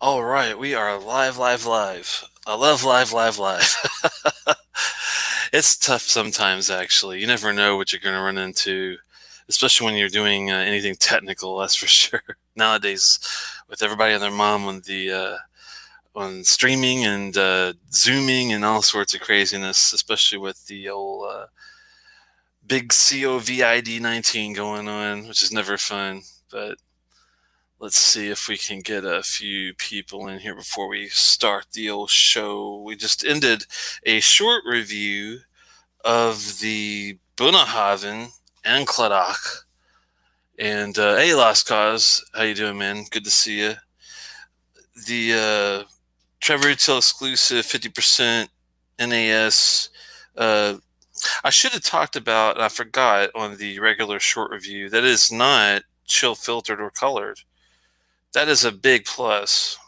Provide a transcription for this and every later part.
All right, we are live, live, live. I love live, live, live. It's tough sometimes, actually. You never know what you're going to run into, especially when you're doing anything technical. That's for sure. Nowadays, with everybody and their mom on streaming and zooming and all sorts of craziness, especially with the old big COVID-19 going on, which is never fun. But let's see if we can get a few people in here before we start the old show. We just ended a short review of the Bunnahabhain An Cladach. And hey, Lost Cause, how you doing, man? Good to see you. The Trevor Retail exclusive 50% NAS. Uh, I should have talked about, and I forgot on the regular short review, that is not chill filtered or colored. That is a big plus.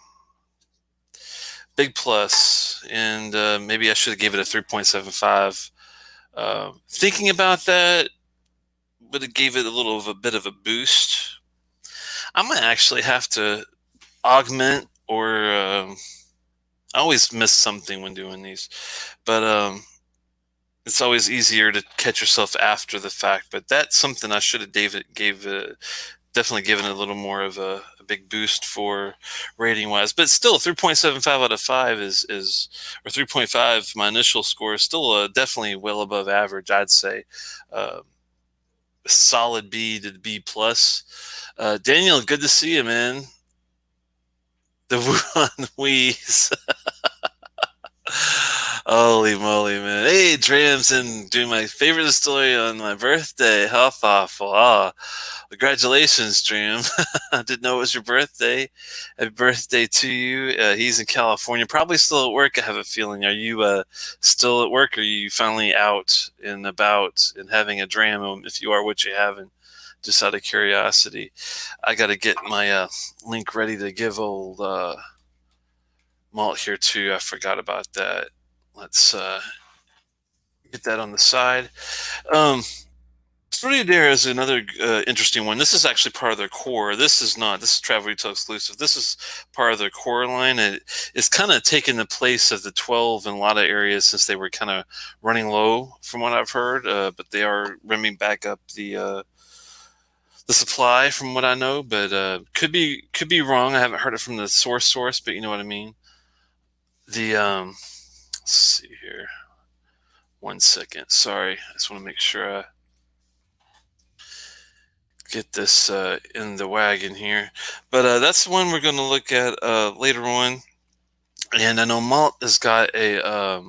Big plus. And maybe I should have gave it a 3.75. Thinking about that, would have gave it a little of a bit of a boost. I'm going to actually have to augment or I always miss something when doing these. But it's always easier to catch yourself after the fact. But that's something I should have definitely given it a little more of a big boost for rating wise. But still, 3.75 out of 5 or 3.5. My initial score is still definitely well above average. I'd say solid B to B plus. Daniel, good to see you, man. The Wuhan Wheeze. Holy moly, man. Hey, Drams, and doing my favorite distillery on my birthday. How thoughtful. Ah, congratulations, Dram. I didn't know it was your birthday. Happy birthday to you. He's in California, probably still at work, I have a feeling. Are you still at work, or are you finally out and about and having a dram? If you are, what you having? Just out of curiosity. I got to get my link ready to give old Malt here, too. I forgot about that. Let's get that on the side. Studio Dare is another interesting one. This is actually part of their core. This is not. This is Travel Retail exclusive. This is part of their core line. It's kind of taken the place of the 12 in a lot of areas since they were kind of running low, from what I've heard. But they are rimming back up the supply, from what I know. But could be wrong. I haven't heard it from the source, but you know what I mean. The let's see here. 1 second. Sorry, I just want to make sure I get this in the wagon here. But that's the one we're going to look at later on. And I know Malt has got a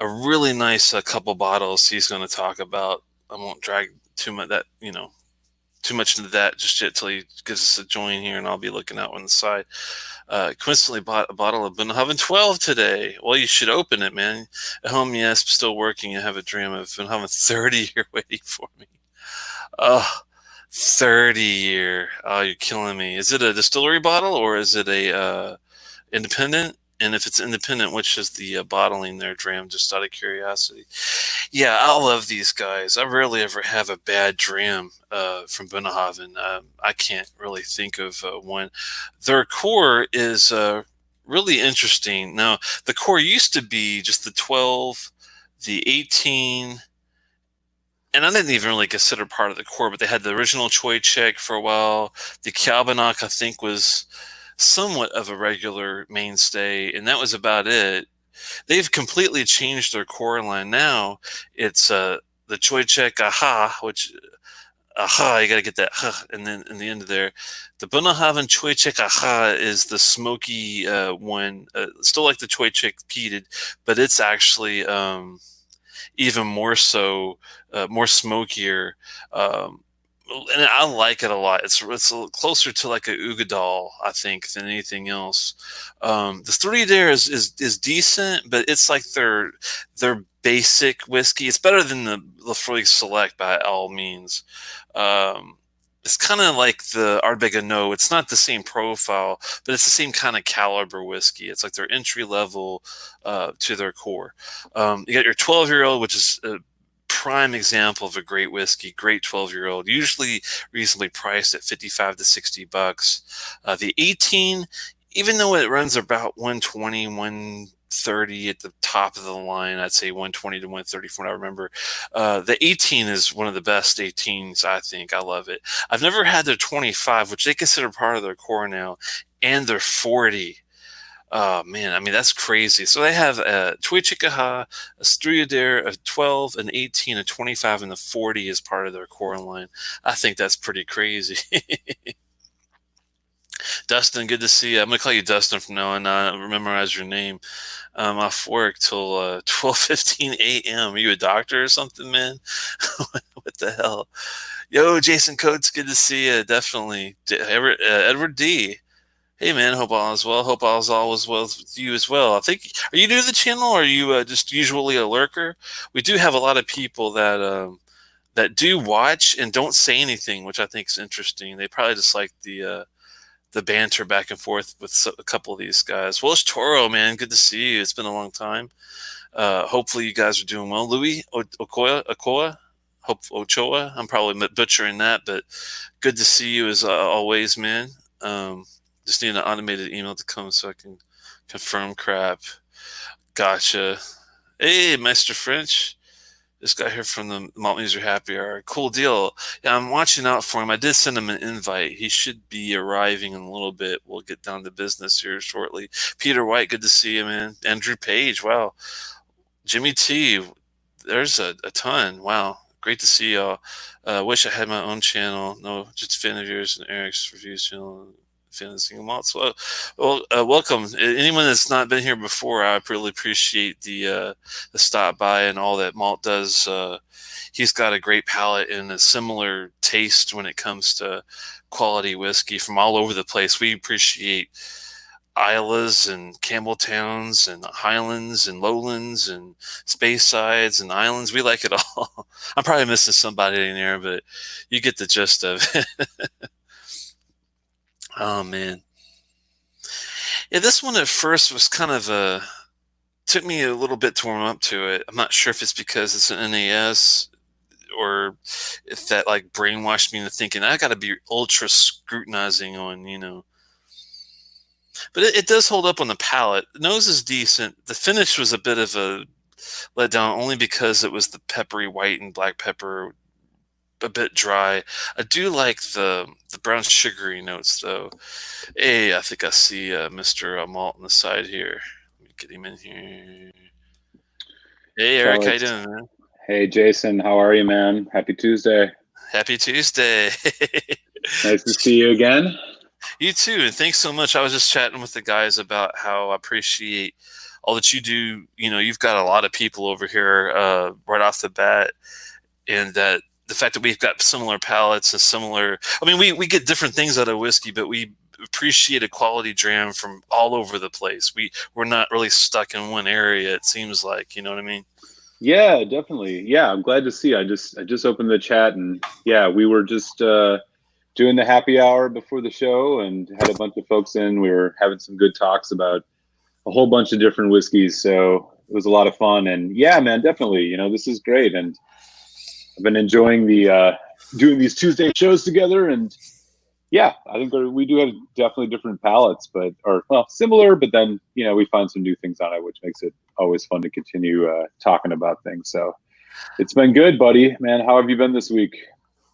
really nice couple bottles he's going to talk about. I won't drag too much into that just yet till he gives us a join here, and I'll be looking out on the side. Coincidentally bought a bottle of Bunnahabhain 12 today. Well, you should open it, man. At home, yes, still working. I have a dram of Bunnahabhain 30 here waiting for me. Oh, 30-year. Oh, you're killing me. Is it a distillery bottle or is it a independent? And if it's independent, which is the bottling there, dram, just out of curiosity? Yeah, I love these guys. I rarely ever have a bad dram from Bunnahabhain. I can't really think of one. Their core is really interesting. Now, the core used to be just the 12, the 18, and I didn't even really consider part of the core, but they had the original Choi Check for a while. The Kyabanak, I think, was somewhat of a regular mainstay, and that was about it. They've completely changed their core line now. It's the Choi Check Aha, which Aha, you got to get that and then in the end of there. The Bunnahabhain Choi Check Aha is the smoky one, still like the Choi Check peated, but it's actually even more so, more smokier. And I like it a lot. It's closer to like a Ugadal, I think, than anything else. The 3 there is decent, but it's like their basic whiskey. It's better than the Lafroig Select by all means. It's kind of like the Ardbeg No. It's not the same profile, but it's the same kind of caliber whiskey. It's like their entry level to their core. You got your 12-year-old, which is prime example of a great whiskey, great 12-year-old, usually reasonably priced at $55 to $60. The 18 even though it runs about 120, 130 at the top of the line, I'd say 120 to 130 from what I remember. The 18 is one of the best 18s, I think. I love it. I've never had their 25, which they consider part of their core now, and their 40. Oh man, I mean that's crazy. So they have a Tui Chikaha, a Struyadere, a 12, an 18, a 25, and the 40 is part of their core line. I think that's pretty crazy. Dustin, good to see you. I'm gonna call you Dustin from now on. Memorize your name. I'm off work till 12:15 a.m. Are you a doctor or something, man? What the hell? Yo, Jason Coates, good to see you. Definitely, Edward D. Hey man, hope all is well. Hope all is well with you as well. I think, are you new to the channel, or are you just usually a lurker? We do have a lot of people that do watch and don't say anything, which I think is interesting. They probably just like the banter back and forth with a couple of these guys. Well, it's Toro, man. Good to see you. It's been a long time. Hopefully you guys are doing well. Louis Okoa, hope Ochoa. I'm probably butchering that, but good to see you as always, man. Just need an automated email to come so I can confirm crap. Gotcha. Hey, Mr. French. This guy here from the Malt Muser Happy Hour. Cool deal. Yeah, I'm watching out for him. I did send him an invite. He should be arriving in a little bit. We'll get down to business here shortly. Peter White, good to see you, man. Andrew Page, wow. Jimmy T, there's a ton. Wow. Great to see y'all. Wish I had my own channel. No, just a fan of yours and Eric's reviews channel. Fan of single malts. Well, welcome. Anyone that's not been here before, I really appreciate the stop by and all that Malt does. He's got a great palate and a similar taste when it comes to quality whiskey from all over the place. We appreciate Islas and Campbelltowns and Highlands and Lowlands and Space Sides and Islands. We like it all. I'm probably missing somebody in there, but you get the gist of it. Oh man. Yeah, this one at first was kind of took me a little bit to warm up to it. I'm not sure if it's because it's an NAS or if that like brainwashed me into thinking I got to be ultra scrutinizing on. But it does hold up on the palate. The nose is decent. The finish was a bit of a letdown only because it was the peppery white and black pepper, a bit dry. I do like the brown sugary notes though. Hey, I think I see Mr. Malt on the side here. Let me get him in here. Hey, Eric, how you doing, man? Hey, Jason, how are you, man? Happy Tuesday. Happy Tuesday. Nice to see you again. You too, and thanks so much. I was just chatting with the guys about how I appreciate all that you do. You've got a lot of people over here right off the bat, and that the fact that we've got similar palates and similar, I mean, we get different things out of whiskey, but we appreciate a quality dram from all over the place. We're not really stuck in one area, it seems like, you know what I mean? Yeah, definitely. Yeah, I'm glad to see. I just opened the chat, and yeah, we were just doing the happy hour before the show and had a bunch of folks in. We were having some good talks about a whole bunch of different whiskeys, so it was a lot of fun. And yeah, man, definitely, this is great, and I've been enjoying the doing these Tuesday shows together. And yeah, I think we do have definitely different palettes, but similar. But then we find some new things on it, which makes it always fun to continue talking about things. So it's been good, buddy. Man, how have you been this week?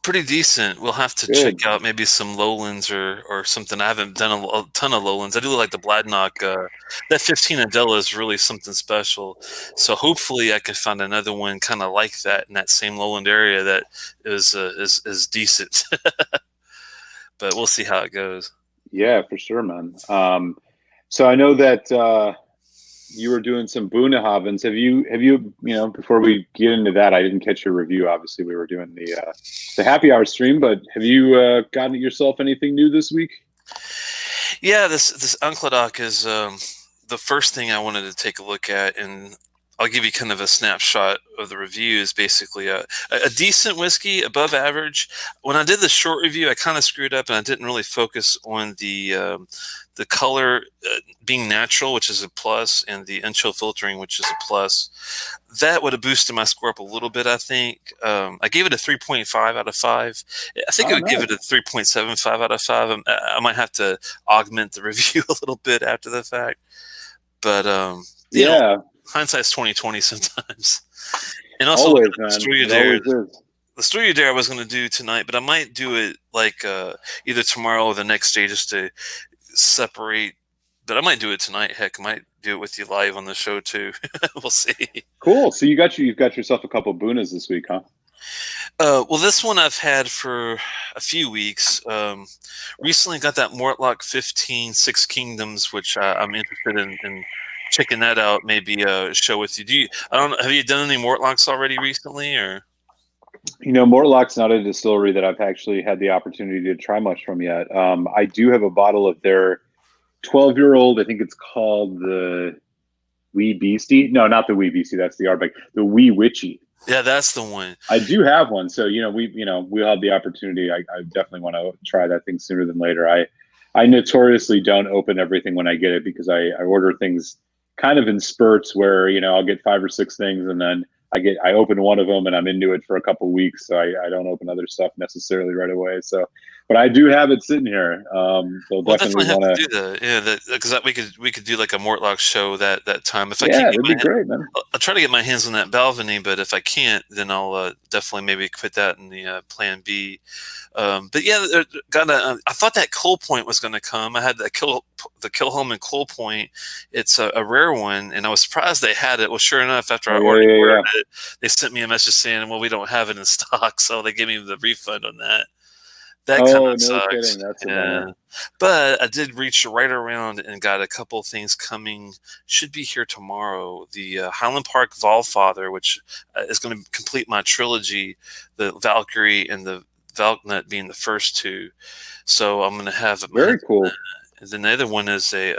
Pretty decent. We'll have to check out maybe some Lowlands or something. I haven't done a ton of Lowlands. I do like the Bladnock. That 15 Adela is really something special. So hopefully I can find another one kind of like that in that same Lowland area that is decent. But we'll see how it goes. Yeah, for sure, man. So I know that you were doing some Bunnahabhains. Have you before we get into that, I didn't catch your review. Obviously, we were doing the happy hour stream, but have you gotten yourself anything new this week? Yeah, this An Cladach is the first thing I wanted to take a look at, and I'll give you kind of a snapshot of the review. Is basically a decent whiskey, above average. When I did the short review, I kind of screwed up and I didn't really focus on the color being natural, which is a plus, and the in-chill filtering, which is a plus. That would have boosted my score up a little bit, I think. I gave it a 3.5 out of 5. I think I would give it a 3.75 out of 5. I might have to augment the review a little bit after the fact. But, you know, hindsight's 20/20 sometimes. And also, always, the man. story It always is. the story dare I was going to do tonight, but I might do it like either tomorrow or the next day just to separate. But I might do it tonight. Heck, I might do it with you live on the show too. We'll see. Cool. So you've got yourself a couple Bunas this week, huh? Well, this one I've had for a few weeks. Recently got that Mortlock 15 Six Kingdoms, which I'm interested in checking that out. Maybe a show with you. I don't know. Have you done any Mortlocks already recently, or? Mortlock's not a distillery that I've actually had the opportunity to try much from yet. I do have a bottle of their 12-year-old. I think it's called the Wee Beastie. No, not the Wee Beastie. That's the Ardbeg. The Wee Witchy. Yeah, that's the one. I do have one. So, we'll have the opportunity. I definitely want to try that thing sooner than later. I notoriously don't open everything when I get it because I order things kind of in spurts where, I'll get 5 or 6 things and then I open one of them and I'm into it for a couple of weeks. So I don't open other stuff necessarily right away. So, but I do have it sitting here. We'll definitely have to do that. Yeah, because we could do like a Mortlock show that time. If I can't, that'd be great, man. I'll try to get my hands on that Balvenie, but if I can't, then I'll definitely maybe put that in the plan B. But yeah, I thought that Coal Point was going to come. I had the Kilholm and Coal Point. It's a rare one, and I was surprised they had it. Well, sure enough, after I already ordered it, they sent me a message saying, "Well, we don't have it in stock," so they gave me the refund on that. That kind of sucks. Kidding. That's a bummer. But I did reach right around and got a couple things coming. Should be here tomorrow. The Highland Park Valfather, which is going to complete my trilogy, the Valkyrie and the Valknut being the first two. So I'm going to have very cool. And then the other one is a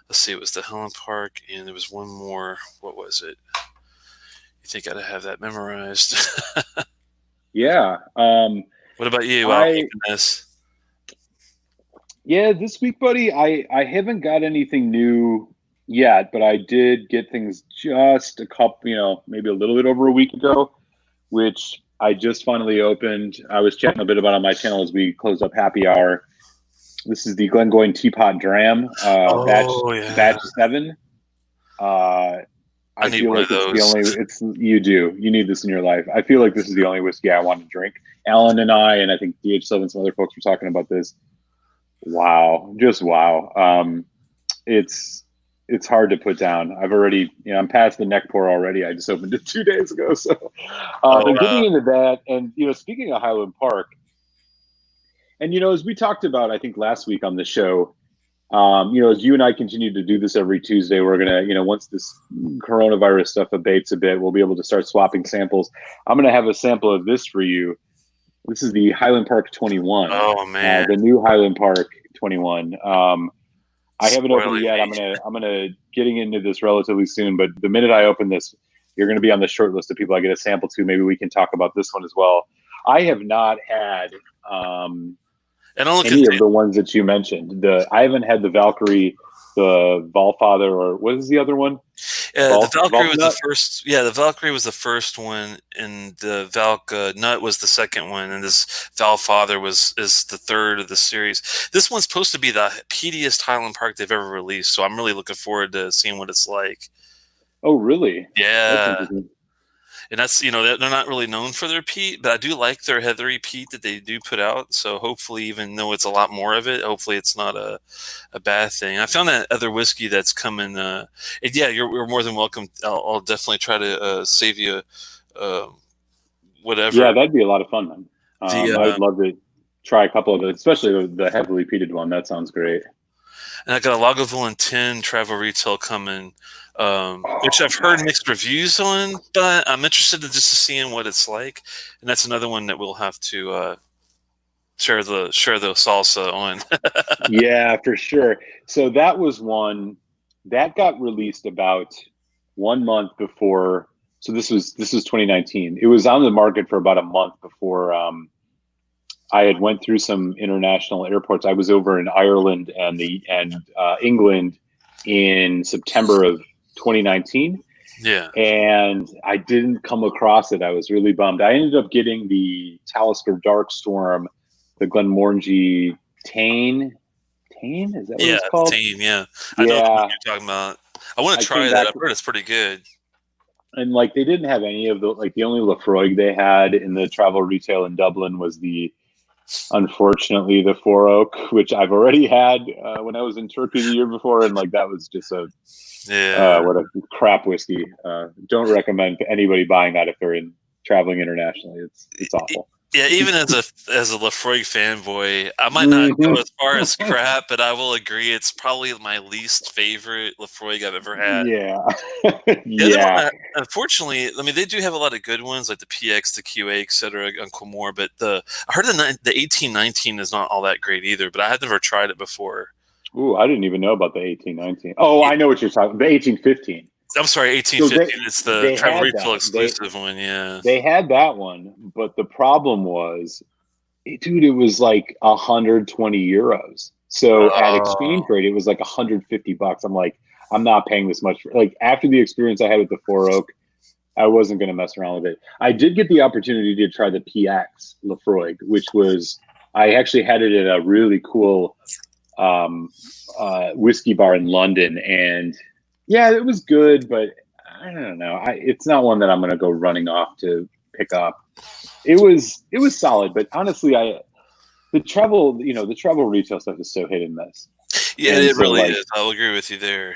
let's see, it was the Highland Park, and there was one more. What was it? You think I'd have that memorized? Yeah. What about you? Yeah, this week, buddy, I haven't got anything new yet, but I did get things just a couple, maybe a little bit over a week ago, which I just finally opened. I was chatting a bit about on my channel as we closed up happy hour. This is the Glengoyne Teapot Dram, batch 7. I feel like it's you need this in your life. I feel like this is the only whiskey I want to drink. Alan and I think DH7 and some other folks were talking about this. Wow. Just wow. It's hard to put down. I've already, I'm past the neck pour already. I just opened it 2 days ago. So getting into that. And, speaking of Highland Park, and, as we talked about, I think last week on the show, as you and I continue to do this every Tuesday, we're going to, once this coronavirus stuff abates a bit, we'll be able to start swapping samples. I'm going to have a sample of this for you. This is the Highland Park 21. Oh man, the new Highland Park 21. I haven't opened it yet. I'm gonna getting into this relatively soon. But the minute I open this, you're going to be on the short list of people I get a sample to. Maybe we can talk about this one as well. I have not had any of the ones that you mentioned. I haven't had the Valkyrie, the Valfather, or what is the other one? The Valkyrie was the first. Yeah, the Valkyrie was the first one, and the Valknut was the second one, and this Valfather is the third of the series. This one's supposed to be the peatiest Highland Park they've ever released, so I'm really looking forward to seeing what it's like. Oh, really? Yeah. And that's, they're not really known for their peat, but I do like their heathery peat that they do put out. So hopefully, even though it's a lot more of it, hopefully it's not a bad thing. I found that other whiskey that's coming. And yeah, you're more than welcome. I'll definitely try to save you whatever. Yeah, that'd be a lot of fun, man. I would love to try a couple of it, especially the heavily peated one. That sounds great. And I got a Lagavulin 10 travel retail coming, which I've heard mixed reviews on, but I'm interested in just seeing what it's like. And that's another one that we'll have to share the salsa on. Yeah, for sure. So that was one that got released about 1 month before. So this was 2019. It was on the market for about a month before I had went through some international airports. I was over in Ireland and England in September of 2019. Yeah. And I didn't come across it. I was really bummed. I ended up getting the Talisker Darkstorm, the Glenmorangie Tane. Tane? Is that what Yeah, it's called? Tane, yeah. I know Yeah. what you're talking about. I want to try that. I've heard it's pretty good. And like they didn't have any of the only Lafroig they had in the travel retail in Dublin was unfortunately the Four Oak, which I've already had when I was in Turkey the year before, and like that was just what a crap whiskey. Don't recommend anybody buying that if they're traveling internationally. It's awful. Yeah, even as a Lafroig fanboy, I might not go as far as crap, but I will agree it's probably my least favorite Lafroig I've ever had. Yeah. Yeah. Unfortunately, I mean, they do have a lot of good ones like the PX, the QA, etc. Uncle Moore, but I heard the 1819 is not all that great either, but I had never tried it before. Ooh, I didn't even know about the 1819. Oh, I know what you're talking about. The 1815. I'm sorry, 1815. So it's the travel retail exclusive one, yeah. They had that one, but the problem was, dude, it was like 120 euros. So at exchange rate, it was like $150. I'm like, I'm not paying this much. Like after the experience I had with the Four Oak, I wasn't going to mess around with it. I did get the opportunity to try the PX Lafroig, which was, I actually had it at a really cool whiskey bar in London, and yeah, it was good, but I don't know. It's not one that I'm going to go running off to pick up. It was solid, but honestly, the travel retail stuff is so hit and miss. Yeah, and it really is. I'll agree with you there.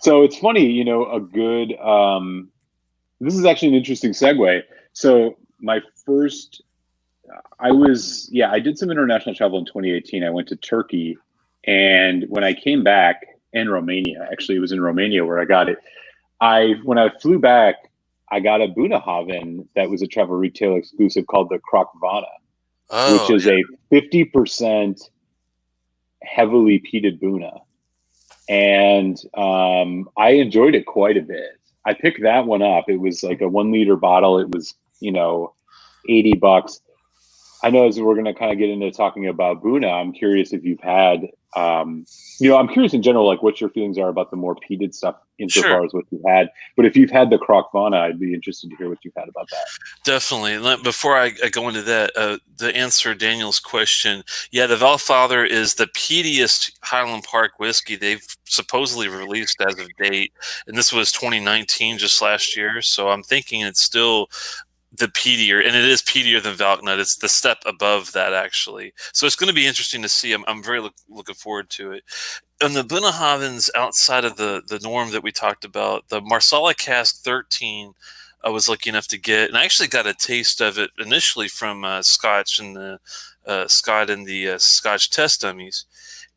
So it's funny, a good. This is actually an interesting segue. So my first, I did some international travel in 2018. I went to Turkey, and when I came back, and Romania, actually, it was in Romania where I got it. When I flew back, I got a Bunnahabhain that was a travel retail exclusive called the Krokvana, which is a 50% heavily peated Bunna. And I enjoyed it quite a bit. I picked that one up. It was like a 1 liter bottle. It was, $80. I know as we're going to kind of get into talking about Bunna, I'm curious if you've had, I'm curious in general, like what your feelings are about the more peated stuff insofar as what you've had. But if you've had the Krokvana, I'd be interested to hear what you've had about that. Definitely. Before I go into that, to answer Daniel's question, yeah, the Valfather is the peatiest Highland Park whiskey they've supposedly released as of date. And this was 2019, just last year. So I'm thinking it's still the peatier, and it is peatier than Valknut. It's the step above that, actually. So it's going to be interesting to see. I'm very looking forward to it. And the Bunnahabhains outside of the norm that we talked about, the Marsala Cask 13, I was lucky enough to get, and I actually got a taste of it initially from Scotch and the Scott and the Scotch Test Dummies,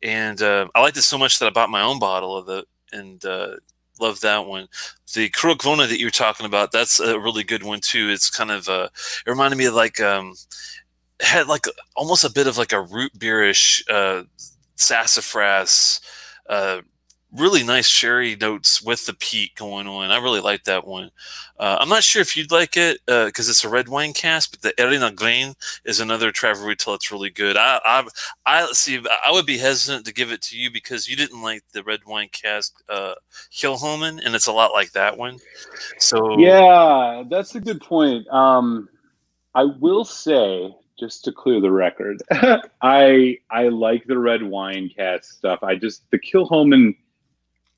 and I liked it so much that I bought my own bottle of it, and love that one. The Krokvona that you're talking about, that's a really good one too. It's kind of it reminded me of had like almost a bit of like a root beerish sassafras, really nice sherry notes with the peat going on. I really like that one. I'm not sure if you'd like it because it's a red wine cask, but the Erina Grain is another travel retail that's really good. I would be hesitant to give it to you because you didn't like the red wine cask Kilhoman, and it's a lot like that one. So yeah, that's a good point. I will say, just to clear the record, I like the red wine cask stuff. The Kilhoman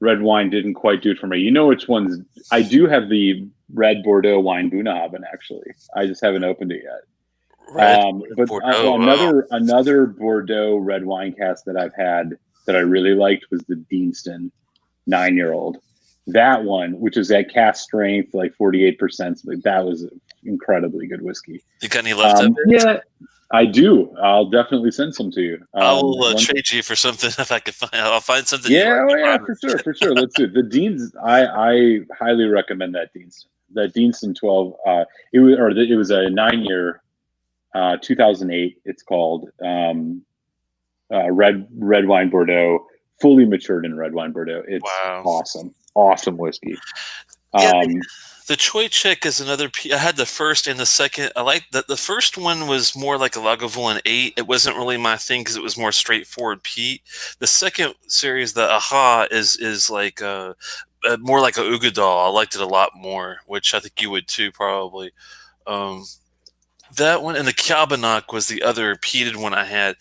red wine didn't quite do it for me. You know which ones? I do have the red Bordeaux wine Bunnahabhain, actually. I just haven't opened it yet. Another Bordeaux red wine cask that I've had that I really liked was the Deanston 9-year-old. That one, which is at cask strength, like 48%, that was incredibly good whiskey. You got any left of it? Yeah, I do. I'll definitely send some to you. I'll trade you for something if I can find. I'll find something. Yeah, for sure. Let's do it. The Deans. I highly recommend that Deanston. That Deanston 12. It was a 9-year, 2008. It's called red wine Bordeaux, fully matured in red wine Bordeaux. It's awesome. awesome whiskey. Yeah, the Choichek is another. I had the first and the second. I like that. The first one was more like a Lagavulin 8. It wasn't really my thing because it was more straightforward peat. The second series, the Aha, is like more like a Ugadal. I liked it a lot more, which I think you would too, probably. Um, that one and the Kyabanok was the other peated one I had.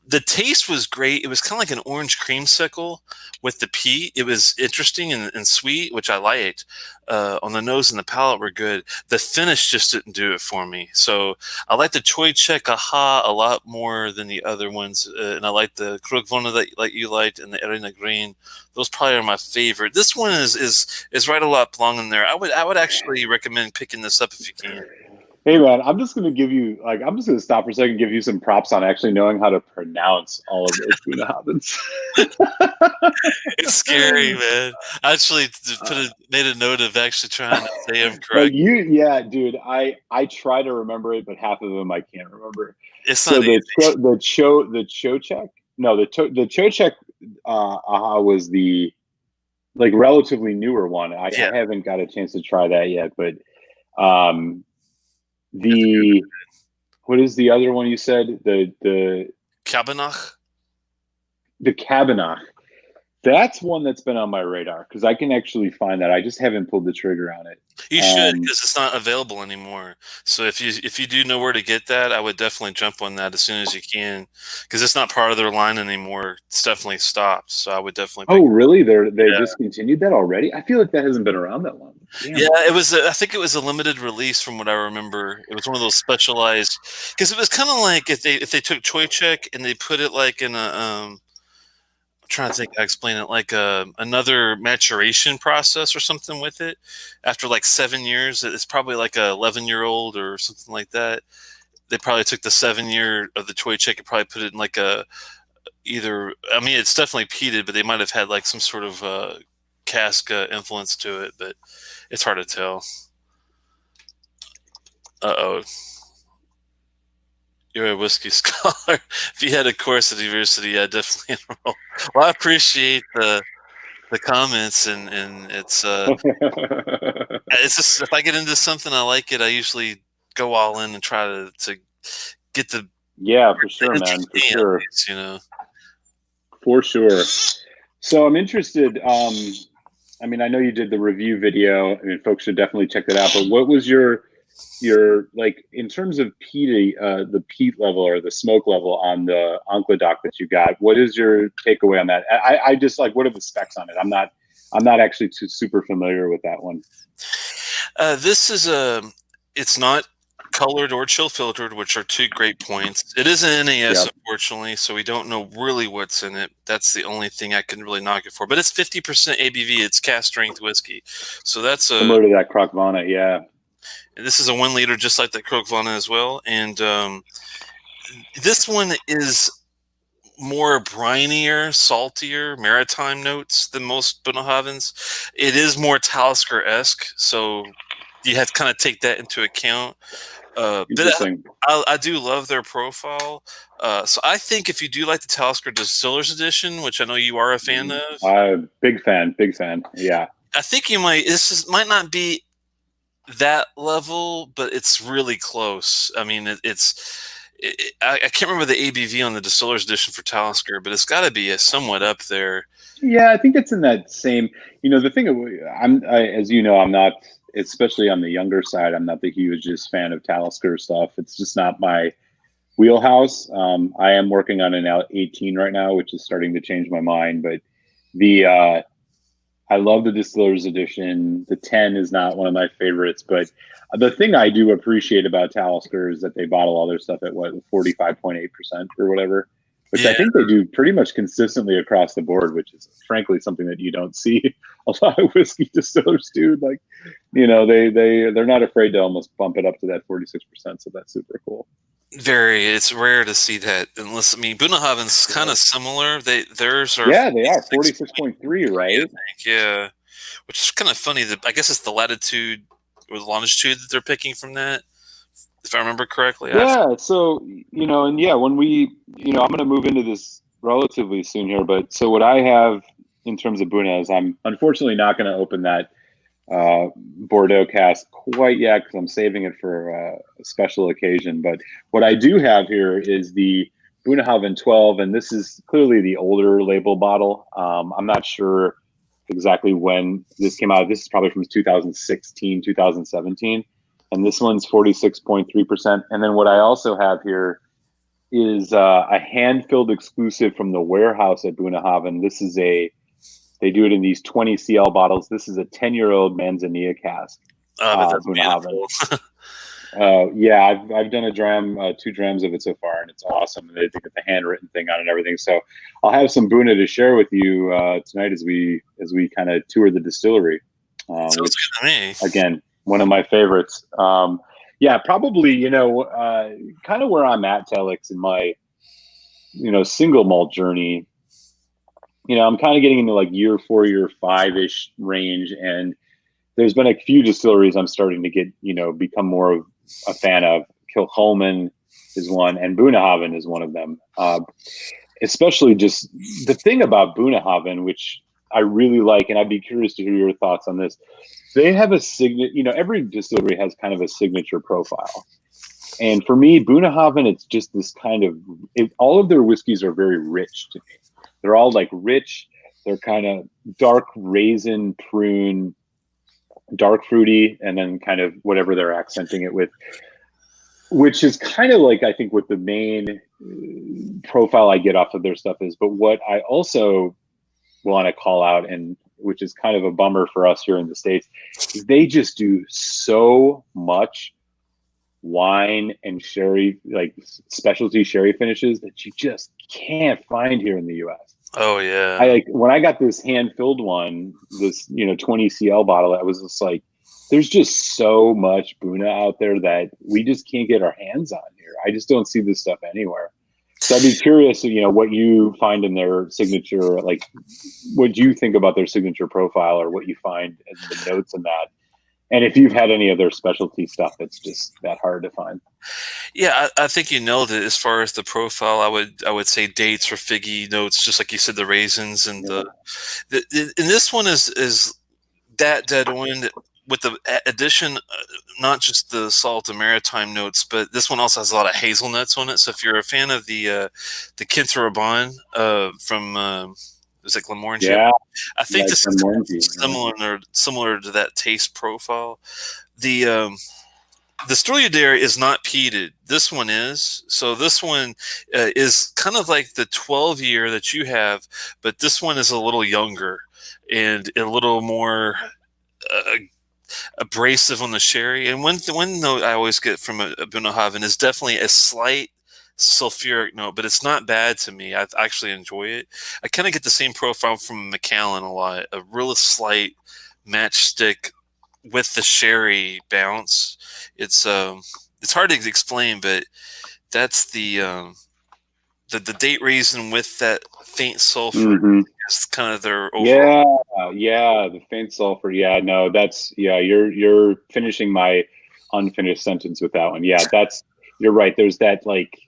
The taste was great. It was kind of like an orange creamsicle with the peat. It was interesting and sweet, which I liked. On the nose and the palate were good. The finish just didn't do it for me. So I like the Choichek Aha a lot more than the other ones, and I like the Krugvona that you liked and the Arena Green. Those probably are my favorite. This one is right a lot long in there. I would actually recommend picking this up if you can. Hey man, I'm just gonna give you I'm just gonna stop for a second and give you some props on actually knowing how to pronounce all of those Bunnahabhains. It's scary, man. I actually made a note of actually trying to say them Like correct. yeah, dude. I try to remember it, but half of them I can't remember. It's So not easy. the Chochek, no, the Chochek Aha was the like relatively newer one. I haven't got a chance to try that yet, but what is the other one you said? The Kyabanach? The Kyabanach. That's one that's been on my radar because I can actually find that. I just haven't pulled the trigger on it. You should, because it's not available anymore. So if you do know where to get that, I would definitely jump on that as soon as you can, because it's not part of their line anymore. It's definitely stopped. So I would definitely. Oh, really? They discontinued that already? I feel like that hasn't been around that long. Damn. Yeah, it was. I think it was a limited release, from what I remember. It was one of those specialized, because it was kind of like if they took Choichek and they put it like in a I'm trying to think how to explain it, like another maturation process or something with it. After like 7 years, it's probably like a 11-year-old or something like that. They probably took the 7 year of the Choichek and probably put it in like I mean, it's definitely peated, but they might have had like some sort of cask influence to it, but it's hard to tell. Uh-oh. You're a whiskey scholar. If you had a course at the university, I definitely enroll. Well, I appreciate the comments, and it's just, if I get into something, I like it. I usually go all in and try to get the for sure, man, for sure, least, you know, for sure. So I'm interested. I mean, I know you did the review video. I mean, folks should definitely check that out. But what was your like in terms of peat, the peat level or the smoke level on the En Cladach that you got? What is your takeaway on that? I just like, what are the specs on it? I'm not actually too super familiar with that one. This is it's not colored or chill filtered, which are two great points. It is an NAS, unfortunately, so we don't know really what's in it. That's the only thing I can really knock it for. But it's 50% ABV. It's cask strength whiskey, so that's similar to that Krugvona, yeah. This is a 1 liter, just like the Krugvona as well. And this one is more brinier, saltier, maritime notes than most Bunnahabhains. It is more Talisker-esque, so you have to kind of take that into account. Interesting. I do love their profile. So I think if you do like the Talisker Distillers Edition, which I know you are a fan of. Big fan. Yeah. I think you might, might not be that level, but it's really close. I mean, I can't remember the ABV on the Distillers Edition for Talisker, but it's got to be somewhat up there. Yeah, I think it's in that same. You know, the thing as you know, I'm not, especially on the younger side, I'm not the hugest fan of Talisker stuff. It's just not my wheelhouse. I am working on an 18 right now, which is starting to change my mind. But I love the Distillers Edition. The 10 is not one of my favorites, but the thing I do appreciate about Talisker is that they bottle all their stuff at 45.8% or whatever, which I think they do pretty much consistently across the board, which is frankly something that you don't see a lot of whiskey distillers do. Like, you know, they're not afraid to almost bump it up to that 46%. So that's super cool. It's rare to see that, unless, I mean, Bunnahabhain's kind of similar. Theirs are they are 46.3, right? Yeah, which is kind of funny. That I guess it's the latitude or the longitude that they're picking from that, if I remember correctly. Yeah. So when we, I'm going to move into this relatively soon here, but so what I have in terms of Bunas. I'm unfortunately not going to open that Bordeaux cask quite yet because I'm saving it for a special occasion. But what I do have here is the Bunnahabhain 12, and this is clearly the older label bottle. I'm not sure exactly when this came out. This is probably from 2016, 2017. And this one's 46.3%. And then what I also have here is a hand-filled exclusive from the warehouse at Bunnahabhain. This is they do it in these 20 CL bottles. This is a 10-year-old Manzanilla cask. But that's Bunnahabhain. Yeah, I've done a dram, 2 drams of it so far, and it's awesome. They got the handwritten thing on it and everything. So I'll have some Buna to share with you tonight as we kind of tour the distillery. Sounds good to me. Again, one of my favorites. Yeah, probably, kind of where I'm at, Telex, in my, single malt journey. I'm kind of getting into like year 4, year 5-ish range. And there's been a few distilleries I'm starting to get, become more of a fan of. Kilchoman is one, and Bunnahabhain is one of them. Especially just the thing about Bunnahabhain, which I really like, and I'd be curious to hear your thoughts on this. They have a every distillery has kind of a signature profile. And for me, Bunnahabhain, it's just this kind of, all of their whiskeys are very rich to me. They're all like rich. They're kind of dark raisin, prune, dark fruity, and then kind of whatever they're accenting it with, which is kind of like, I think, what the main profile I get off of their stuff is. But what I also want to call out, and which is kind of a bummer for us here in the States, is they just do so much wine and sherry, like specialty sherry finishes, that you just can't find here in the US. Oh yeah. When I got this hand-filled one, this 20 CL bottle, I was just like, there's just so much Buna out there that we just can't get our hands on here. I just don't see this stuff anywhere. So I'd be curious, what you find in their signature, like what you think about their signature profile, or what you find in the notes in that. And if you've had any of their specialty stuff that's just that hard to find. Yeah, I think you nailed it. As far as the profile, I would say dates or figgy notes, just like you said, the raisins and and this one is that dead on with the addition, not just the salt and maritime notes, but this one also has a lot of hazelnuts on it. So if you're a fan of the Kintarabon from it was like Glenmorangie. Yeah, I think this is similar to that taste profile. The Struyadere is not peated. This one is. So this one is kind of like the 12-year that you have, but this one is a little younger and a little more abrasive on the sherry. And one note I always get from a Bunnahabhain is definitely a slight sulfuric note, but it's not bad to me. I actually enjoy it. I kind of get the same profile from Macallan a lot, a real slight matchstick with the sherry bounce. It's hard to explain, but that's the date raisin with that faint sulfur is kind of their overall. Yeah, the faint sulfur. Yeah, no, that's you're finishing my unfinished sentence with that one. Yeah, you're right. There's that, like,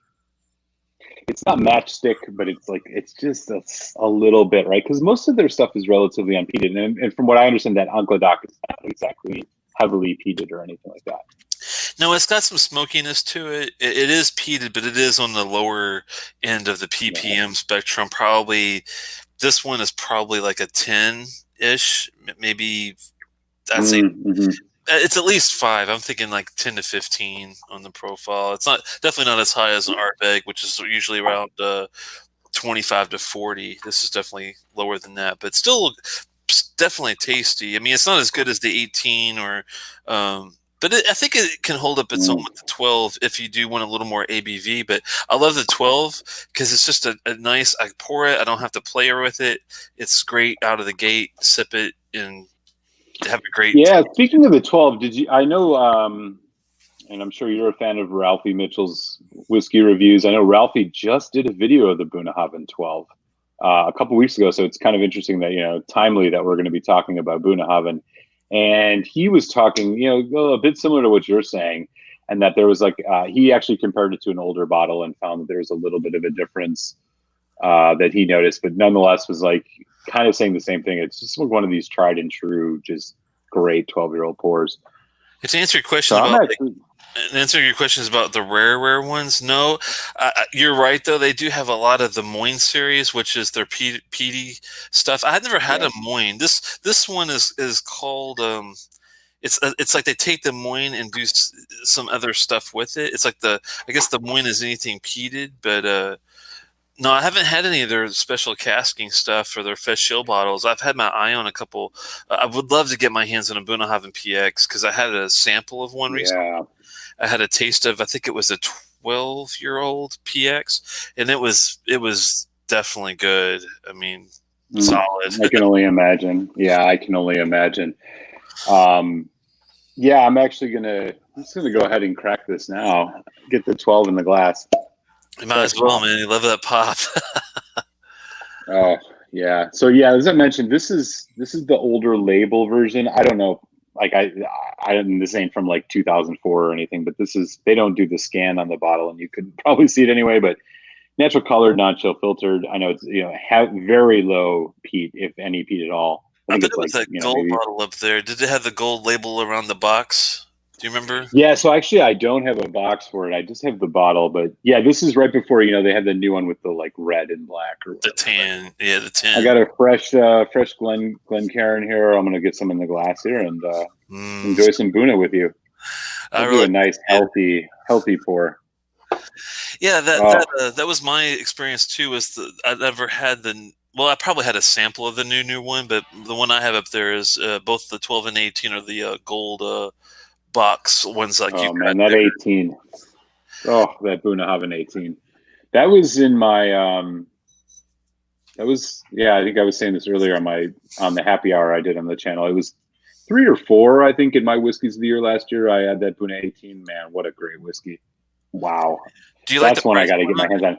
it's not matchstick, but it's just a little bit, right? Because most of their stuff is relatively unpeated, and from what I understand, that En Cladach is not exactly heavily peated or anything like that. No, it's got some smokiness to it. It is peated, but it is on the lower end of the ppm spectrum. Probably this one is probably like a 10-ish, maybe. I'd say it's at least 5. I'm thinking like 10 to 15 on the profile. It's definitely not as high as an Ardbeg, which is usually around 25 to 40. This is definitely lower than that, but still definitely tasty. I mean, it's not as good as the 18 or, but I think it can hold up its own with the 12 if you do want a little more ABV. But I love the 12 because it's just a nice. I pour it. I don't have to play with it. It's great out of the gate. Sip it and have a great. Yeah. Speaking of the 12, I know, and I'm sure you're a fan of Ralphie Mitchell's whiskey reviews. I know Ralphie just did a video of the Bunnahabhain 12 a couple weeks ago. So it's kind of interesting that, timely that we're going to be talking about Bunnahabhain. And he was talking, a bit similar to what you're saying, and that there was he actually compared it to an older bottle and found that there was a little bit of a difference that he noticed, but nonetheless was like kind of saying the same thing. It's just like one of these tried and true, just great 12-year-old pours. To answer your question So I'm about actually, answer your questions about the rare ones. No, you're right though. They do have a lot of the Moine series, which is their peaty stuff. I had never had a Moine. This one is called. It's like they take the Moine and do some other stuff with it. It's like I guess the Moine is anything peated, but no, I haven't had any of their special casking stuff or their Fest Shield bottles. I've had my eye on a couple. I would love to get my hands on a Bunnahabhain PX because I had a sample of one recently. I had a taste of, I think it was a 12-year-old PX, and it was definitely good. I mean, solid. I can only imagine. Yeah, I can only imagine. Yeah, I'm just gonna go ahead and crack this now. Get the 12 in the glass. You might as well, man. You love that pop. Oh yeah. So yeah, as I mentioned, this is the older label version. I don't know. Like this ain't from like 2004 or anything, but they don't do the scan on the bottle, and you could probably see it anyway. But natural colored, non-chill filtered. I know it's have very low peat, if any peat at all. I bet it was that gold bottle up there. Did it have the gold label around the box? Do you remember? Yeah, so actually I don't have a box for it. I just have the bottle. But yeah, this is right before, they had the new one with the like red and black or whatever. The tan. Yeah, the tan. I got a fresh Glencairn here. I'm going to get some in the glass here and enjoy some Buna with you. I'll do a nice, healthy pour. Yeah, that was my experience too. I never had I probably had a sample of the new one, but the one I have up there is both the 12 and 18 are the gold box ones like you. Oh man, that 18. Oh, that Bunnahabhain 18. That was in my I think I was saying this earlier on the happy hour I did on the channel. It was 3 or 4, I think, in my whiskeys of the year last year. I had that Buna 18. Man, what a great whiskey. Wow. Do you like that's one I got to get my hands on.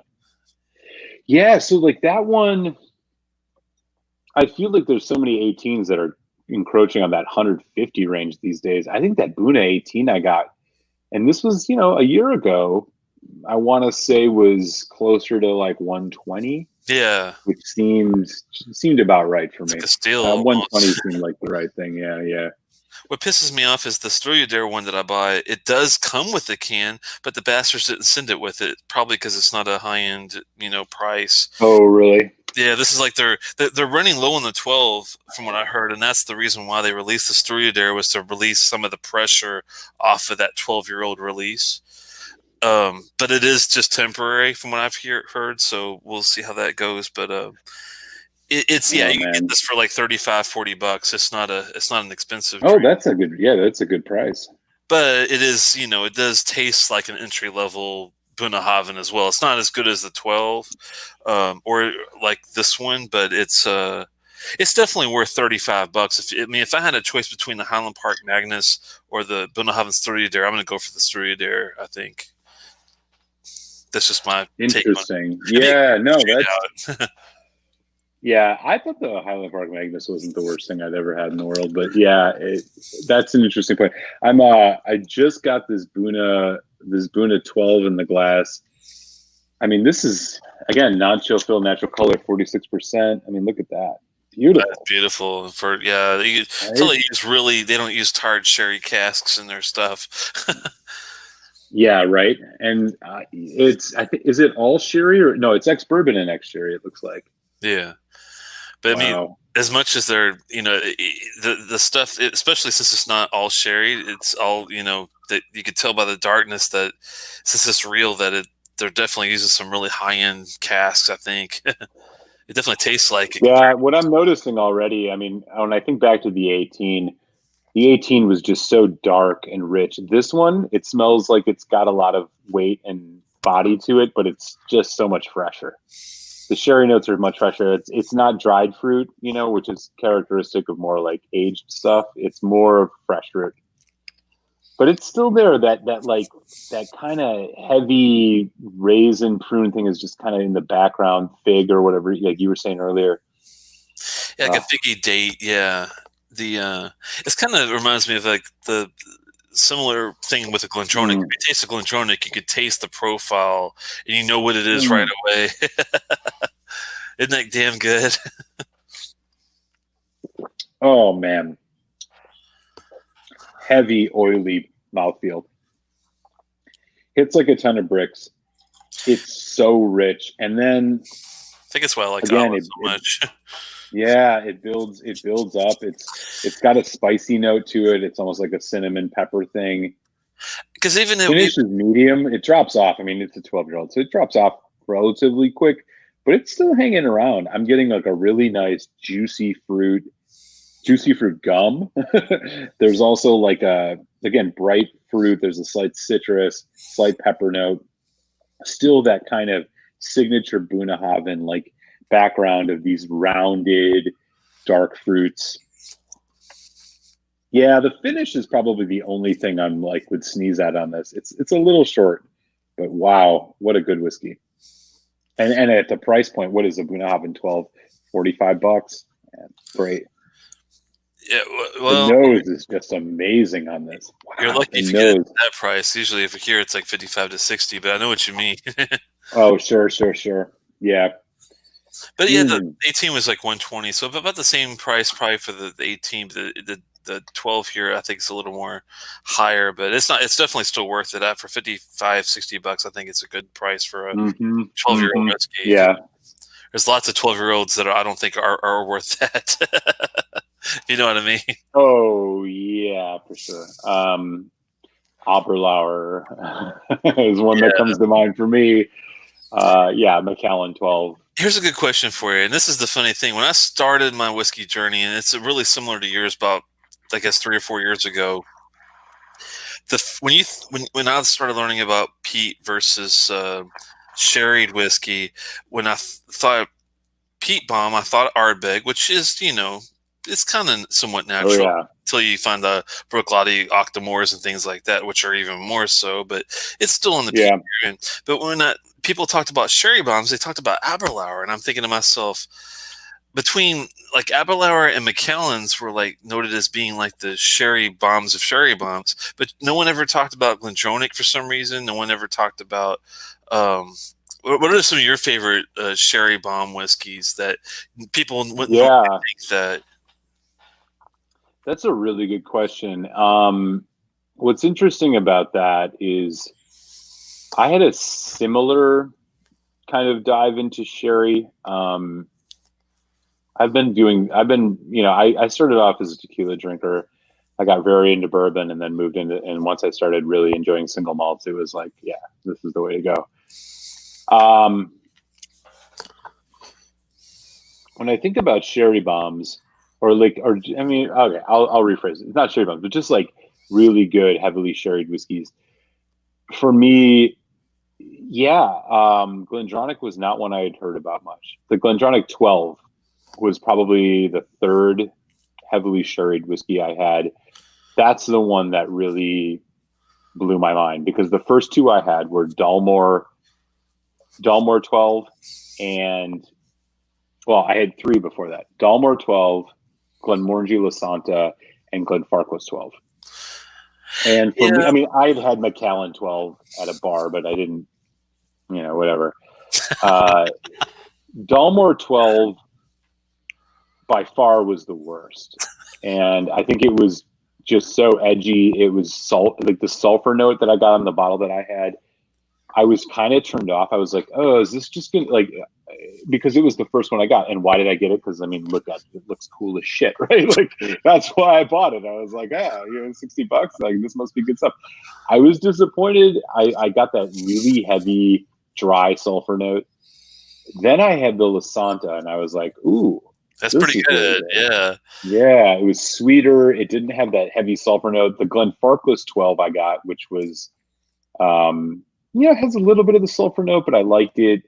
Yeah, so like that one, I feel like there's so many 18s that are encroaching on that 150 range these days. I think that Buna 18 I got, and this was, a year ago, I want to say was closer to like 120. Yeah. Which seemed about right for me. Like a steal. 120 seemed like the right thing. Yeah. What pisses me off is the Struyadere one that I buy. It does come with the can, but the bastards didn't send it with it, probably because it's not a high-end, price. Oh, really? Yeah, this is like they're running low on the 12 from what I heard, and that's the reason why they released the Struyadere was to release some of the pressure off of that 12-year-old release. But it is just temporary from what I've heard, so we'll see how that goes. But you can get this for like $35-$40. It's not an expensive drink. That's a good price. But it is, it does taste like an entry level Bunnahabhain as well. It's not as good as the 12 or like this one, but it's definitely worth $35. If I had a choice between the Highland Park Magnus or the Bunnahabhain Struyadere, I'm going to go for the Struyadere, I think. That's just my interesting. Yeah, no, that's yeah. I thought the Highland Park Magnus wasn't the worst thing I'd ever had in the world, but yeah, that's an interesting point. I just got this Buna 12 in the glass. I mean, this is again non-chill fill, natural color, 46%. I mean, look at that. Beautiful. That's beautiful. They don't use tarred sherry casks in their stuff. Yeah, right. And is it all sherry or no? It's ex-bourbon and ex-sherry. It looks like. Yeah, but wow. I mean, as much as they're the stuff, especially since it's not all sherry, it's all that you could tell by the darkness that since it's real that they're definitely using some really high end casks. I think it definitely tastes like it. Yeah, what I'm noticing already. I mean, when I think back to the 18. The 18 was just so dark and rich. This one, it smells like it's got a lot of weight and body to it, but it's just so much fresher. The sherry notes are much fresher. It's not dried fruit, which is characteristic of more like aged stuff. It's more fresh fruit. But it's still there. That kind of heavy raisin prune thing is just kind of in the background, fig or whatever, like you were saying earlier. Yeah, like a figgy date, yeah. It's kind of reminds me of like the similar thing with a Glendronach. If you taste a Glendronach, you could taste the profile and you know what it is right away. Isn't that damn good? Oh man, heavy, oily mouthfeel. Hits like a ton of bricks. It's so rich, and then I think it's why I like again, olives so much. yeah, it builds up. It's got a spicy note to it. It's almost like a cinnamon pepper thing. Because Finish is medium. It drops off. I mean, it's a 12-year-old, so it drops off relatively quick, but it's still hanging around. I'm getting like a really nice juicy fruit gum. There's also like again, bright fruit. There's a slight citrus, slight pepper note. Still that kind of signature Bunnahabhain like background of these rounded dark fruits. Yeah, the finish is probably the only thing I'm like would sneeze at on this. It's a little short, but wow, what a good whiskey. And at the price point, what is a Bunnahabhain 12? $45? Man, great. Yeah, The well, nose is just amazing on this. you're Wow, lucky the if you get it nose. at that price. Usually, if here it's like 55 to 60, but I know what you mean. Oh, sure. Yeah. But yeah, the Mm. 18 was like 120, so about the same price probably for the 18. The 12 here I think is a little more higher, but it's not. It's definitely still worth it. At for 55, $60, I think it's a good price for a Mm-hmm. 12-year-old Mm-hmm. whiskey. Yeah. There's lots of 12-year-olds that I don't think are worth that. You know what I mean? Oh, yeah, for sure. Oberlauer is one that Yeah. comes to mind for me. Yeah, Macallan 12. Here's a good question for you, and this is the funny thing. When I started my whiskey journey, and it's really similar to yours, about I guess 3 or 4 years ago. When I started learning about peat versus sherried whiskey, when I thought peat bomb, I thought Ardbeg, which is it's kind of somewhat Oh, natural yeah. until you find the Bruichladdich Octomores and things like that, which are even more so. But it's still in the peat Yeah. area. But when people talked about sherry bombs, they talked about Aberlour, and I'm thinking to myself, between like Aberlour and Macallan's were like noted as being like the sherry bombs of sherry bombs, but no one ever talked about Glendronach for some reason. No one ever talked about. What are some of your favorite sherry bomb whiskeys that people wouldn't normally Yeah. think that? That's a really good question. What's interesting about that is I had a similar kind of dive into sherry. I've been, I started off as a tequila drinker. I got very into bourbon and then moved into, and once I started really enjoying single malts, it was like, yeah, this is the way to go. When I think about sherry bombs, okay, I'll rephrase it. It's not sherry bombs, but just like really good, heavily sherried whiskeys. For me, yeah, Glendronach was not one I had heard about much. The Glendronach 12 was probably the third heavily sherried whiskey I had. That's the one that really blew my mind because the first two I had were Dalmore 12 and I had three before that. Dalmore 12, Glenmorangie Lasanta, and Glenfarclas 12. And for me, Yeah, I mean, I'd had Macallan 12 at a bar, but I didn't, whatever. Dalmore 12 by far was the worst. And I think it was just so edgy. It was like the sulfur note that I got on the bottle that I had. I was kind of turned off. I was like, oh, is this just gonna because it was the first one I got. And why did I get it? Because I mean, look at it, it looks cool as shit, right? Like that's why I bought it. I was like, $60. Like this must be good stuff. I was disappointed. I got that really heavy, dry sulfur note. Then I had the Lasanta, and I was like, ooh, that's this pretty is really good. good. Yeah. Yeah, it was sweeter. It didn't have that heavy sulfur note. The Glenfarclas 12 I got, which was, it has a little bit of the sulfur note, but I liked it.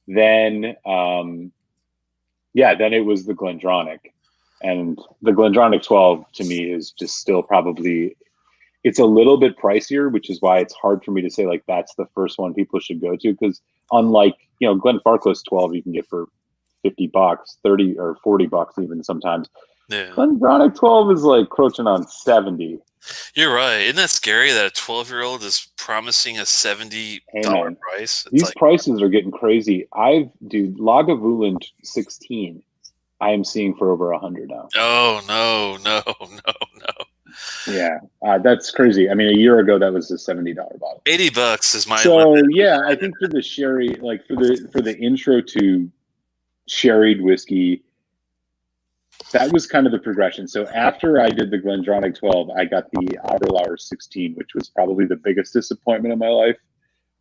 Then, then it was the Glendronach. And the Glendronach 12 to me is just still probably, it's a little bit pricier, which is why it's hard for me to say like that's the first one people should go to. Because unlike, Glenfarclas 12, you can get for $50, 30 or $40 even sometimes. Yeah. Glendronach 12 is like crouching on 70. You're right. Isn't that scary that a 12-year-old is promising a $70 Hey man, price? It's these like, prices are getting crazy. Lagavulin 16. I am seeing for over 100 now. Oh, no. Yeah, that's crazy. I mean, a year ago that was a $70 bottle. $80 is my So limit. yeah, I think for the sherry, like for the intro to sherried whiskey, that was kind of the progression. So after I did the GlenDronach 12, I got the Aberlour 16, which was probably the biggest disappointment of my life.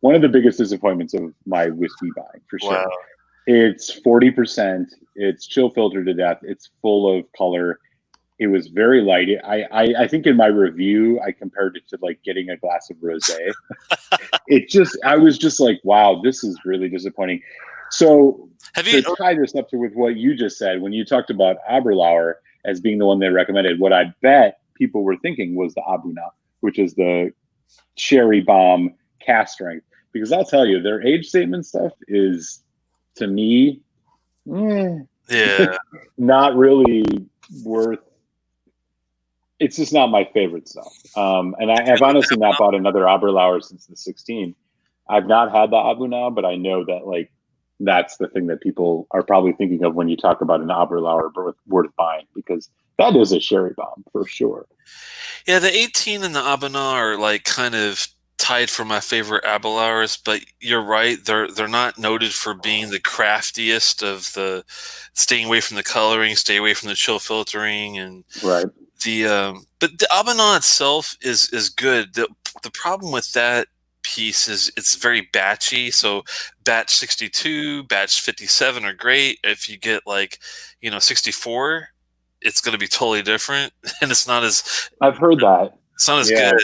One of the biggest disappointments of my whiskey buying, for sure. Wow. It's 40%. It's chill filtered to death. It's full of color. It was very light. I think in my review, I compared it to like getting a glass of rosé. I was just like, wow, this is really disappointing. So to tie this up to with what you just said, when you talked about Aberlour as being the one they recommended, what I bet people were thinking was the Abuna, which is the sherry bomb cask strength. Because I'll tell you, their age statement stuff is, to me, not really worth. It's just not my favorite stuff. And I've honestly not bought another Aberlour since the 16. I've not had the Abuna, but I know that like that's the thing that people are probably thinking of when you talk about an Aberlour worth buying, because that is a sherry bomb for sure. Yeah, the 18 and the Abuna are like kind of tied for my favorite Aberlours, but you're right, they're not noted for being the craftiest of the staying away from the coloring, stay away from the chill filtering, and right. But the Abuna itself is good. The problem with that piece is it's very batchy. So batch 62, batch 57 are great. If you get like 64, it's going to be totally different, and it's not as. I've heard that. It's not as good,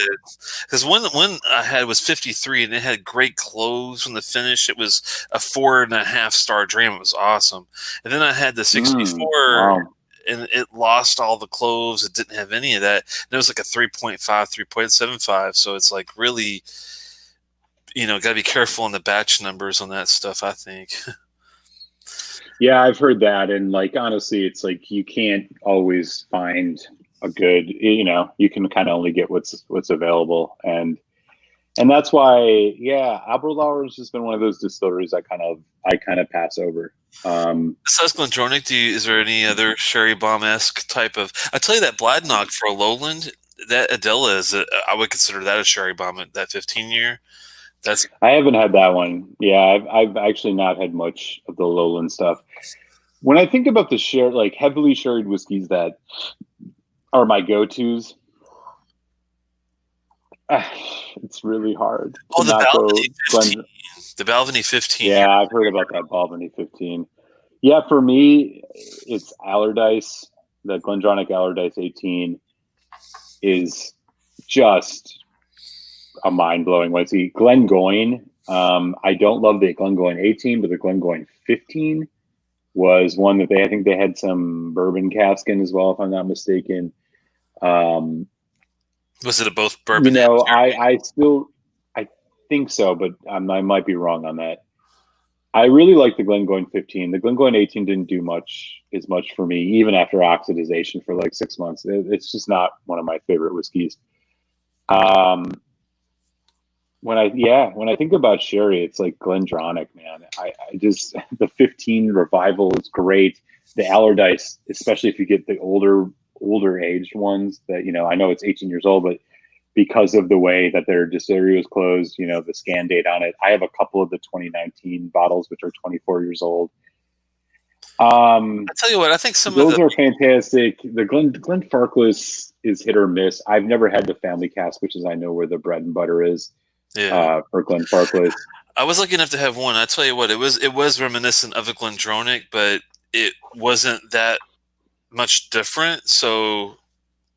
because one I had was 53, and it had great close when the finish. It was a 4.5-star dram. It was awesome. And then I had the 64, wow. and it lost all the cloves. It didn't have any of that. And it was like a 3.5, 3.75. So it's like really, got to be careful on the batch numbers on that stuff, I think. Yeah, I've heard that. And like, honestly, it's like you can't always find a good, you can kind of only get what's available. And that's why, Aberlour has just been one of those distilleries I kind of pass over. Besides GlenDronach, is there any other sherry bomb-esque type of? I tell you that Bladnoch for a lowland, that Adela I would consider that a sherry bomb at that 15-year. I haven't had that one. Yeah, I've actually not had much of the lowland stuff. When I think about the like heavily sherried whiskeys that are my go-tos, it's really hard. Oh, the Balvenie 15. The Balvenie 15. Yeah, I've heard about that Balvenie 15. Yeah, for me, it's Allardyce. The GlenDronach Allardyce 18 is just a mind-blowing whiskey. Glengoyne, I don't love the Glengoyne 18, but the Glengoyne 15 was one that I think they had some bourbon cask in as well, if I'm not mistaken. Was it a both bourbon? I think so, but I might be wrong on that. I really like the Glengoyne 15. The Glengoyne 18 didn't do as much for me, even after oxidization for like 6 months. It's just not one of my favorite whiskeys. When I think about sherry, it's like GlenDronach, man. I just the 15 revival is great. The Allardyce, especially if you get the older aged ones that, I know it's 18 years old, but because of the way that their distillery was closed, the scan date on it, I have a couple of the 2019 bottles, which are 24 years old. I tell you what, I think those are fantastic. The Glenfarclas is hit or miss. I've never had the family cask, which is, I know, where the bread and butter is. For Glenfarclas. I was lucky enough to have one. I tell you what, it was reminiscent of a GlenDronach, but it wasn't that much different. So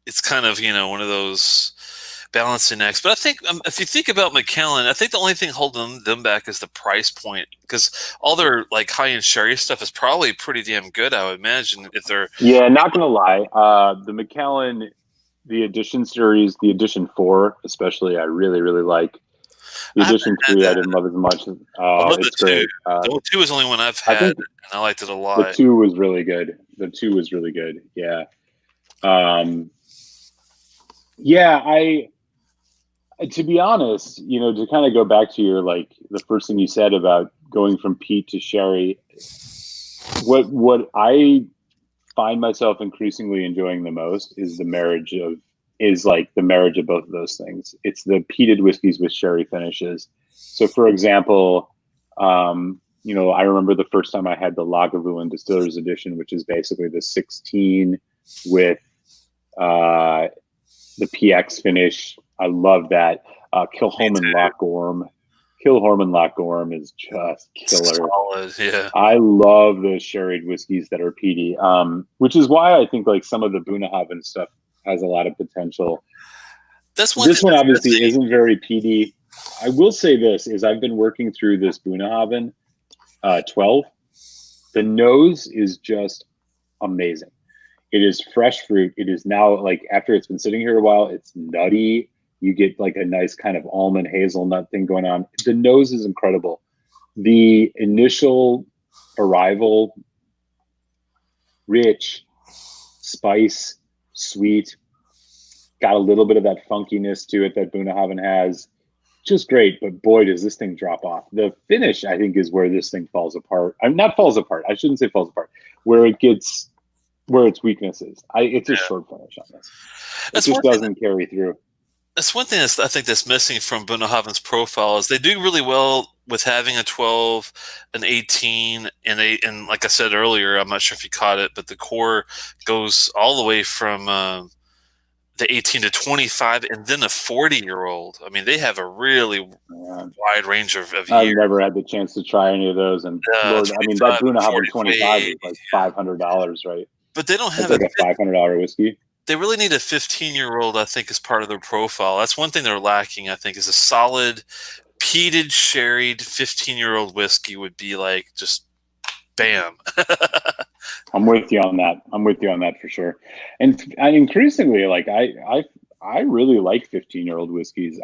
it's kind of one of those balancing acts. But I think if you think about Macallan, I think the only thing holding them back is the price point, because all their like high end sherry stuff is probably pretty damn good, I would imagine. If they're not gonna lie, the Macallan, the Edition series, the Edition 4 especially, I really really like. The Edition 3 I didn't love as much. It's great. The 2 is the only one I've had, and I liked it a lot. The 2 was really good. Yeah. To be honest, to kind of go back to your, like, the first thing you said about going from peat to sherry, what I find myself increasingly enjoying the most is the marriage of both of those things. It's the peated whiskeys with sherry finishes. So, for example, I remember the first time I had the Lagavulin Distillers Edition, which is basically the 16 with the PX finish. I love that. Kilchoman Loch Gorm. Kilchoman Loch Gorm is just killer. Solid, yeah. I love those sherried whiskeys that are peaty, which is why I think like some of the Bunnahabhain stuff has a lot of potential. This one obviously isn't very peaty. I will say this is I've been working through this Bunnahabhain 12. The nose is just amazing. It is fresh fruit. It is now, like, after it's been sitting here a while, it's nutty. You get like a nice kind of almond hazelnut thing going on. The nose is incredible. The initial arrival, rich, spice, sweet, got a little bit of that funkiness to it that Bunnahabhain has. Just great, but boy, does this thing drop off. The finish, I think, is where this thing falls apart. Not falls apart. I shouldn't say falls apart. Where its weakness is. It's a short finish on this. It just doesn't carry through. That's one thing I think that's missing from Bunnahabhain's profile is they do really well with having a 12, an 18, and like I said earlier, I'm not sure if you caught it, but the core goes all the way from the 18 to 25, and then a 40-year-old. I mean, they have a really wide range of years. I've never had the chance to try any of those, and Lord, I mean, that Bunnahabhain 25 is like $500, right? But they don't have like a $500 whiskey. They really need a 15-year-old, I think, as part of their profile. That's one thing they're lacking, I think, is a solid, peated, sherried 15-year-old whiskey would be like just bam. I'm with you on that for sure. And increasingly, like I really like 15-year-old whiskeys.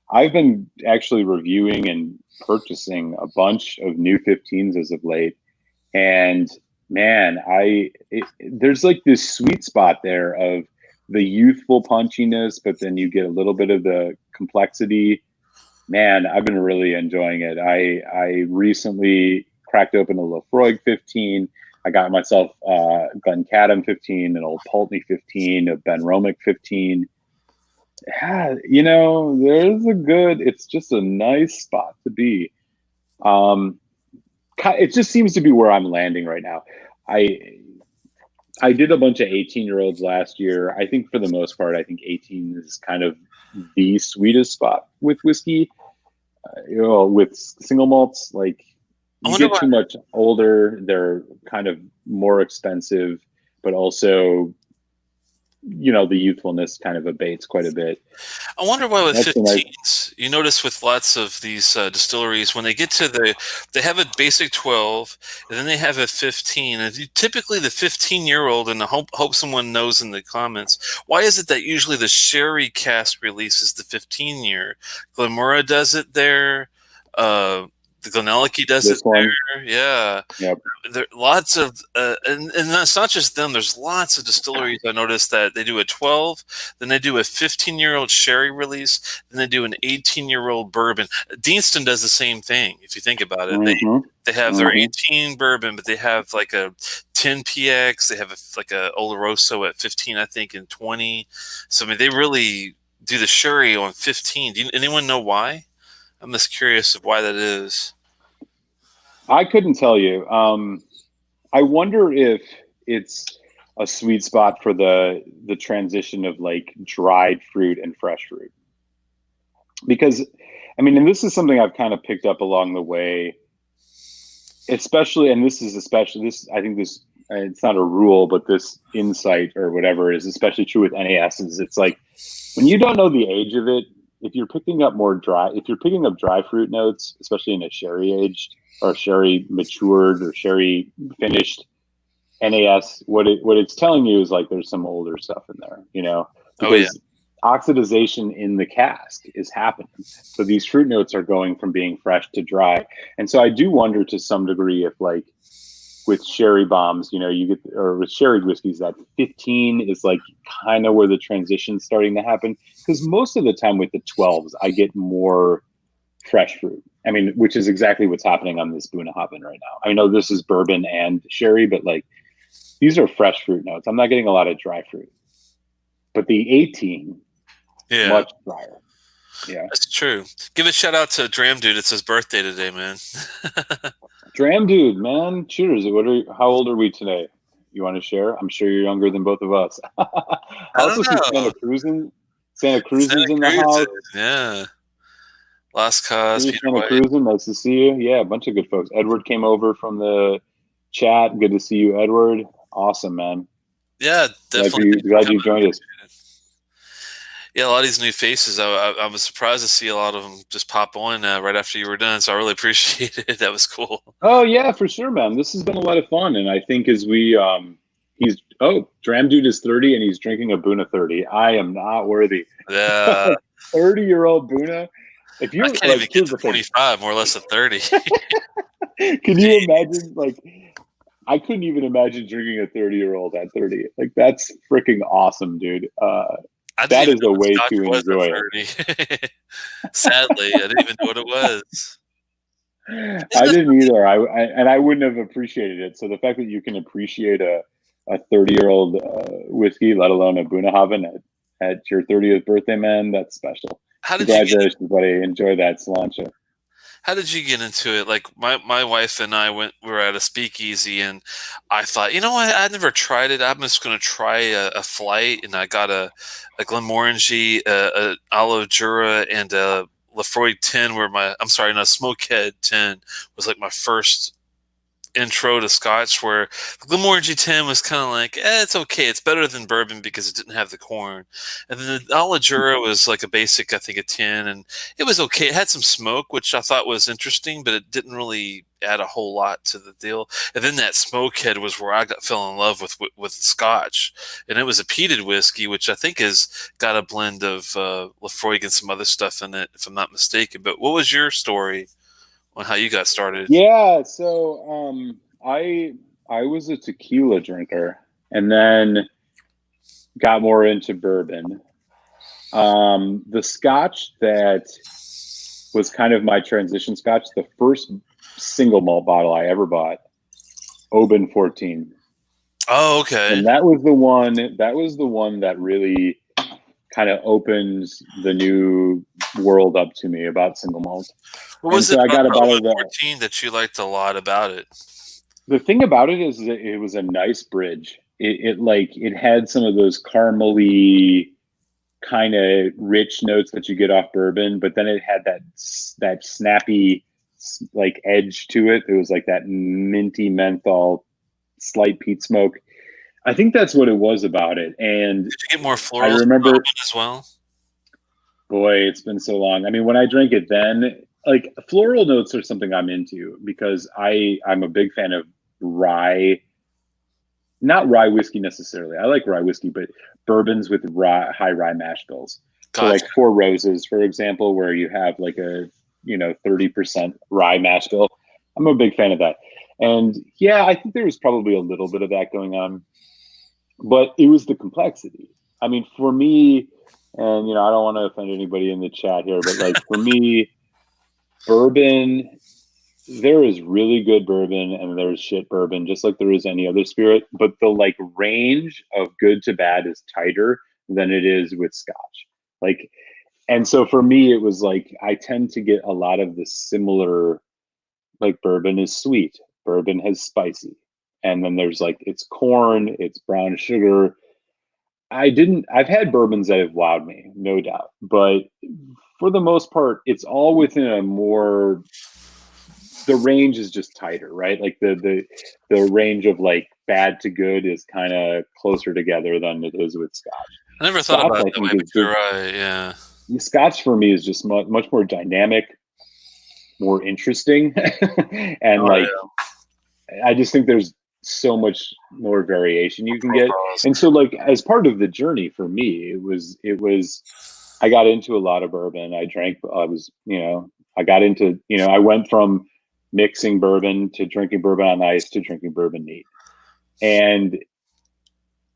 I've been actually reviewing and purchasing a bunch of new 15s as of late, and man, there's like this sweet spot there of the youthful punchiness, but then you get a little bit of the complexity. Man, I've been really enjoying it. I recently cracked open a Lefroy 15. I got myself Glencadam 15, an old Pulteney 15, a Ben Romick 15. Yeah, it's just a nice spot to be. It just seems to be where I'm landing right now. I did a bunch of 18-year-olds last year. I think for the most part, I think 18 is kind of the sweetest spot with whiskey. With single malts, like you get too much older, they're kind of more expensive, but also, the youthfulness kind of abates quite a bit. I wonder why with 15s, you notice with lots of these distilleries, when they get to they have a basic 12, and then they have a 15. And typically the 15-year-old, and I hope someone knows in the comments, why is it that usually the sherry cask releases the 15-year? Glenmora does it there. The Glenelg does it there. Yeah. Yep. There lots of, and it's not just them. There's lots of distilleries I noticed that they do a 12, then they do a 15-year-old sherry release, then they do an 18-year-old bourbon. Deanston does the same thing. If you think about it, they have their 18 bourbon, but they have like a 10 PX. They have like a Oloroso at 15, I think, and 20. So I mean, they really do the sherry on 15. Anyone know why? I'm just curious of why that is. I couldn't tell you. I wonder if it's a sweet spot for the transition of like dried fruit and fresh fruit. Because, I mean, and this is something I've kind of picked up along the way, especially, I think this, it's not a rule, but this insight or whatever is especially true with NASs. It's like, when you don't know the age of it, if you're picking up dry fruit notes, especially in a sherry aged or sherry matured or sherry finished NAS, what it's telling you is like there's some older stuff in there, because oxidization in the cask is happening. So these fruit notes are going from being fresh to dry. And so I do wonder to some degree if like with sherry bombs, you get, or with sherry whiskeys, that 15 is like kind of where the transition's starting to happen. Because most of the time with the 12s, I get more fresh fruit. I mean, which is exactly what's happening on this Bunnahabhain right now. I know this is bourbon and sherry, but like these are fresh fruit notes. I'm not getting a lot of dry fruit, but the 18, Yeah, much drier. Yeah. that's true. Give a shout out to Dram Dude. It's his birthday today, man. Dram Dude, man. Cheers. How old are we today? You want to share? I'm sure you're younger than both of us. I I also don't see know. Santa Cruz Santa is in the Cruz, house. yeah. Las Cos, Here's Peter Santa White. Cruz. Nice to see you. Yeah, a bunch of good folks. Edward came over from the chat. Good to see you, Edward. Awesome, man. Yeah, Glad definitely. you Thanks for glad you coming. joined us. Yeah, a lot of these new faces. I was surprised to see a lot of them just pop on right after you were done. So I really appreciate it. That was cool. Oh yeah, for sure, man. This has been a lot of fun, and I think as we Dram Dude is 30 and he's drinking a Buna 30. I am not worthy. Yeah, 30-year-old Buna. If I you're can't even like, get here's to the thing. 25, more or less than 30. Can you imagine? Like, I couldn't even imagine drinking a 30-year-old at 30. Like, that's freaking awesome, dude. I didn't That even is know a what way Scotch to was enjoy at 30. Sadly, I didn't even know what it was. it. Isn't I that didn't either. I wouldn't have appreciated it. So the fact that you can appreciate a 30-year-old whiskey, let alone a Bunnahabhain at your 30th birthday, man, that's special. how did you get Congratulations, buddy. Enjoy that cilantro. How did you get into it? Like my wife and I we were at a speakeasy and I thought, you know what, I never tried it. I'm just going to try a flight, and I got a Glenmorangie, a Olive Jura, and a Lefroy 10. I'm sorry, no, Smokehead 10 was like my first intro to Scotch, where the Glenmorangie 10 was kind of like, it's okay. It's better than bourbon because it didn't have the corn. And then the Alajura was like a basic, I think, a 10, and it was okay. It had some smoke, which I thought was interesting, but it didn't really add a whole lot to the deal. And then that Smokehead was where I fell in love with Scotch, and it was a peated whiskey, which I think has got a blend of Lafroig and some other stuff in it, if I'm not mistaken. But what was your story on how you got started? Yeah, so I was a tequila drinker and then got more into bourbon. The Scotch that was kind of my transition Scotch, the first single malt bottle I ever bought, Oban 14. Oh, okay. And that was the one that really kind of opens the new world up to me about single malt. What was so it I about got a bottle of the that. 14 that you liked a lot about it? The thing about it is that it was a nice bridge. It had some of those caramely kind of rich notes that you get off bourbon, but then it had that snappy like edge to it. It was like that minty menthol, slight peat smoke. I think that's what it was about it. And Did you get more I florals remember, as well? boy, it's been so long. I mean, when I drank it then, like floral notes are something I'm into because I'm a big fan of rye, not rye whiskey necessarily. I like rye whiskey, but bourbons with high rye mash bills. So Gotcha. like Four Roses, for example, where you have like a 30% rye mash bill. I'm a big fan of that. And yeah, I think there was probably a little bit of that going on, but it was the complexity. I mean, for me, and I don't want to offend anybody in the chat here, but like for me, bourbon, there is really good bourbon and there's shit bourbon, just like there is any other spirit. But the like range of good to bad is tighter than it is with Scotch. Like, and so for me, it was like I tend to get a lot of the similar. Like bourbon is sweet, bourbon has spicy, and then there's like it's corn, it's brown sugar. I've had bourbons that have wowed me, no doubt, but for the most part, it's all within a more the range is just tighter, right? Like the range of like bad to good is kind of closer together than it is with Scotch. I never thought Scotch, about I it that way, think, but is you're just right. Yeah. Scotch for me is just much more dynamic, more interesting, and Oh, like yeah. I just think there's so much more variation you can get. Profiles. And so like as part of the journey for me, it was I got into a lot of bourbon. I got into, I went from mixing bourbon to drinking bourbon on ice to drinking bourbon neat. And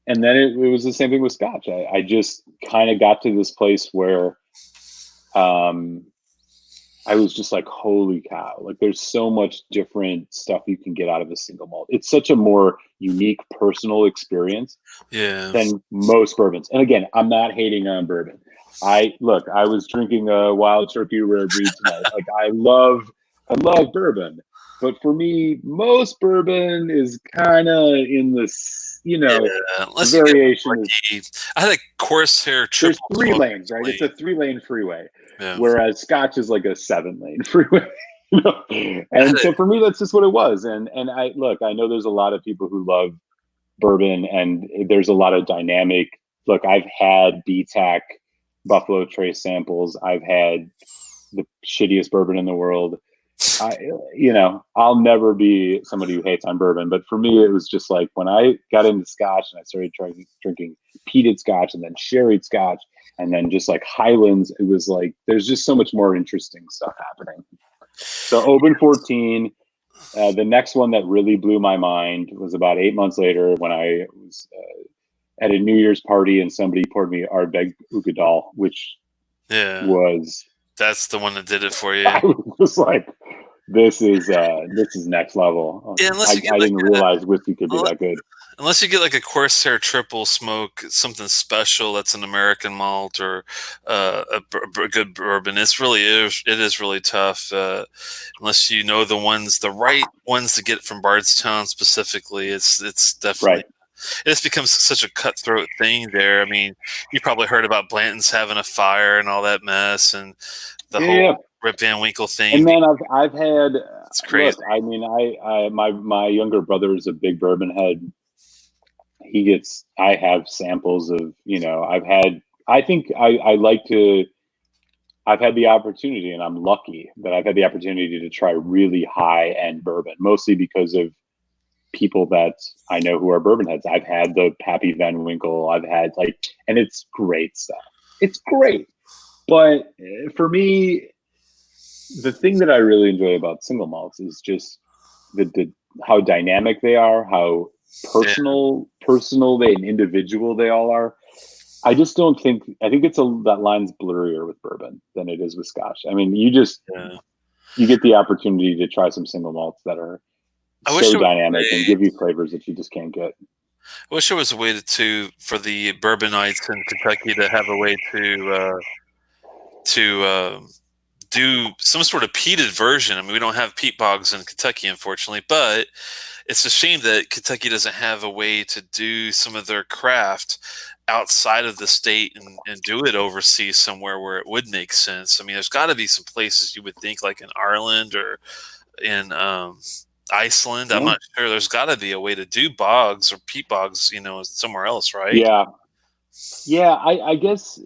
then it was the same thing with Scotch. I just kind of got to this place where I was just like, holy cow. Like there's so much different stuff you can get out of a single malt. It's such a more unique personal experience Yeah. than most bourbons. And again, I'm not hating on bourbon. I was drinking a Wild Turkey Rare Breed tonight. Like I love bourbon. But for me, most bourbon is kind of in this, Yeah, the unless you get variation is lucky. I had a Corsair there's triple 3 lanes, right? recently. It's a 3-lane freeway, Yeah. whereas Scotch is like a 7-lane freeway. I had And so for me, that's just what it was. And I know there's a lot of people who love bourbon, and there's a lot of dynamic. Look, I've had BTAC Buffalo Trace samples. I've had the shittiest bourbon in the world. I'll never be somebody who hates on bourbon, but for me, it was just like when I got into Scotch and I started drinking peated Scotch and then sherried Scotch and then just like Highlands, it was like there's just so much more interesting stuff happening. So Oban 14. The next one that really blew my mind was about 8 months later when I was at a New Year's party and somebody poured me Ardbeg Ugadal, which was that's the one that did it for you. I was just like, this is next level. Yeah, I didn't realize whiskey could be that good. Unless you get like a Corsair triple smoke, something special that's an American malt or a good bourbon, it is really tough. Unless you know the right ones to get from Bardstown specifically, it's definitely. Right. It's become such a cutthroat thing there. I mean, you probably heard about Blanton's having a fire and all that mess, and the whole Rip Van Winkle thing. And then I've had. It's crazy. Look, I mean, my younger brother is a big bourbon head. I have samples of, I've had the opportunity, and I'm lucky that I've had the opportunity to try really high end bourbon, mostly because of people that I know who are bourbon heads. I've had the Pappy Van Winkle. I've had and it's great stuff. It's great. But for me, the thing that I really enjoy about single malts is just how dynamic they are, how personal and individual they all are. I just don't think. I think that line's blurrier with bourbon than it is with Scotch. I mean, you get the opportunity to try some single malts that are so dynamic and give you flavors that you just can't get. I wish there was a way for the bourbonites in Kentucky to have a way to do some sort of peated version. I mean, we don't have peat bogs in Kentucky, unfortunately, but it's a shame that Kentucky doesn't have a way to do some of their craft outside of the state and do it overseas somewhere where it would make sense. I mean, there's got to be some places you would think like in Ireland or in Iceland. I'm not sure. There's got to be a way to do bogs or peat bogs, somewhere else, right? Yeah. I guess.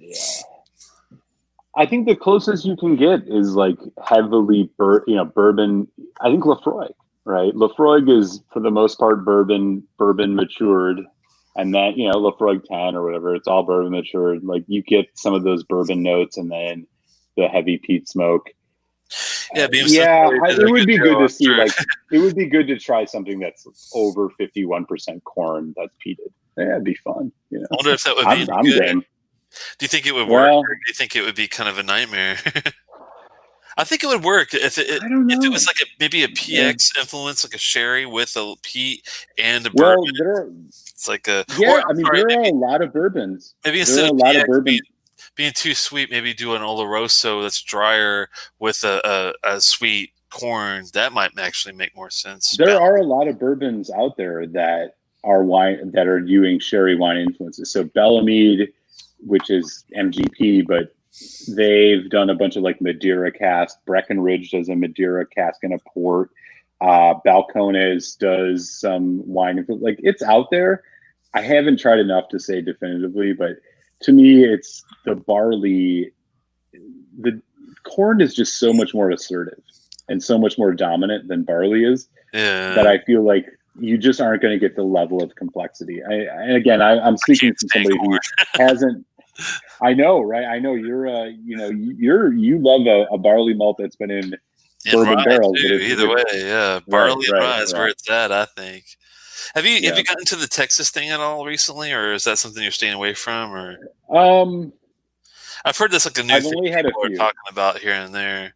I think the closest you can get is like heavily bourbon. I think Lafroig, right? Lafroig is for the most part bourbon matured, and then Lafroig 10 or whatever. It's all bourbon matured. Like you get some of those bourbon notes, and then the heavy peat smoke. It would be good to see. It would be good to try something that's over 51% corn that's peated. Yeah, it'd be fun. I wonder if that would be. I'm game. Do you think it would work, or do you think it would be kind of a nightmare? I think it would work if it was like maybe a PX influence, like a sherry with a peat and a bourbon. It's like a there are a lot of bourbons. Maybe instead of PX being too sweet, maybe do an Oloroso that's drier with a sweet corn. That might actually make more sense. There are a lot of bourbons out there that are doing sherry wine influences. So Bellamide, which is MGP, but they've done a bunch of like Madeira cask. Breckenridge does a Madeira cask and a port. Balcones does some wine. Like it's out there. I haven't tried enough to say definitively, but to me, it's the barley. The corn is just so much more assertive and so much more dominant than barley is that I feel like you just aren't going to get the level of complexity. I'm speaking from somebody who hasn't. I know, right? I know you love a barley malt that's been in bourbon barrels. Either way, barley and rye is where it's at. I think. Have you gotten to the Texas thing at all recently, or is that something you're staying away from? Or I've heard that's like a new thing people are talking about here and there.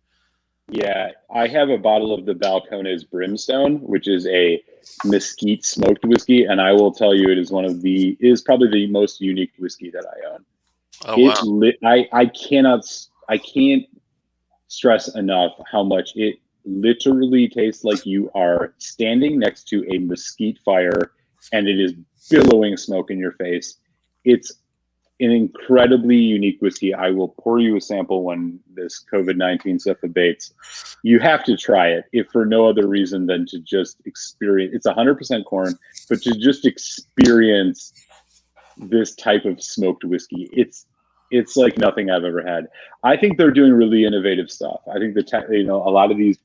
Yeah, I have a bottle of the Balcones Brimstone, which is a mesquite smoked whiskey, and I will tell you, it is probably the most unique whiskey that I own. Oh wow. I can't stress enough how much it literally tastes like you are standing next to a mesquite fire and it is billowing smoke in your face. It's an incredibly unique whiskey. I will pour you a sample when this COVID-19 stuff abates. You have to try it, if for no other reason than to just experience. It's 100% corn, but to just experience this type of smoked whiskey. It's like nothing I've ever had. I think they're doing really innovative stuff. I think a lot of these.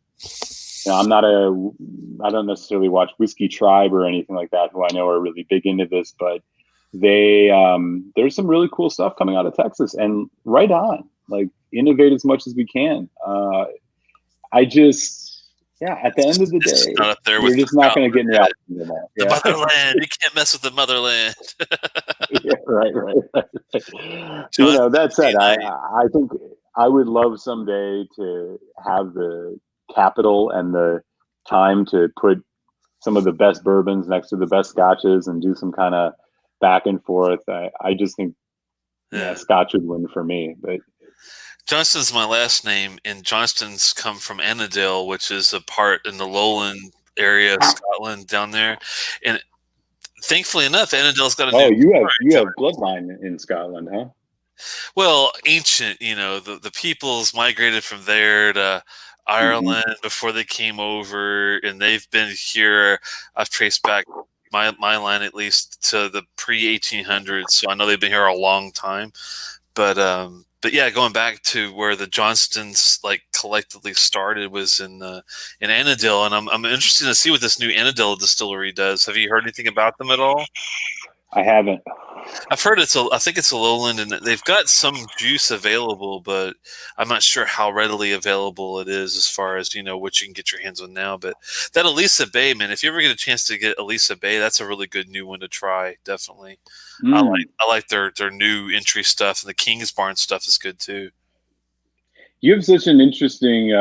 I don't necessarily watch Whiskey Tribe or anything like that, who I know are really big into this, but there's some really cool stuff coming out of Texas, and right on, like, innovate as much as we can. At the end of the day, Not up there you're with just not going to get me out of that. the motherland. You can't mess with the motherland. Yeah, right. That said, I think I would love someday to have the capital and the time to put some of the best bourbons next to the best scotches and do some kind of back and forth. I just think Scotch would win for me. But Johnston's my last name, and Johnston's come from Annandale, which is a part in the Lowland area of Scotland down there. And thankfully enough, Annandale's got a new. You have bloodline in Scotland, huh? Well, ancient, the peoples migrated from there to Ireland before they came over, and they've been here. I've traced back my line at least to the pre-1800s, so I know they've been here a long time. But yeah, going back to where the Johnstons like collectively started was in Annandale, and I'm interested to see what this new Annandale distillery does. Have you heard anything about them at all? I haven't. I've heard I think it's a lowland, and they've got some juice available, but I'm not sure how readily available it is as far as, what you can get your hands on now. But that Elisa Bay, man, if you ever get a chance to get Elisa Bay, that's a really good new one to try. Definitely. I like their new entry stuff, and the King's Barn stuff is good too. You have such an interesting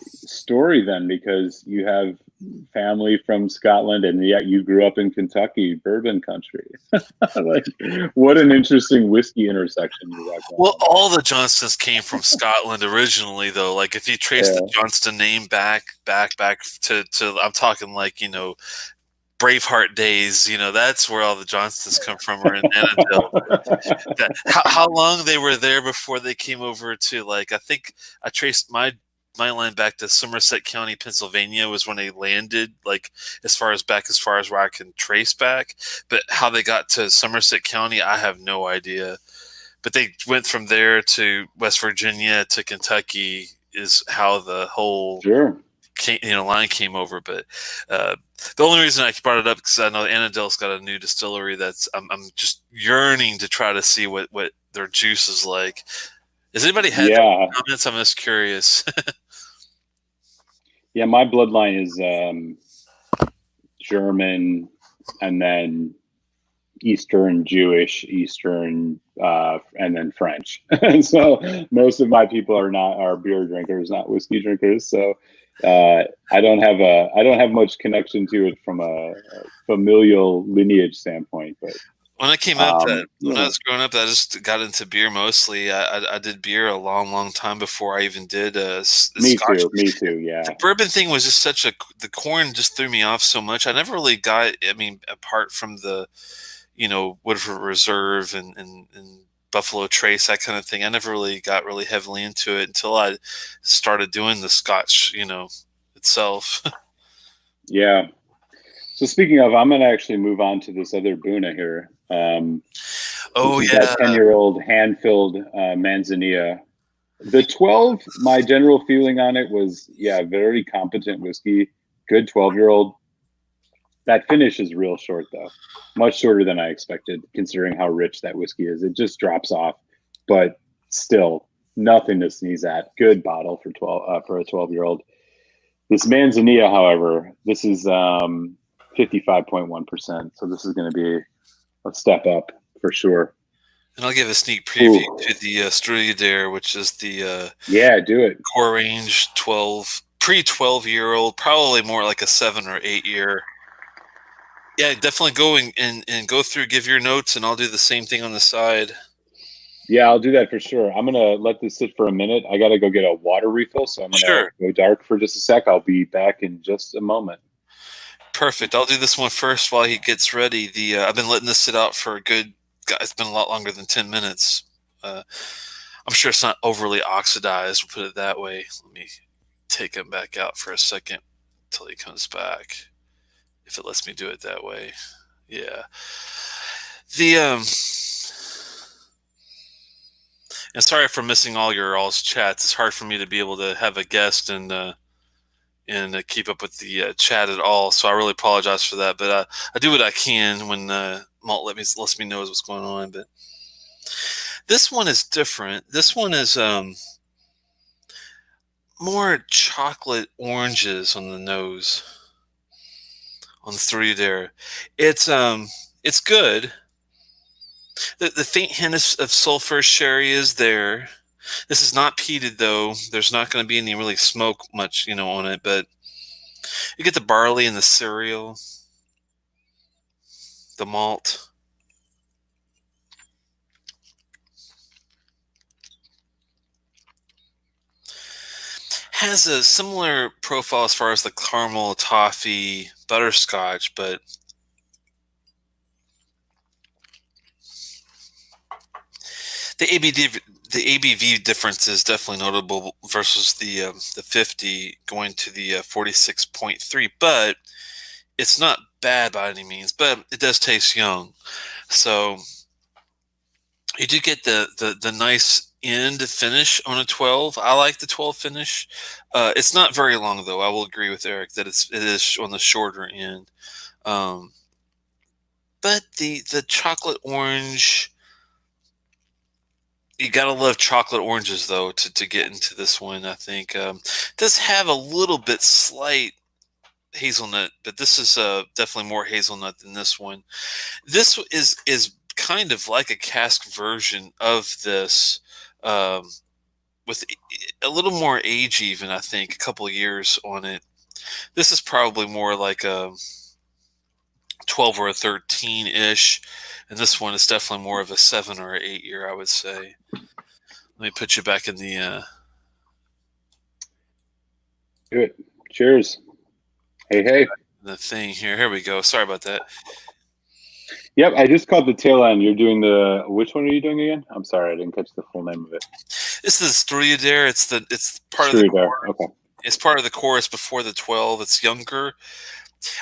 story then, because you have family from Scotland, and yet you grew up in Kentucky, bourbon country. Like, what an interesting whiskey intersection you got. Well, all the Johnstons came from Scotland originally, though. Like, if you trace the Johnston name back to I'm talking like, Braveheart days, that's where all the Johnstons come from, or in Annandale. How long they were there before they came over to, like, I think I traced my line back to Somerset County, Pennsylvania was when they landed, like, as far as where I can trace back. But how they got to Somerset County, I have no idea. But they went from there to West Virginia to Kentucky is how the whole line came over. But the only reason I brought it up because I know Annandale's got a new distillery that's I'm just yearning to try to see what their juice is like. Has anybody had comments? I'm just curious. Yeah, my bloodline is German, and then Eastern Jewish, and then French. So most of my people are beer drinkers, not whiskey drinkers. So I don't have much connection to it from a familial lineage standpoint. But when I came up, when I was growing up, I just got into beer mostly. I did beer a long time before I even did Scotch. Me too. Yeah, the bourbon thing was just the corn just threw me off so much. I never really got. I mean, apart from the, Woodford Reserve and Buffalo Trace, that kind of thing, I never really got really heavily into it until I started doing the Scotch, itself. Yeah. So speaking of, I'm going to actually move on to this other Buna here. That 10-year-old hand-filled Manzanilla. The 12, my general feeling on it was, very competent whiskey, good 12-year-old. That finish is real short, though. Much shorter than I expected, considering how rich that whiskey is. It just drops off, but still nothing to sneeze at. Good bottle for a 12-year-old. This Manzanilla, however, this is 55.1%. So this is going to be a step up for sure. And I'll give a sneak preview to the Strudel, which is the yeah, do it. core range 12, pre-12-year-old, probably more like a 7 or 8 year. Yeah, definitely go and go through, give your notes, and I'll do the same thing on the side. Yeah, I'll do that for sure. I'm going to let this sit for a minute. I got to go get a water refill, so I'm going to go dark for just a sec. I'll be back in just a moment. Perfect. I'll do this one first while he gets ready. I've been letting this sit out for a good. It's been a lot longer than 10 minutes. I'm sure it's not overly oxidized. We'll put it that way. Let me take him back out for a second until he comes back, if it lets me do it that way. Yeah. And sorry for missing all your all's chats. It's hard for me to be able to have a guest and keep up with the chat at all. So I really apologize for that. But I do what I can when Malt lets me know what's going on. But this one is different. This one is more chocolate oranges on the nose. On the three there, it's good. The faint hint of sulfur sherry is there. This is not peated though. There's not going to be any really smoke much, on it. But you get the barley and the cereal, the malt. Has a similar profile as far as the caramel, toffee, butterscotch, but the ABV difference is definitely notable versus the 50 going to the 46.3, but it's not bad by any means, but it does taste young. So you do get the nice end finish on a 12. I like the 12 finish. It's not very long though. I will agree with Eric that it is on the shorter end. But the chocolate orange, you gotta love chocolate oranges though to get into this one. I think it does have a little bit slight hazelnut, but this is definitely more hazelnut than this one. This is kind of like a cask version of this, with a little more age, even I think a couple of years on it. This is probably more like a 12 or a 13 ish, and this one is definitely more of a 7 or 8 year, I would say. Let me put you back in the. Do it. Cheers. Hey. The thing here. Here we go. Sorry about that. Yep, I just caught the tail end. You're doing which one are you doing again? I'm sorry, I didn't catch the full name of it. This is Strudel. It's part of the core. Okay. It's part of the chorus before the 12. It's younger.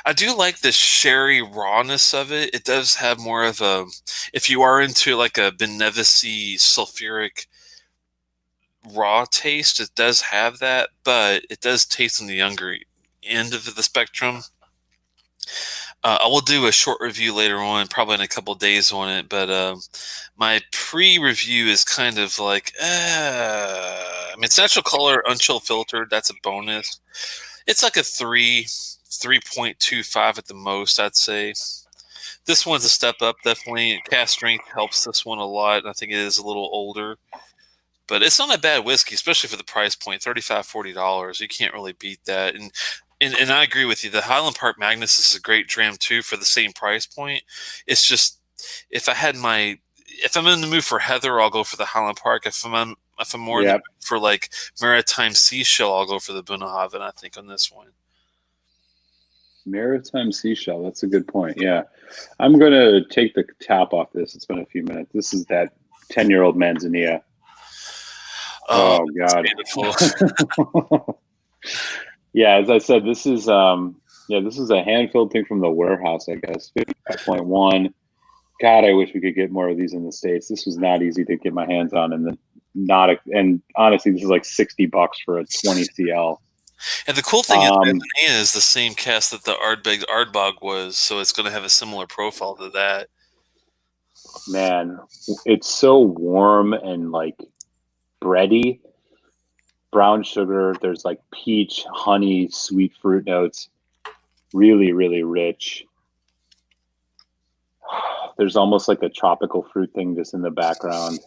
I do like the sherry rawness of it. It does have more of a, if you are into like a beneficey sulfuric raw taste, it does have that, but it does taste on the younger end of the spectrum. I will do a short review later on, probably in a couple days on it, but my pre-review is kind of like, it's natural color, unchill filtered. That's a bonus. It's like a 3.25 at the most, I'd say. This one's a step up, definitely. Cast strength helps this one a lot. I think it is a little older. But it's not a bad whiskey, especially for the price point, $35, $40. You can't really beat that. And I agree with you. The Highland Park Magnus is a great dram too for the same price point. It's just, if I'm in the mood for Heather, I'll go for the Highland Park. If I'm more in the mood for like Maritime Seashell, I'll go for the Bunnahabhain, I think, on this one. Maritime Seashell. That's a good point. Yeah. I'm going to take the top off this. It's been a few minutes. This is that 10-year-old Manzanilla. Oh God. Yeah. As I said, this is a hand-filled thing from the warehouse, I guess. 55.1. God, I wish we could get more of these in the States. This was not easy to get my hands on, and honestly, this is like $60 for a 20 CL. And the cool thing is, Manzanilla is the same cast that the Ardbeg was, so it's going to have a similar profile to that. Man, it's so warm and like bready. Brown sugar. There's like peach, honey, sweet fruit notes. Really, really rich. there's almost like a tropical fruit thing just in the background.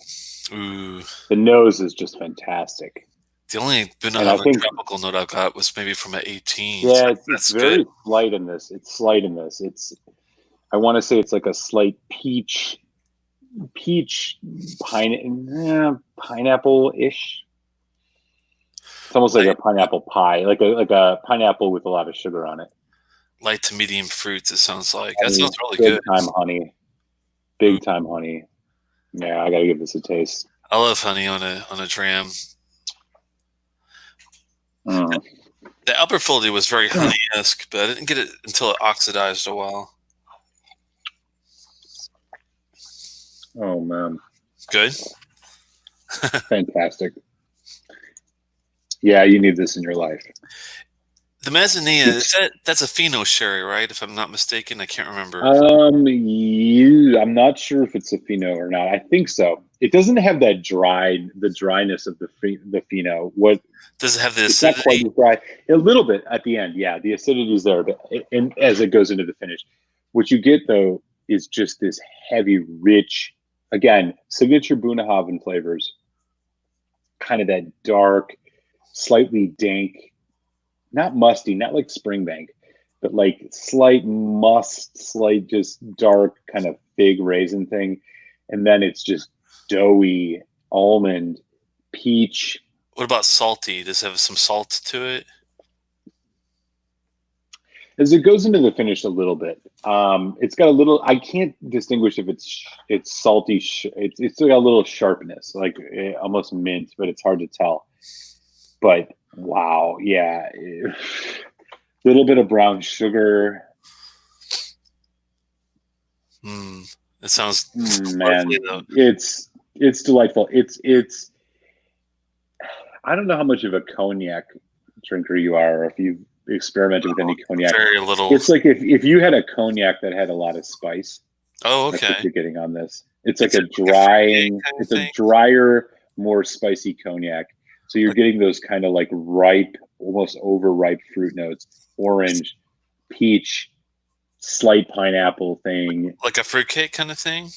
Ooh. The nose is just fantastic. The only Bunnahabhain tropical note I got was maybe from an 18. Yeah, So it's very good. slight in this. I want to say it's like a slight peach pineapple-ish. It's almost like a pineapple pie, like a pineapple with a lot of sugar on it. Light to medium fruits, it sounds like. Honey, that sounds really big good. Time honey. Big time honey. Yeah, I gotta give this a taste. I love honey on a dram. Mm. The Albertfoldi was very honey-esque, but I didn't get it until it oxidized a while. Oh man, Good. Fantastic. Yeah, you need this in your life. The Mezzanilla, that's a Fino sherry, right? If I'm not mistaken, I can't remember. I'm not sure if it's a Fino or not. I think so. It doesn't have the dryness of the Fino. What does it have? The acidity? It's not quite as dry. A little bit at the end, yeah. The acidity is there, but and as it goes into the finish, what you get though is just this heavy, rich, again, signature Bunnahabhain flavors. Kind of that dark, slightly dank. Not musty, not like Springbank, but like slight must, slight just dark kind of fig raisin thing. And then it's just doughy, almond, peach. What about salty? Does it have some salt to it? As it goes into the finish a little bit, it's got a little, I can't distinguish if it's salty. It's got a little sharpness, like almost mint, but it's hard to tell. But wow, yeah, a little bit of brown sugar. It sounds man, it's delightful. It's. I don't know how much of a cognac drinker you are, or if you've experimented with any cognac. Very little. It's like if you had a cognac that had a lot of spice. Oh, okay. That's what you're getting on this. It's like it's a drier, more spicy cognac. So you're getting those kind of like ripe, almost overripe fruit notes, orange, peach, slight pineapple thing. Like a fruitcake kind of thing?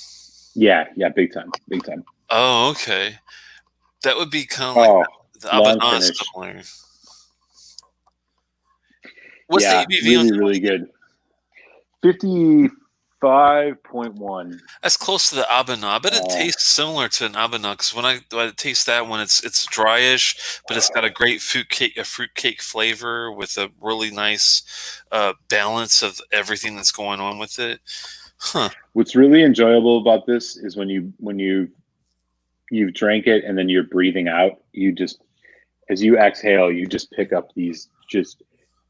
Yeah, big time. Oh, okay. That would be kind of like the Abanas similar. What's the ABV really good. 55.1. That's close to the Abana, but it tastes similar to an Abana because when I taste that one, it's dryish, but it's got a great fruitcake flavor with a really nice balance of everything that's going on with it. Huh. What's really enjoyable about this is when you've drank it and then you're breathing out, you just, as you exhale, you just pick up these just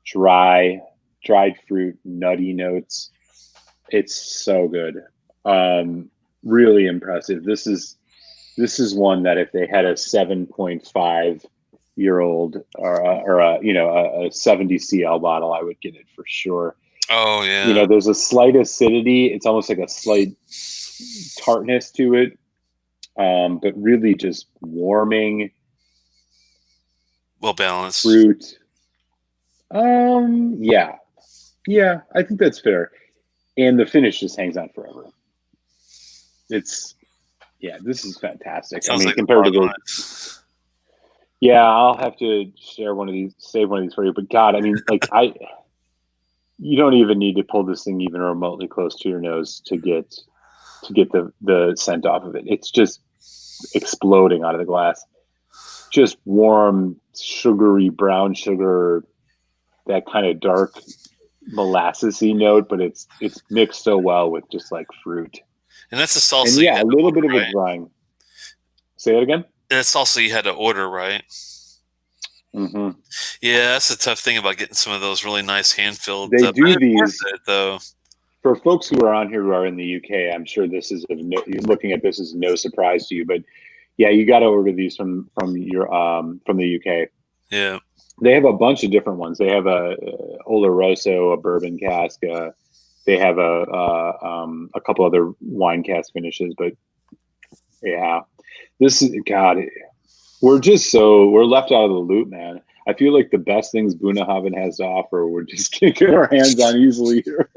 dried fruit, nutty notes. It's so good. Really impressive. This is one that if they had a 7.5-year-old or a 70 CL bottle, I would get it for sure. Oh yeah. There's a slight acidity. It's almost like a slight tartness to it. But really just warming. Well balanced. Fruit. Yeah, I think that's fair. And the finish just hangs on forever. This is fantastic. I mean, compared to the. Yeah, I'll have to save one of these for you. But God, I mean, you don't even need to pull this thing even remotely close to your nose to get the scent off of it. It's just exploding out of the glass. Just warm, sugary brown sugar, that kind of dark molassesy note, but it's mixed so well with just like fruit. And that's a salsa. And yeah, a little bit of a drying. Say it again. And it's salsa you had to order, right? Mm-hmm. Yeah, that's the tough thing about getting some of those really nice hand-filled. They do these though. For folks who are on here who are in the UK, I'm sure this is looking at this is no surprise to you, but yeah, you got to order these from the UK. Yeah, they have a bunch of different ones. They have a Oloroso, a bourbon cask. They have a couple other wine cask finishes, but yeah, this is God. We're left out of the loop, man. I feel like the best things Bunnahabhain has to offer, we're just can't get our hands on easily here.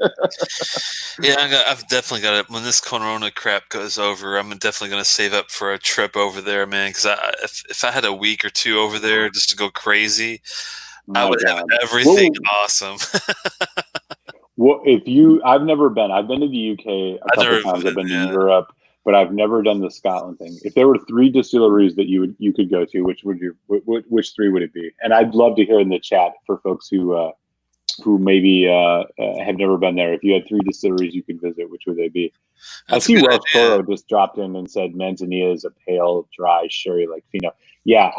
Yeah, I've definitely got it. When this Corona crap goes over, I'm definitely going to save up for a trip over there, man. Because if I had a week or two over there just to go crazy, I My would have God. everything awesome. Well, I've never been. I've been to the UK a I've couple never of times. I've been to yeah. Europe, but I've never done the Scotland thing. If there were 3 distilleries that you could go to, which 3 would it be? And I'd love to hear in the chat for folks who maybe have never been there. If you had 3 distilleries you could visit, which would they be? That's I see a good Welsh idea. Toro just dropped in and said Manzanilla is a pale, dry sherry like Fino. Yeah,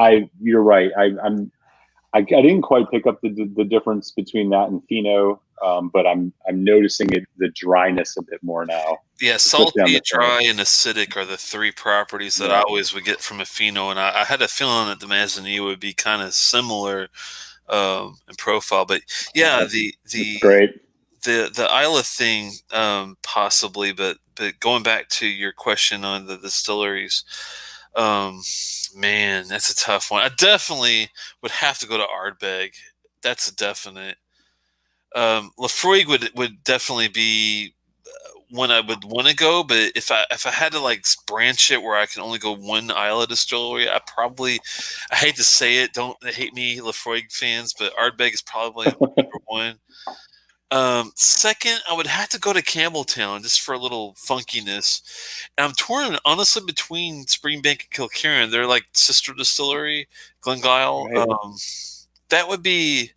you're right. I didn't quite pick up the difference between that and Fino, but I'm noticing the dryness a bit more now. Yeah, Especially on salty, the dry, and acidic are the 3 properties that I yeah. always would get from a Fino, and I had a feeling that the Manzanilla would be kind of similar in profile. But yeah, It's great. the Isla thing, possibly, but going back to your question on the distilleries, man, that's a tough one. I definitely would have to go to Ardbeg. That's a definite. Lafroig would definitely be one I would want to go, but if I had to like branch it where I can only go one Isla distillery, I hate to say it, don't hate me, Lafroig fans, but Ardbeg is probably number one. Second, I would have to go to Campbelltown just for a little funkiness. And I'm torn, honestly, between Springbank and Kilkerran. They're like sister distillery, Glengyle. Right. That would be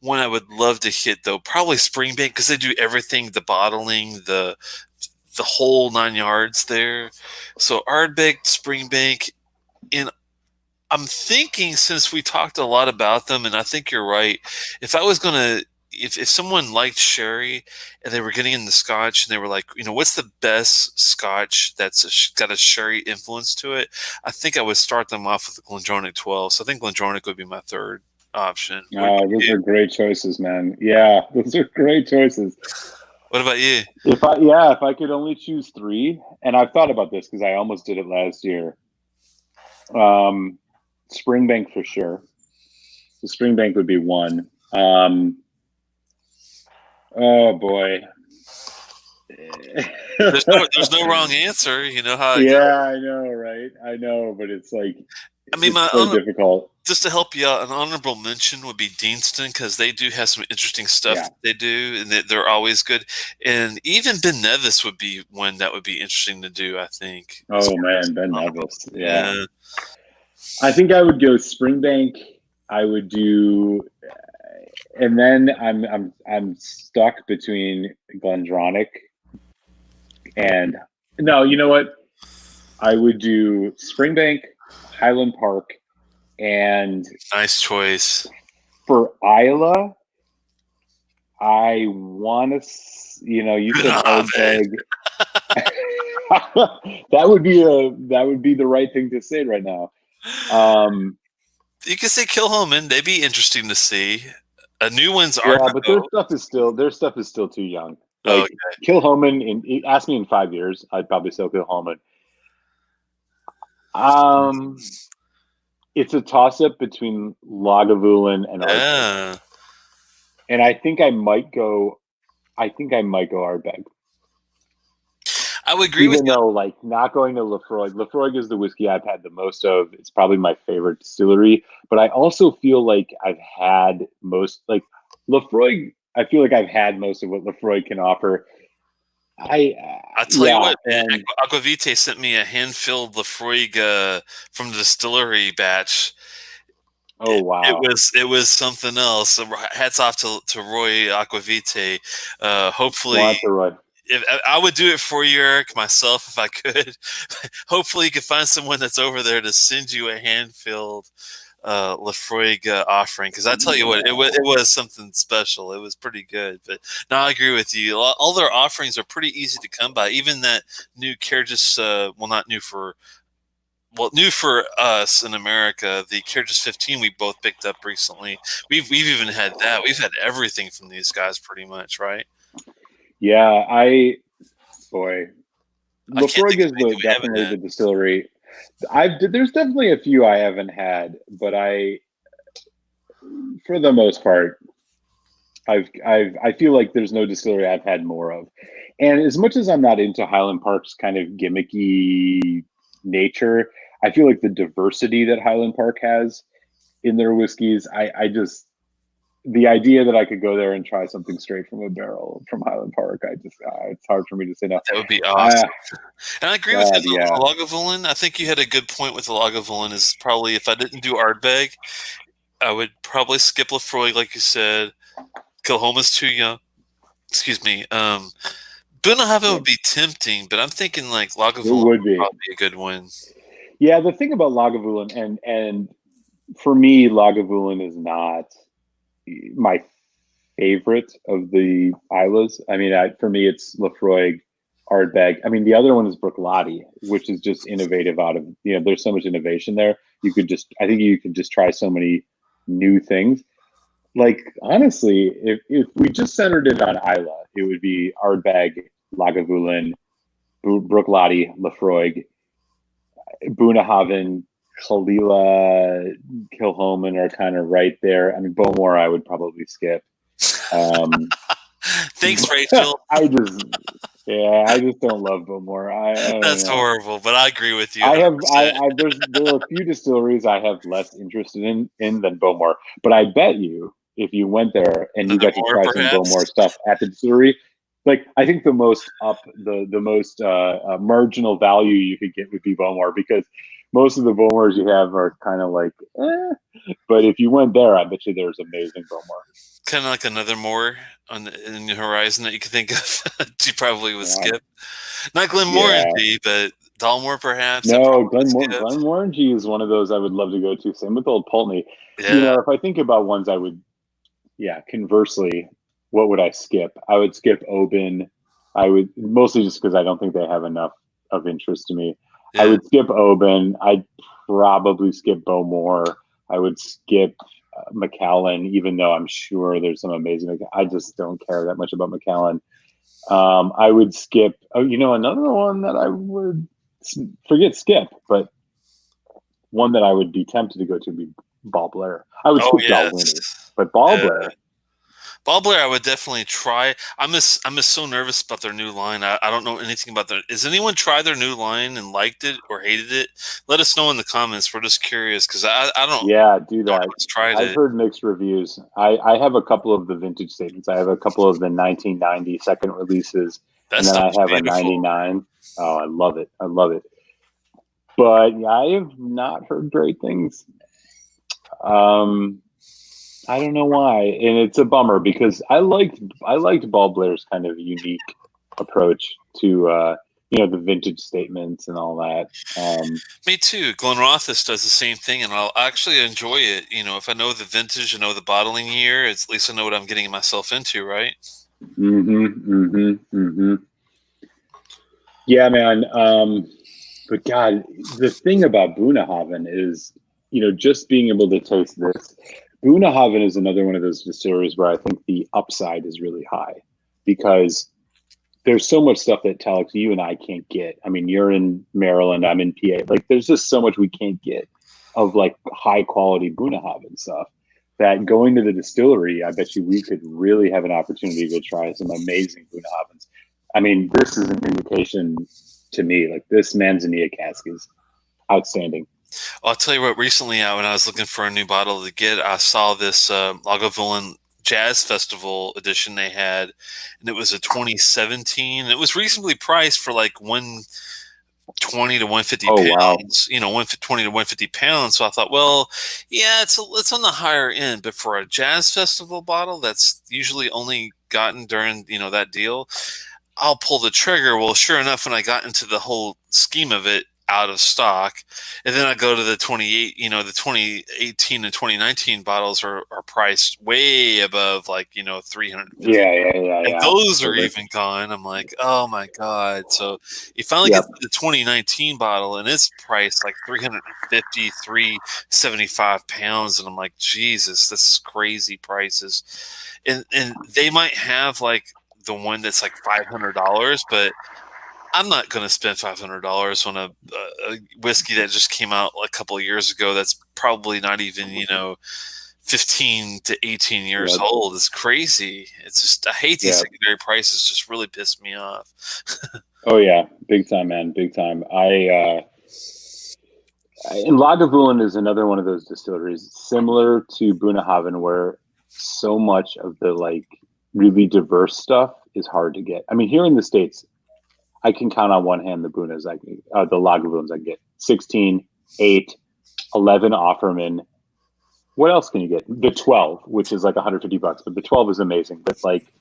one I would love to hit, though. Probably Springbank because they do everything, the bottling, the whole 9 yards there. So Ardbeg, Springbank, and I'm thinking since we talked a lot about them, and I think you're right. If I was gonna, if someone liked sherry and they were getting into Scotch and they were like, what's the best Scotch that's got a sherry influence to it? I think I would start them off with the Glendronach 12. So I think Glendronach would be my third option. Those are great choices, man. Yeah, those are great choices. What about you? If I could only choose 3, and I've thought about this because I almost did it last year. Springbank for sure. So Springbank would be 1. Oh boy. There's no wrong answer. You know how it goes. I know, right? I know, but it's like it's so difficult. Just to help you out, an honorable mention would be Deanston because they do have some interesting stuff that they do, and they're always good. And even Ben Nevis would be one that would be interesting to do, I think. Oh man, Ben Nevis, yeah. I think I would go Springbank. I would do, and then I'm stuck between Glendronach and no. You know what? I would do Springbank, Highland Park, and nice choice for Isla. I want to, you said Ardbeg. that would be the right thing to say right now. You can say Kilhoman. They'd be interesting to see. A new one's but their stuff is still too young. Like Kilhoman, ask me in 5 years, I'd probably sell Kilhoman. It's a toss up between Lagavulin and Ardbeg. And I think I might go Ardbeg. I would agree with you. Even though, like, not going to Lafroig. Lafroig is the whiskey I've had the most of. It's probably my favorite distillery. But I also feel like I've had Lafroig. I feel like I've had most of what Lafroig can offer. I'll tell you what, man, Aquavite sent me a hand-filled Lafroig from the distillery batch. Oh wow! It was something else. Hats off to Roy Aquavite. Hopefully, if I would do it for you, Eric, myself, if I could. Hopefully, you could find someone that's over there to send you a hand-filled Lafroig offering. Because I tell you what, it was something special. It was pretty good. But no, I agree with you. All their offerings are pretty easy to come by. Even that new Cairngis, not new for. Well, new for us in America, the Cairngis 15 we both picked up recently. We've even had that. We've had everything from these guys pretty much, right? Yeah, Lafroig is definitely the distillery. There's definitely a few I haven't had, but for the most part, I feel like there's no distillery I've had more of. And as much as I'm not into Highland Park's kind of gimmicky nature, I feel like the diversity that Highland Park has in their whiskeys, I just the idea that I could go there and try something straight from a barrel from Highland Park, I just it's hard for me to say no. That would be I awesome. And I agree with you God, on yeah, the Lagavulin. I think you had a good point with the Lagavulin is probably if I didn't do Ardbeg, I would probably skip Lefroy, like you said. Kilhoma's too young. Excuse me. Bunnahabhain yep, would be tempting, but I'm thinking like it Lagavulin would would be. probably be a good one. Yeah, the thing about Lagavulin and for me, Lagavulin is not my favorite of the Islas. I mean, for me, it's Lefroy, Ardbeg. I mean, the other one is Bruichladdich, which is just innovative. There's so much innovation there. I think you could just try so many new things. Like honestly, if we just centered it on Isla, it would be Ardbeg, Lagavulin, Bruichladdich, Lefroy, Bunnahabhain, Kalila, Kilhoman are kind of right there. I mean, Bowmore, I would probably skip. Um, Thanks, Rachel. I just don't love Bowmore. I don't That's know. horrible, but I agree with you I have, 100%. there are a few distilleries I have less interest in than Bowmore, but I bet you if you went there and you Another got to more, try some Bowmore perhaps? stuff at the distillery, like I think the most marginal value you could get would be Bowmore because most of the Bowmores you have are kind of like, but if you went there, I bet you there's amazing Bowmore. Kind of like another more in the horizon that you could think of. You probably would Yeah, skip. Not yeah. Glenmorangie, but Dalmore, perhaps. I'd No, probably skip. Glenmorangie is one of those I would love to go to. Same with Old Pulteney. Yeah, If I think about ones I would, yeah. Conversely, what would I skip? I would skip Oban. I would mostly just because I don't think they have enough of interest to me. I yeah. would skip Oban. I'd probably skip Bowmore. I would skip Macallan, even though I'm sure there's some amazing. I just don't care that much about Macallan. I would skip. Oh, another one that I would forget skip, but one that I would be tempted to go to would be Ball Blair. I would Oh, skip Dalwhinnie, yes. but Ball Yeah. Blair. Ball Blair, I would definitely try. I'm just so nervous about their new line. I don't know anything about their. Has anyone tried their new line and liked it or hated it? Let us know in the comments. We're just curious because I don't Yeah, do know that. anyone's tried I've it. heard mixed reviews. I have a couple of the vintage statements. I have a couple of the 1990 second releases, That and then stuff I is have a beautiful. 99. Oh, I love it. I love it. But yeah, I have not heard great things. Um, I don't know why, and it's a bummer because I liked Ball Blair's kind of unique approach to the vintage statements and all that. Me too. Glen Rothis does the same thing, and I'll actually enjoy it. If I know the vintage and know the bottling year, at least I know what I'm getting myself into, right? Yeah, man. But God, the thing about Bunnahabhain is, just being able to taste this. Bunnahabhain is another one of those distilleries where I think the upside is really high because there's so much stuff that Telex you and I can't get. I mean, you're in Maryland, I'm in PA. Like, there's just so much we can't get of like high quality Bunnahabhain stuff. That going to the distillery, I bet you we could really have an opportunity to try some amazing Bunnahabhains. I mean, this is an indication to me. Like this Manzanilla cask is outstanding. I'll tell you what. Recently, when I was looking for a new bottle to get, I saw this Lagavulin Jazz Festival edition they had, and it was a 2017. It was reasonably priced for like 120 to 150 Oh wow, pounds. 120 to 150 pounds. So I thought, well, yeah, it's on the higher end, but for a Jazz Festival bottle, that's usually only gotten during that deal. I'll pull the trigger. Well, sure enough, when I got into the whole scheme of it, out of stock, and then I go to the 2018 and 2019 bottles are priced way above like 350, and yeah. those are Totally. even gone. I'm like, oh my god! So you finally get Yep. to the 2019 bottle, and it's priced like 350, 375 pounds, and I'm like, Jesus, this is crazy prices, and they might have like the one that's like $500, but I'm not going to spend $500 on a whiskey that just came out a couple of years ago. That's probably not even 15 to 18 years old is crazy. It's just, I hate these secondary prices, just really piss me off. Oh yeah, big time, man, big time. And Lagavulin is another one of those distilleries similar to Bunnahabhain, where so much of the like really diverse stuff is hard to get. I mean, here in the States, I can count on one hand the Bunnas the Lagavulins I can get. 16, 8, 11 Offerman. What else can you get? The 12, which is like $150, but the 12 is amazing. But like,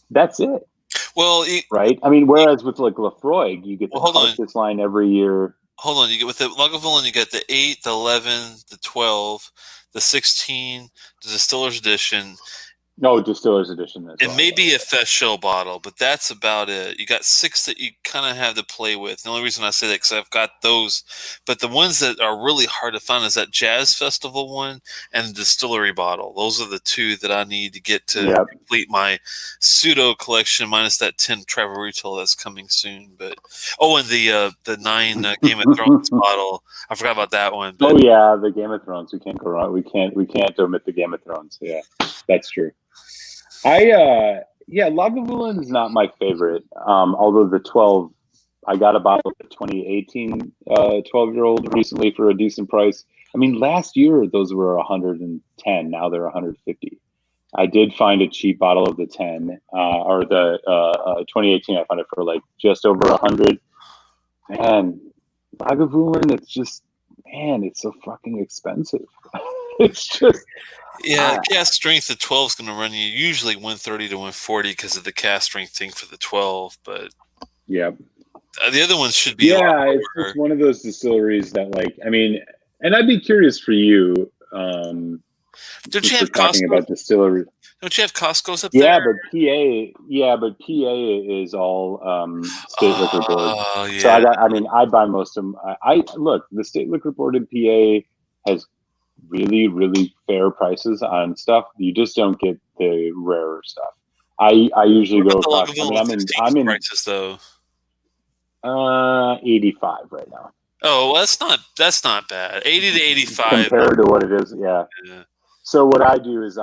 that's it. Well, right? I mean, whereas with like Lafroig, you get the Carcass line every year. Hold on, you get with the Lagavulin, you get the 8, the 11, the 12, the 16, the Distiller's Edition. No, Distiller's Edition. It may be a Fest Show bottle, but that's about it. You got 6 that you kind of have to play with. The only reason I say that because I've got those, but the ones that are really hard to find is that Jazz Festival one and the Distillery bottle. Those are the 2 that I need to get to complete my pseudo collection, minus that 10 travel retail that's coming soon. But and the 9 Game of Thrones bottle. I forgot about that one. But, the Game of Thrones. We can't go wrong. We can't omit the Game of Thrones. Yeah, that's true. Lagavulin is not my favorite. Although the 12, I got a bottle of the 2018 12-year-old recently for a decent price. I mean, last year those were 110. Now they're 150. I did find a cheap bottle of the 10 or the 2018. I found it for like just over 100. Man, Lagavulin, it's just, it's so fucking expensive. It's just. Cast strength of 12 is going to run you usually 130 to 140 because of the cast strength thing for the 12. But the other ones should be. It's just one of those distilleries that, like, I mean, and I'd be curious for you. Don't you have talking Costco? About distillery? Don't you have Costco's up there? But PA is all state liquor board. So I buy most of them. Look, the state liquor board in PA has really, really fair prices on stuff. You just don't get the rarer stuff. I usually go across. I'm in prices though. 85 right now. Oh, well, that's not bad. 80 to 85 compared to what it is. Yeah. So what I do is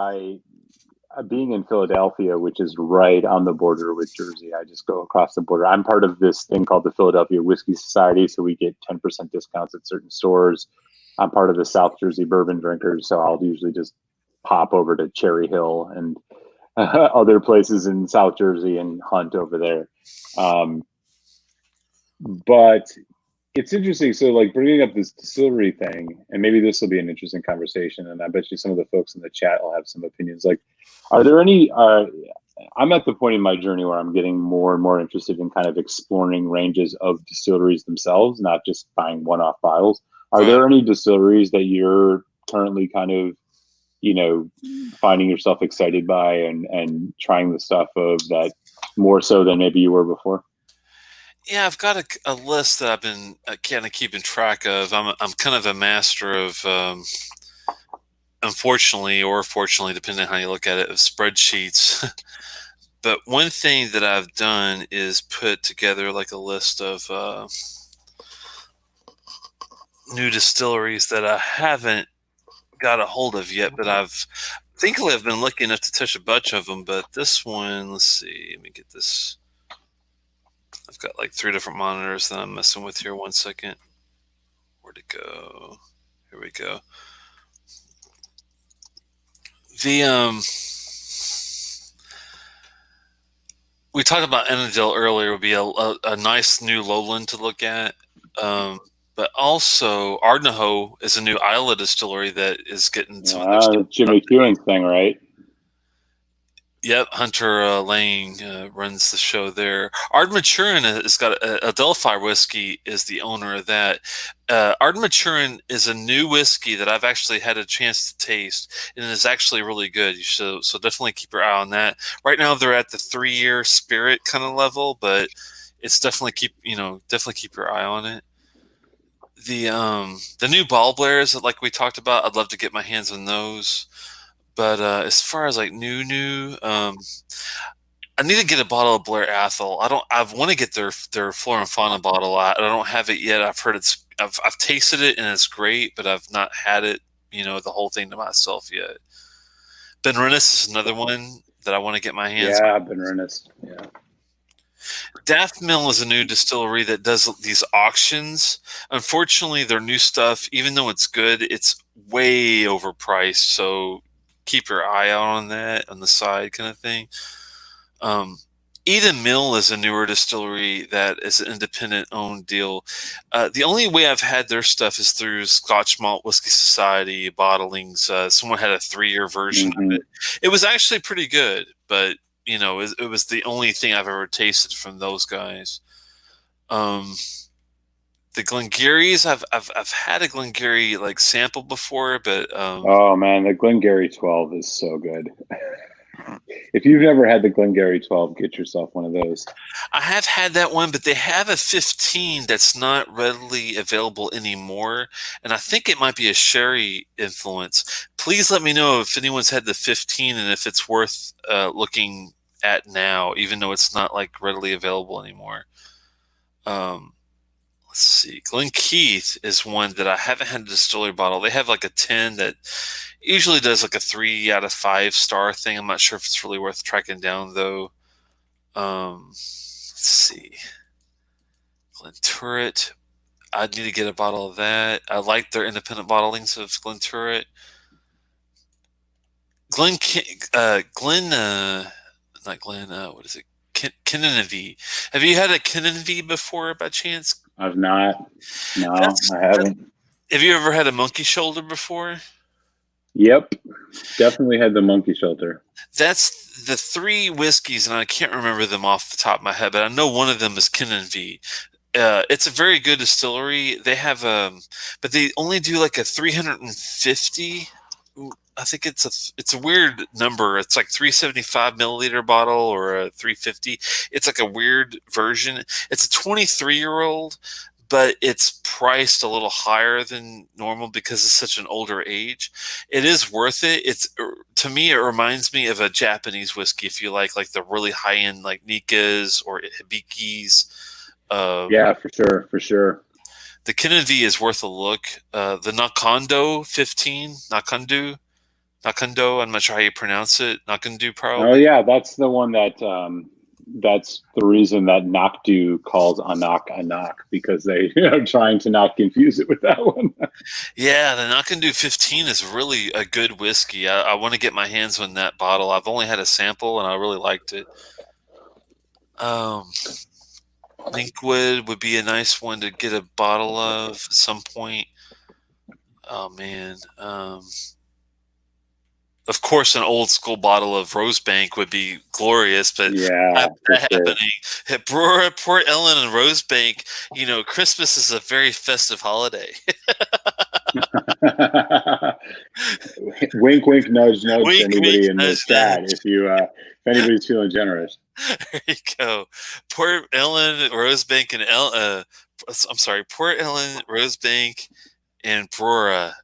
being in Philadelphia, which is right on the border with Jersey, I just go across the border. I'm part of this thing called the Philadelphia Whisky Society, so we get 10% discounts at certain stores. I'm part of the South Jersey bourbon drinkers, so I'll usually just pop over to Cherry Hill and other places in South Jersey and hunt over there. But it's interesting. So, like, bringing up this distillery thing, and maybe this will be an interesting conversation, and I bet you some of the folks in the chat will have some opinions. Like, are there any? I'm at the point in my journey where I'm getting more and more interested in kind of exploring ranges of distilleries themselves, not just buying one-off bottles. Are there any distilleries that you're currently kind of, finding yourself excited by and trying the stuff of that more so than maybe you were before? Yeah, I've got a list that I've been kind of keeping track of. I'm kind of a master of, unfortunately or fortunately, depending on how you look at it, of spreadsheets. But one thing that I've done is put together like a list of new distilleries that I haven't got a hold of yet, but I've been lucky enough to touch a bunch of them. But this one, let's see, let me get this. I've got like 3 different monitors that I'm messing with here. 1 second. Where'd it go? Here we go. We talked about Ennerdale earlier. Would be a nice new lowland to look at. But also, Ardnahoe is a new Isla distillery that is getting some of their Jimmy Kewing's thing, right? Yep, Hunter Lang runs the show there. Ardmaturin has got a Delphi whiskey is the owner of that. Ardmaturin is a new whiskey that I've actually had a chance to taste, and it's actually really good. So definitely keep your eye on that. Right now they're at the 3-year spirit kind of level, but it's definitely keep your eye on it. The new ball blares, like we talked about, I'd love to get my hands on those. But as far as like new, I need to get a bottle of Blair Athol. I want to get their Flora and Fauna bottle. I don't have it yet. I've heard I've tasted it and it's great, but I've not had it, the whole thing to myself yet. Ben Rennis is another one that I want to get my hands on. Yeah, Ben Rennis. Yeah. Daft Mill is a new distillery that does these auctions. Unfortunately, their new stuff, even though it's good, it's way overpriced. So keep your eye out on that on the side kind of thing. Eden Mill is a newer distillery that is an independent owned deal. The only way I've had their stuff is through Scotch Malt Whisky Society bottlings. Someone had a 3-year version of it. It was actually pretty good, but it was the only thing I've ever tasted from those guys. The Glengarrys, I've had a Glengarry like sample before, but oh man, the Glengarry 12 is so good. If you've never had the Glengarry 12, get yourself one of those. I have had that one, but they have a 15 that's not readily available anymore, and I think it might be a sherry influence. Please let me know if anyone's had the 15 and if it's worth looking at now, even though it's not like readily available anymore. Let's see. Glenkeith is one that I haven't had a distillery bottle. They have like a 10 that usually does like a 3 out of 5 star thing. I'm not sure if it's really worth tracking down though. Let's see. Glenturret. I'd need to get a bottle of that. I like their independent bottlings of Glenturret. What is it? Kinnevie. Have you had a Kinnevie before by chance? I've not. No, I haven't. Have you ever had a monkey shoulder before? Yep. Definitely had the monkey shoulder. That's the 3 whiskeys, and I can't remember them off the top of my head, but I know one of them is Kinnevie. It's a very good distillery. They have but they only do like a 350. I think it's a weird number. It's like 375 milliliter bottle or a 350. It's like a weird version. It's a 23-year-old, but it's priced a little higher than normal because it's such an older age. It is worth it. To me, it reminds me of a Japanese whiskey, if you like the really high end like Nikas or Hibikis. Yeah, for sure. The Kinnevie is worth a look. The Nakando 15, Nakando, I'm not sure how you pronounce it. Nakando, probably. Oh yeah, that's the one that that's the reason that Nakdu calls Anak, because they are trying to not confuse it with that one. Yeah, the Nakando 15 is really a good whiskey. I want to get my hands on that bottle. I've only had a sample and I really liked it. Linkwood would be a nice one to get a bottle of at some point. Oh man. Of course, an old school bottle of Rosebank would be glorious, but yeah, happening at Brora, Port Ellen, and Rosebank, Christmas is a very festive holiday. Wink, wink, nudge, nudge. Wink, anybody wink, in nudge, the chat, if anybody's feeling generous. There you go. Port Ellen, Rosebank, and Port Ellen, Rosebank, and Brora.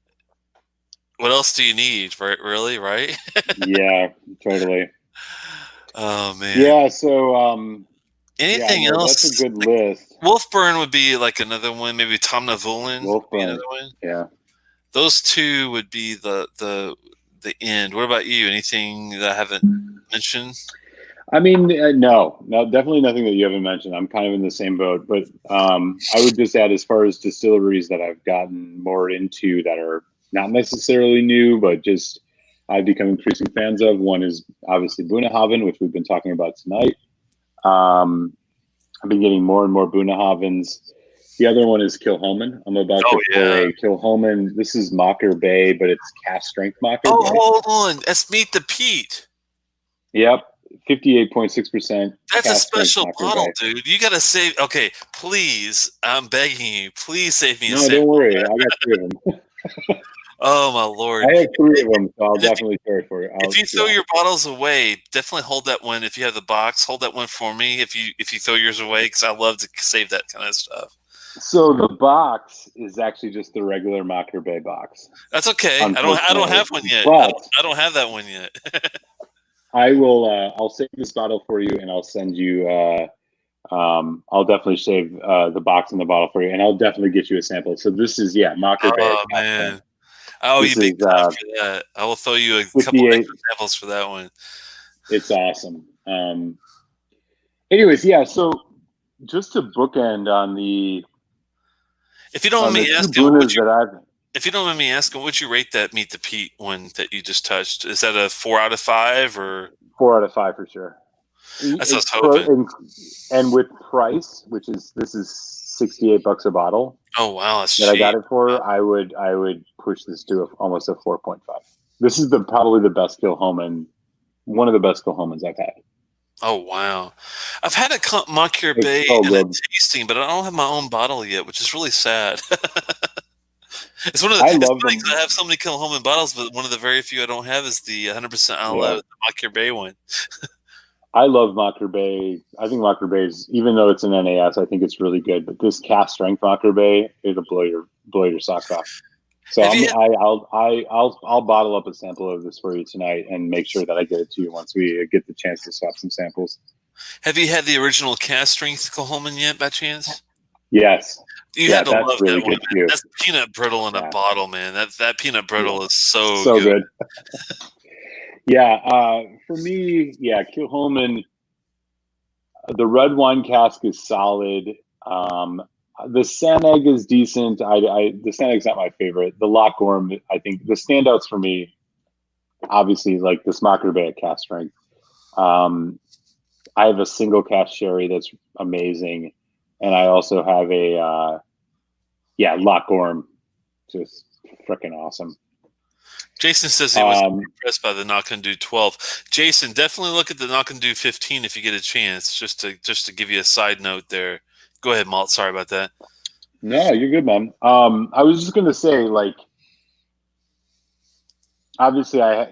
What else do you need? Really, right? Yeah, totally. Oh man. Yeah. So, anything else? That's a good list. Wolfburn would be like another one. Maybe Tomnavulin would be another one. Yeah. Those 2 would be the end. What about you? Anything that I haven't mentioned? I mean, no, definitely nothing that you haven't mentioned. I'm kind of in the same boat, but I would just add, as far as distilleries that I've gotten more into that are not necessarily new, but just I've become increasing fans of. One is obviously Bunnahabhain, which we've been talking about tonight. I've been getting more and more Bunnahabhains. The other one is Kilchoman. I'm about to pour a Kilchoman. This is Mocker Bay, but it's cast strength Mocker Bay. Hold on. Let's meet the Pete. Yep. 58.6%. That's a special bottle, dude. You got to save. Okay, please. I'm begging you. Please save me a sample. No, don't worry. I got 3 of them. Oh my Lord! I have 3 of them, so I'll definitely share it for you. If you throw your bottles away, definitely hold that one. If you have the box, hold that one for me. If you throw yours away, because I love to save that kind of stuff. So the box is actually just the regular Mocker Bay box. That's okay. I don't have one yet. But I don't have that one yet. I will. I'll save this bottle for you, and I'll send you. I'll definitely save the box and the bottle for you, and I'll definitely get you a sample. So this is Mocker Bay. Oh man. Oh, This you big is time for that. I will throw you a couple 58. extra samples for that one. It's awesome. Anyways, yeah. So just to bookend on the If you don't mind me two asking, what would Bunas you? that I've If you don't mind me asking, what would you rate that Meet the Pete one that you just touched? Is that a 4 out of 5 or? 4 out of 5 for sure. That's what I was hoping. And with price, this is $68 a bottle Oh wow, that's that I got cheap. it for, I would push this to almost a 4.5. This is probably the best Kilhoman, one of the best Kilhomans I've had. Oh wow, I've had a Moncure It's Bay so and a good. tasting, but I don't have my own bottle yet, which is really sad. It's I it's love funny them. 'cause I have so many Kilhoman bottles, but one of the very few I don't have is the 100% Yeah. Olive, the Moncure Bay one. I love Mocker Bay. I think Mocker Bay is, even though it's an NAS, I think it's really good. But this cast strength Mocker Bay, it'll blow your socks off. So Have you? I'll bottle up a sample of this for you tonight and make sure that I get it to you once we get the chance to swap some samples. Have you had the original cast strength Kilhoman yet, by chance? Yes. You Yeah, had to that's love really that one, good man. too. That's peanut brittle in a bottle, man. That peanut brittle is so good. Yeah, for me, yeah, Kilhoman. The red wine cask is solid. The Saneg is decent. The Saneg's not my favorite. The Loch Gorm, I think the standouts for me, obviously, like the Smocker Bay at cast strength. I have a single cask sherry that's amazing, and I also have a Loch Gorm, just freaking awesome. Jason says he was impressed by the Knock and Do 12. Jason, definitely look at the Knock and Do 15 if you get a chance. Just to give you a side note there. Go ahead, Malt. Sorry about that. No, you're good, man. I was just gonna say, like, obviously, I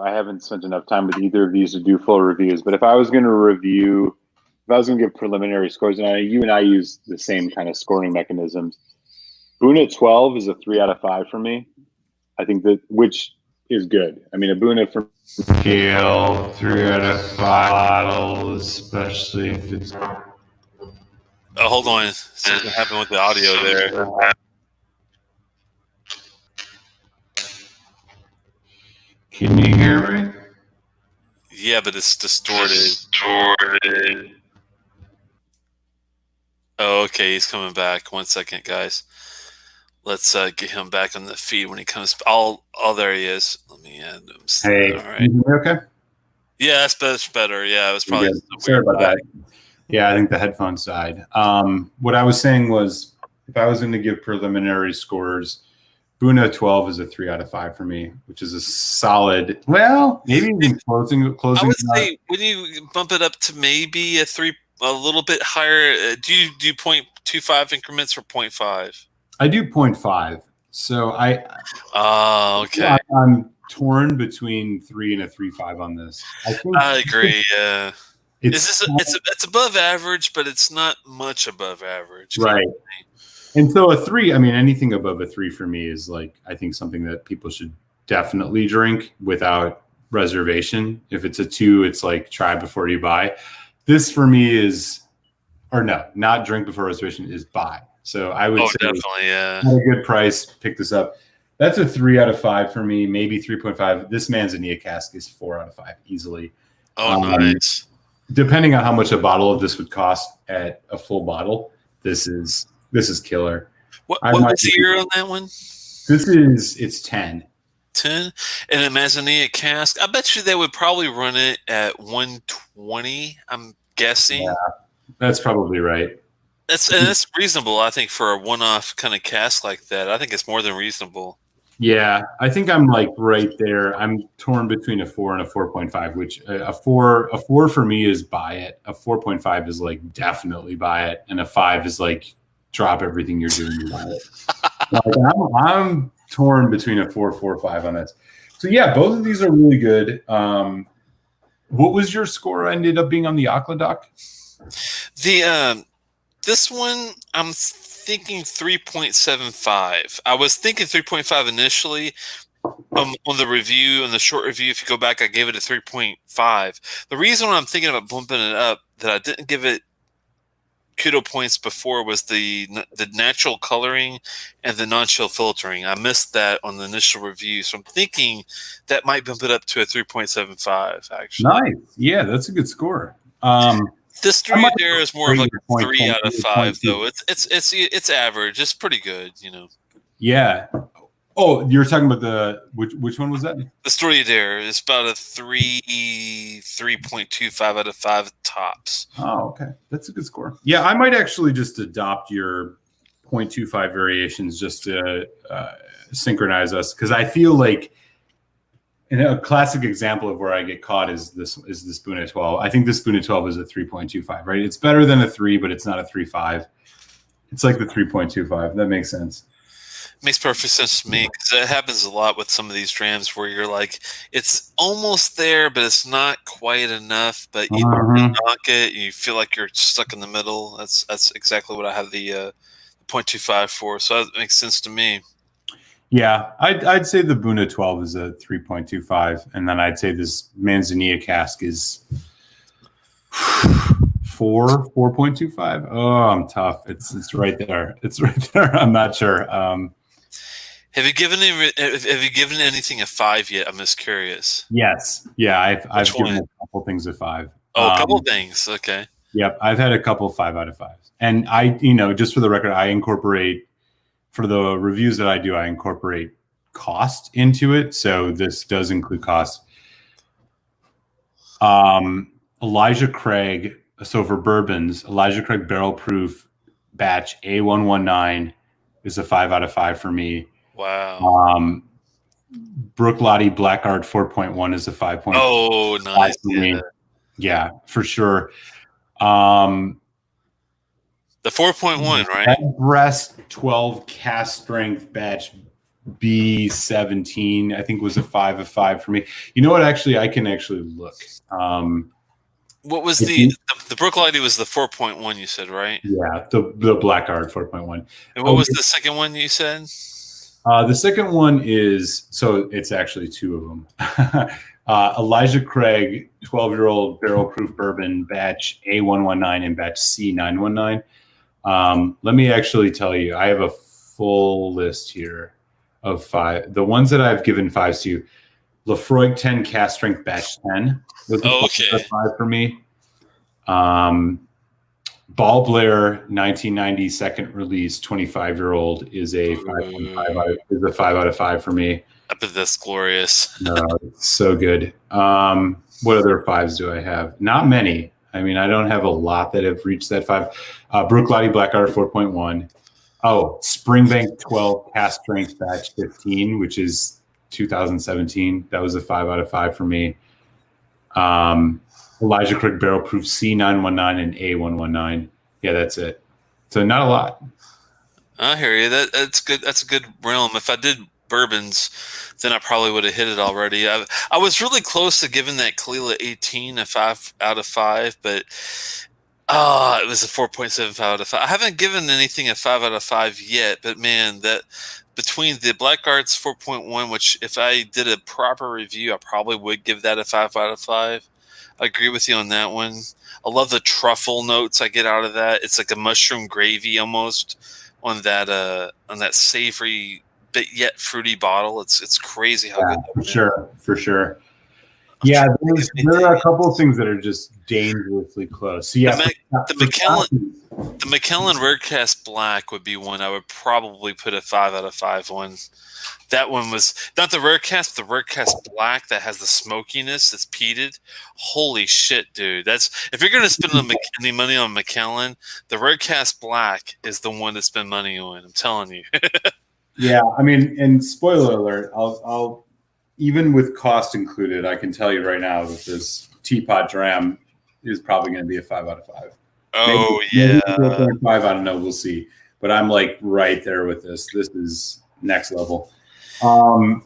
haven't spent enough time with either of these to do full reviews. But if I was going to give preliminary scores, and you and I use the same kind of scoring mechanisms, Buna 12 is a 3 out of 5 for me. I think which is good. I mean, a Buna for scale 3 out of 5 bottles, especially if it's. Oh, hold on. Something happened with the audio there. Can you hear me? Yeah, but it's distorted. Oh, okay. He's coming back. 1 second, guys. Let's get him back on the feed when he comes. Oh, there he is. Let me add him. Hey, all right. Okay. Yeah, that's better. Yeah, it was probably. Sorry about that. Yeah, I think the headphones died. What I was saying was, if I was going to give preliminary scores, Buna 12 is a 3 out of 5 for me, which is a solid. Well, maybe even closing. I would say when you bump it up to maybe a little bit higher. Do you do 0.25 increments or 0.5? I do 0.5. So okay. I'm torn between 3 and a 3.5 on this. I agree. Yeah. It's above average, but it's not much above average. Right. And so a 3, I mean, anything above a 3 for me is like, I think something that people should definitely drink without reservation. If it's a 2, it's like try before you buy. This for me is, or no, not drink before reservation, is buy. So I would say definitely, yeah. At a good price, pick this up. That's a 3 out of 5 for me, maybe 3.5. This Manzanilla cask is 4 out of 5 easily. Oh, nice. Depending on how much a bottle of this would cost at a full bottle, this is killer. What was the year on that one? It's 10. 10? And a Manzanilla cask, I bet you they would probably run it at 120, I'm guessing. Yeah, that's probably right. That's reasonable, I think, for a one-off kind of cask like that. I think it's more than reasonable. Yeah, I think I'm like right there. I'm torn between a 4 and a 4.5, which a 4 for me is buy it. A 4.5 is like definitely buy it, and a 5 is like drop everything you're doing and buy it. Like, I'm torn between a 4.5 on this. So yeah, both of these are really good. What was your score? Ended up being on the Cladach? This one, I'm thinking 3.75. I was thinking 3.5 initially. On the review, on the short review, if you go back, I gave it a 3.5. The reason why I'm thinking about bumping it up, that I didn't give it kudo points before was the natural coloring and the non-chill filtering. I missed that on the initial review, so I'm thinking that might bump it up to a 3.75. Actually, nice. Yeah, that's a good score. This Three Adair is more of like a 3 out of 5, though. 2. It's average. It's pretty good, Yeah. Oh, you're talking about the which one was that? The Story Adair is about a 3.25 out of 5 tops. Oh, okay. That's a good score. Yeah, I might actually just adopt your 0.25 variations just to synchronize us, because I feel like a classic example of where I get caught is this Bunnahabhain 12. I think this Bunnahabhain 12 is a 3.25, right? It's better than a 3, but it's not a 3.5. It's like the 3.25. That makes sense. Makes perfect sense to me, because it happens a lot with some of these drams where you're like, it's almost there, but it's not quite enough. But you knock it, you feel like you're stuck in the middle. That's exactly what I have the 0.25 for. So that makes sense to me. Yeah, I'd say the Bunnahabhain 12 is a 3.25, and then I'd say this Manzanilla cask is 4.25. Oh, I'm tough. It's right there. It's right there. I'm not sure. Have you given anything a 5 yet? I'm just curious. Yes. Yeah, I've given a couple things a 5. Oh, a couple things. Okay. Yep, I've had a couple 5 out of 5s, and I, just for the record, I incorporate, for the reviews that I do, I incorporate cost into it. So this does include cost. Elijah Craig. So for bourbons, Elijah Craig Barrel Proof Batch A119 is a 5 out of 5 for me. Wow. Brook Lottie Black Art 4.1 is a 5.5. Oh, nice. For me. Yeah, for sure. The 4.1, right? Redbreast 12 cast strength batch B17, I think, was a 5 of 5 for me. You know what? Actually, I can actually look. What was the Brook Lottie was the 4.1 you said, right? Yeah, the Black Art 4.1. And what was the second one you said? The second one is, so it's actually 2 of them. Elijah Craig 12-year-old barrel proof bourbon batch A119 and batch C919. Let me actually tell you, I have a full list here of 5. The ones that I've given 5s to: Lafroig 10 cast strength batch 10 was a 5 for me. Ball Blair 1990 second release 25-year-old is a 5 out of 5 for me. I bet that's glorious. It's so good. What other 5s do I have? Not many. I mean, I don't have a lot that have reached that 5. Brook Lottie Black Art 4.1. Oh, Springbank 12 cast strength batch 15, which is 2017. That was a 5 out of 5 for me. Elijah Craig Barrel Proof C919 and A119. Yeah, that's it. So not a lot. I hear you. That's good. That's a good realm. If I did bourbons, then I probably would have hit it already. I was really close to giving that Kalila 18 a 5 out of 5, but it was a 4.75 out of 5. I haven't given anything a 5 out of 5 yet, but man, that between the Black Arts 4.1, which if I did a proper review, I probably would give that a 5 out of 5. I agree with you on that one. I love the truffle notes I get out of that. It's like a mushroom gravy almost on that savory but yet fruity bottle. It's crazy how good that is. For sure. Yeah, there are a couple of things that are just dangerously close. So yeah, the Macallan Rare Cast Black would be one I would probably put a 5 out of 5 on. That one was not the Rare Cast, the Rare Cast Black that has the smokiness that's peated. Holy shit, dude! That's if you're gonna spend any money on Macallan, the Rare Cast Black is the one to spend money on. I'm telling you. Yeah, I mean, and spoiler alert, I'll even with cost included, I can tell you right now that this teapot dram is probably going to be a 5 out of 5. Oh, maybe 4.5, I don't know. We'll see. But I'm like right there with this. This is next level. I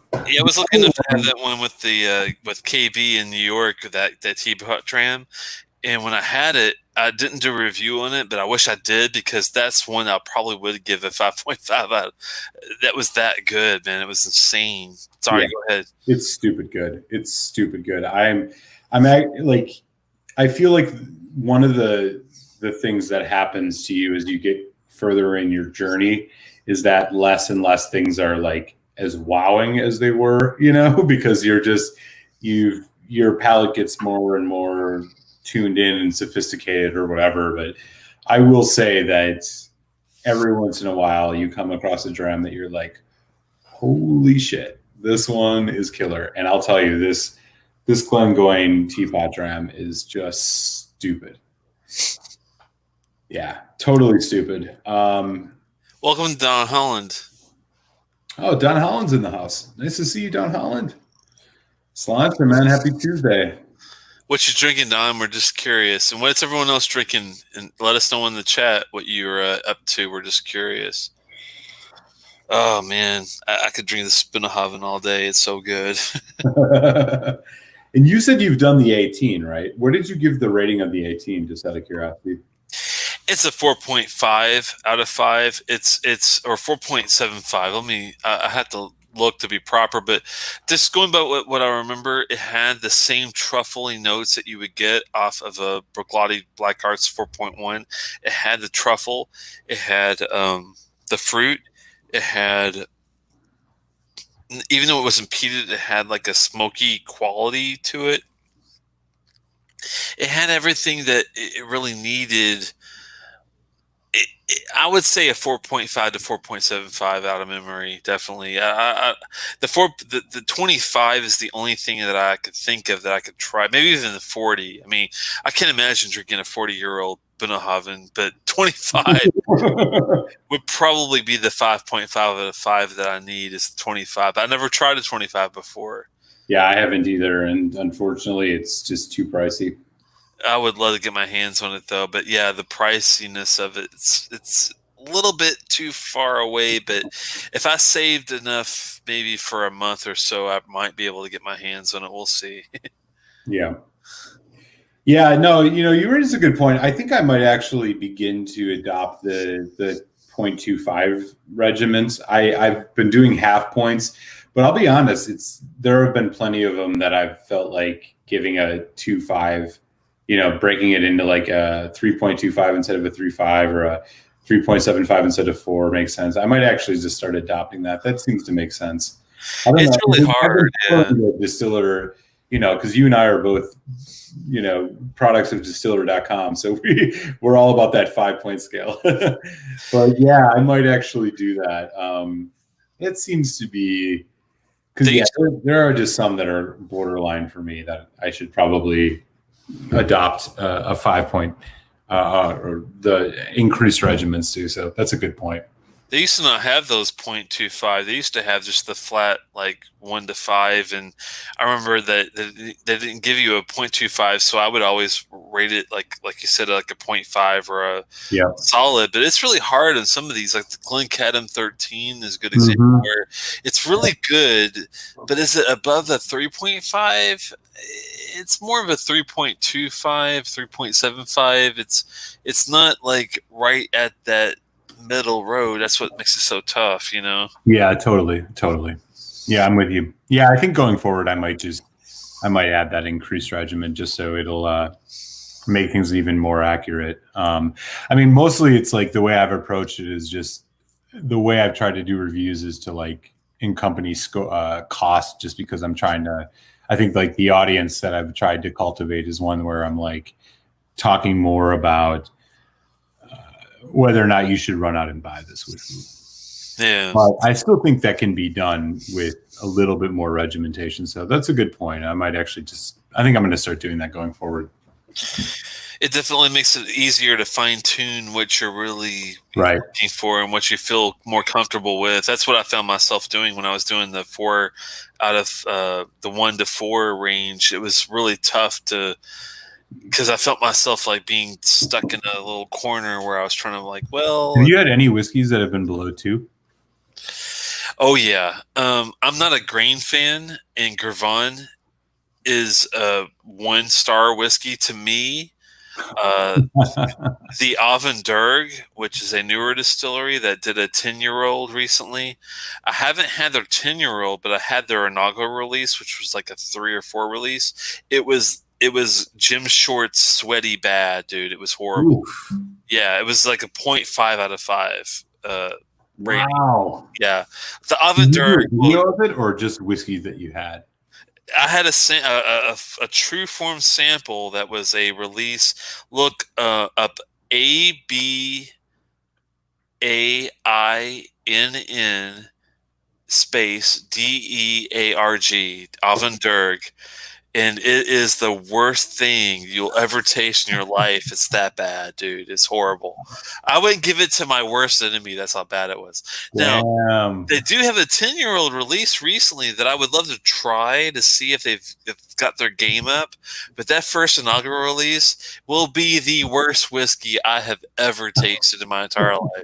was looking to have that one with the with KB in New York, that teapot dram. And when I had it, I didn't do a review on it, but I wish I did, because that's one I probably would give a 5.5 out. That was that good, man. It was insane. Sorry, go ahead. It's stupid good. I feel like one of the the things that happens to you as you get further in your journey is that less and less things are like as wowing as they were, because your palate gets more and more tuned in and sophisticated or whatever. But I will say that every once in a while you come across a dram that you're like, holy shit, this one is killer. And I'll tell you, this Glengoyne teapot dram is just stupid. Yeah, totally stupid. Welcome to Don Holland. Oh, Don Holland's in the house. Nice to see you, Don Holland. Sláinte, man. Happy Tuesday. What you drinking, Don? We're just curious. And what's everyone else drinking? And let us know in the chat what you're up to. We're just curious. Oh, man. I could drink this Bunnahabhain all day. It's so good. And you said you've done the 18, right? Where did you give the rating of the 18, just out of curiosity? It's a 4.5 out of 5. It's or 4.75. I have to look to be proper, but just going by what I remember, it had the same truffly notes that you would get off of a Bruichladdich Black Arts 4.1. It had the truffle. It had the fruit. It had, even though it wasn't peated, it had like a smoky quality to it. It had everything that it really needed. I would say a 4.5 to 4.75 out of memory, definitely. The 25 is the only thing that I could think of that I could try. Maybe even the 40. I mean, I can't imagine drinking a 40-year-old Bunnahabhain, but 25 would probably be the 5.5 out of 5 that I need is 25. I never tried a 25 before. Yeah, I haven't either, and unfortunately, it's just too pricey. I would love to get my hands on it, though. But yeah, the priciness of it, it's a little bit too far away. But if I saved enough, maybe for a month or so, I might be able to get my hands on it. We'll see. Yeah. Yeah, no, you raised a good point. I think I might actually begin to adopt the 0.25 regiments. I've been doing half points, but I'll be honest, there have been plenty of them that I've felt like giving a 2.5, breaking it into like a 3.25 instead of a 3.5 or a 3.75 instead of 4 makes sense. I might actually just start adopting that. That seems to make sense. It's really hard. Yeah. Distiller, because you and I are both, products of distiller.com. So we're all about that 5-point scale. But yeah, I might actually do that. It seems to be, because there are just some that are borderline for me that I should probably adopt a 5-point or the increased regiments too. So that's a good point. They used to not have those 0.25. They used to have just the flat, like 1 to 5. And I remember that they didn't give you a 0.25. So I would always rate it like you said, like a 0.5 or a solid. But it's really hard on some of these, like the Glencaddam 13 is a good example where it's really good. But is it above the 3.5? It's more of a 3.25, 3.75. It's not like right at that middle road. That's what makes it so tough, Yeah, totally. Yeah, I'm with you. Yeah, I think going forward I might add that increased regimen just so it'll make things even more accurate. Mostly it's like the way I've approached it is just the way I've tried to do reviews is to like encompass cost, just because I'm trying to, I think like the audience that I've tried to cultivate is one where I'm like talking more about whether or not you should run out and buy this whiskey. Yeah. But I still think that can be done with a little bit more regimentation. So that's a good point. I might actually I think I'm going to start doing that going forward. It definitely makes it easier to fine tune what you're really looking for and what you feel more comfortable with. That's what I found myself doing when I was doing the 4 out of the 1 to 4 range. It was really tough because I felt myself like being stuck in a little corner where I was trying to Have you had any whiskeys that have been below 2? Oh yeah. I'm not a grain fan, and Gravon is a 1-star whiskey to me. The Avondurg, which is a newer distillery that did a 10-year-old recently. I haven't had their 10-year-old, but I had their inaugural release, which was like a 3 or 4 release. It was it was Jim Short's Sweaty Bad, dude. It was horrible. Oof. Yeah, it was like a 0.5 out of 5 rating. Wow. Yeah. The Did you do Avondurg, a video of it or just whiskey that you had? I had a true form sample that was a release. Look up ABAINN space DEARG, Avondurg. And it is the worst thing you'll ever taste in your life. It's that bad, dude. It's horrible. I wouldn't give it to my worst enemy. That's how bad it was. Now, Damn. they do have a 10-year-old release recently that I would love to try to see if they've got their game up. But that first inaugural release will be the worst whiskey I have ever tasted in my entire life.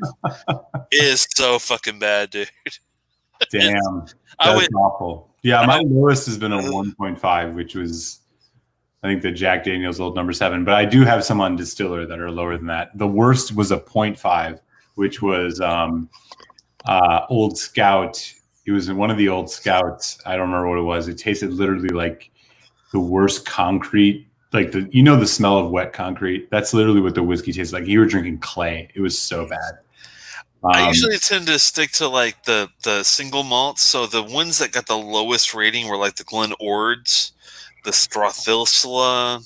It is so fucking bad, dude. Damn. That's awful. Yeah, my lowest has been a 1.5, which was, I think, the Jack Daniel's Old Number 7. But I do have some on Distiller that are lower than that. The worst was a 0.5, which was Old Scout. It was one of the Old Scouts. I don't remember what it was. It tasted literally like the worst concrete. Like the smell of wet concrete. That's literally what the whiskey tastes like. You were drinking clay. It was so bad. I usually tend to stick to like the single malts. So the ones that got the lowest rating were like the Glen Ords, the Strathisla,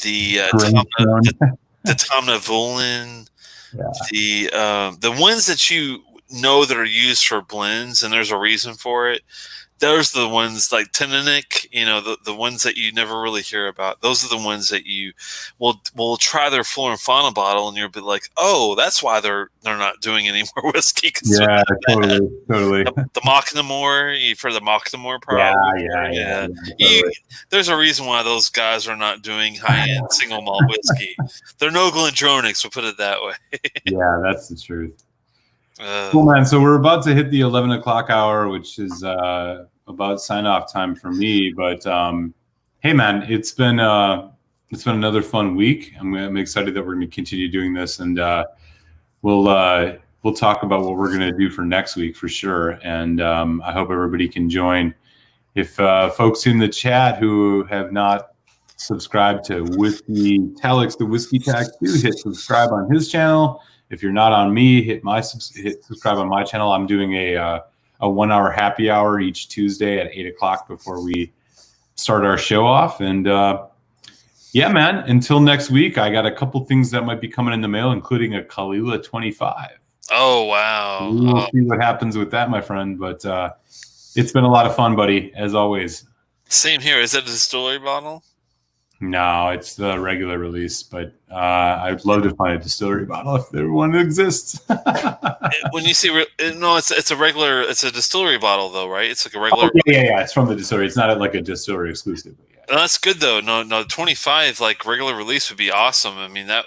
the Tamna Volin, the ones that you know that are used for blends, and there's a reason for it. Those are the ones like Teninic, the ones that you never really hear about. Those are the ones that you will try their Flora and Fauna bottle, and you'll be like, "Oh, that's why they're not doing any more whiskey." Yeah, totally. The Mocknamore, you've heard the Mocknamore, probably. Yeah. Totally. There's a reason why those guys are not doing high-end single malt whiskey. They're no Glendronix, we'll put it that way. Yeah, that's the truth. Cool, man. So we're about to hit the 11 o'clock hour, which is about sign-off time for me. But hey, man, it's been another fun week. I'm excited that we're going to continue doing this, and we'll talk about what we're going to do for next week for sure. And I hope everybody can join. If folks in the chat who have not subscribed to Telex, the Whisky Chat, do hit subscribe on his channel. If you're not on me, hit subscribe on my channel. I'm doing a 1 hour happy hour each Tuesday at 8 o'clock before we start our show off. And yeah, man, until next week, I got a couple things that might be coming in the mail, including a Kalila 25. Oh, wow. We'll see what happens with that, my friend. But it's been a lot of fun, buddy, as always. Same here. Is that a distillery bottle? No, it's the regular release, but I'd love to find a distillery bottle if there one exists. When you see, no, it's a distillery bottle though, right? It's like a regular. Oh, yeah. It's from the distillery. It's not like a distillery exclusive. But yeah. No, that's good though. No, 25 like regular release would be awesome. I mean that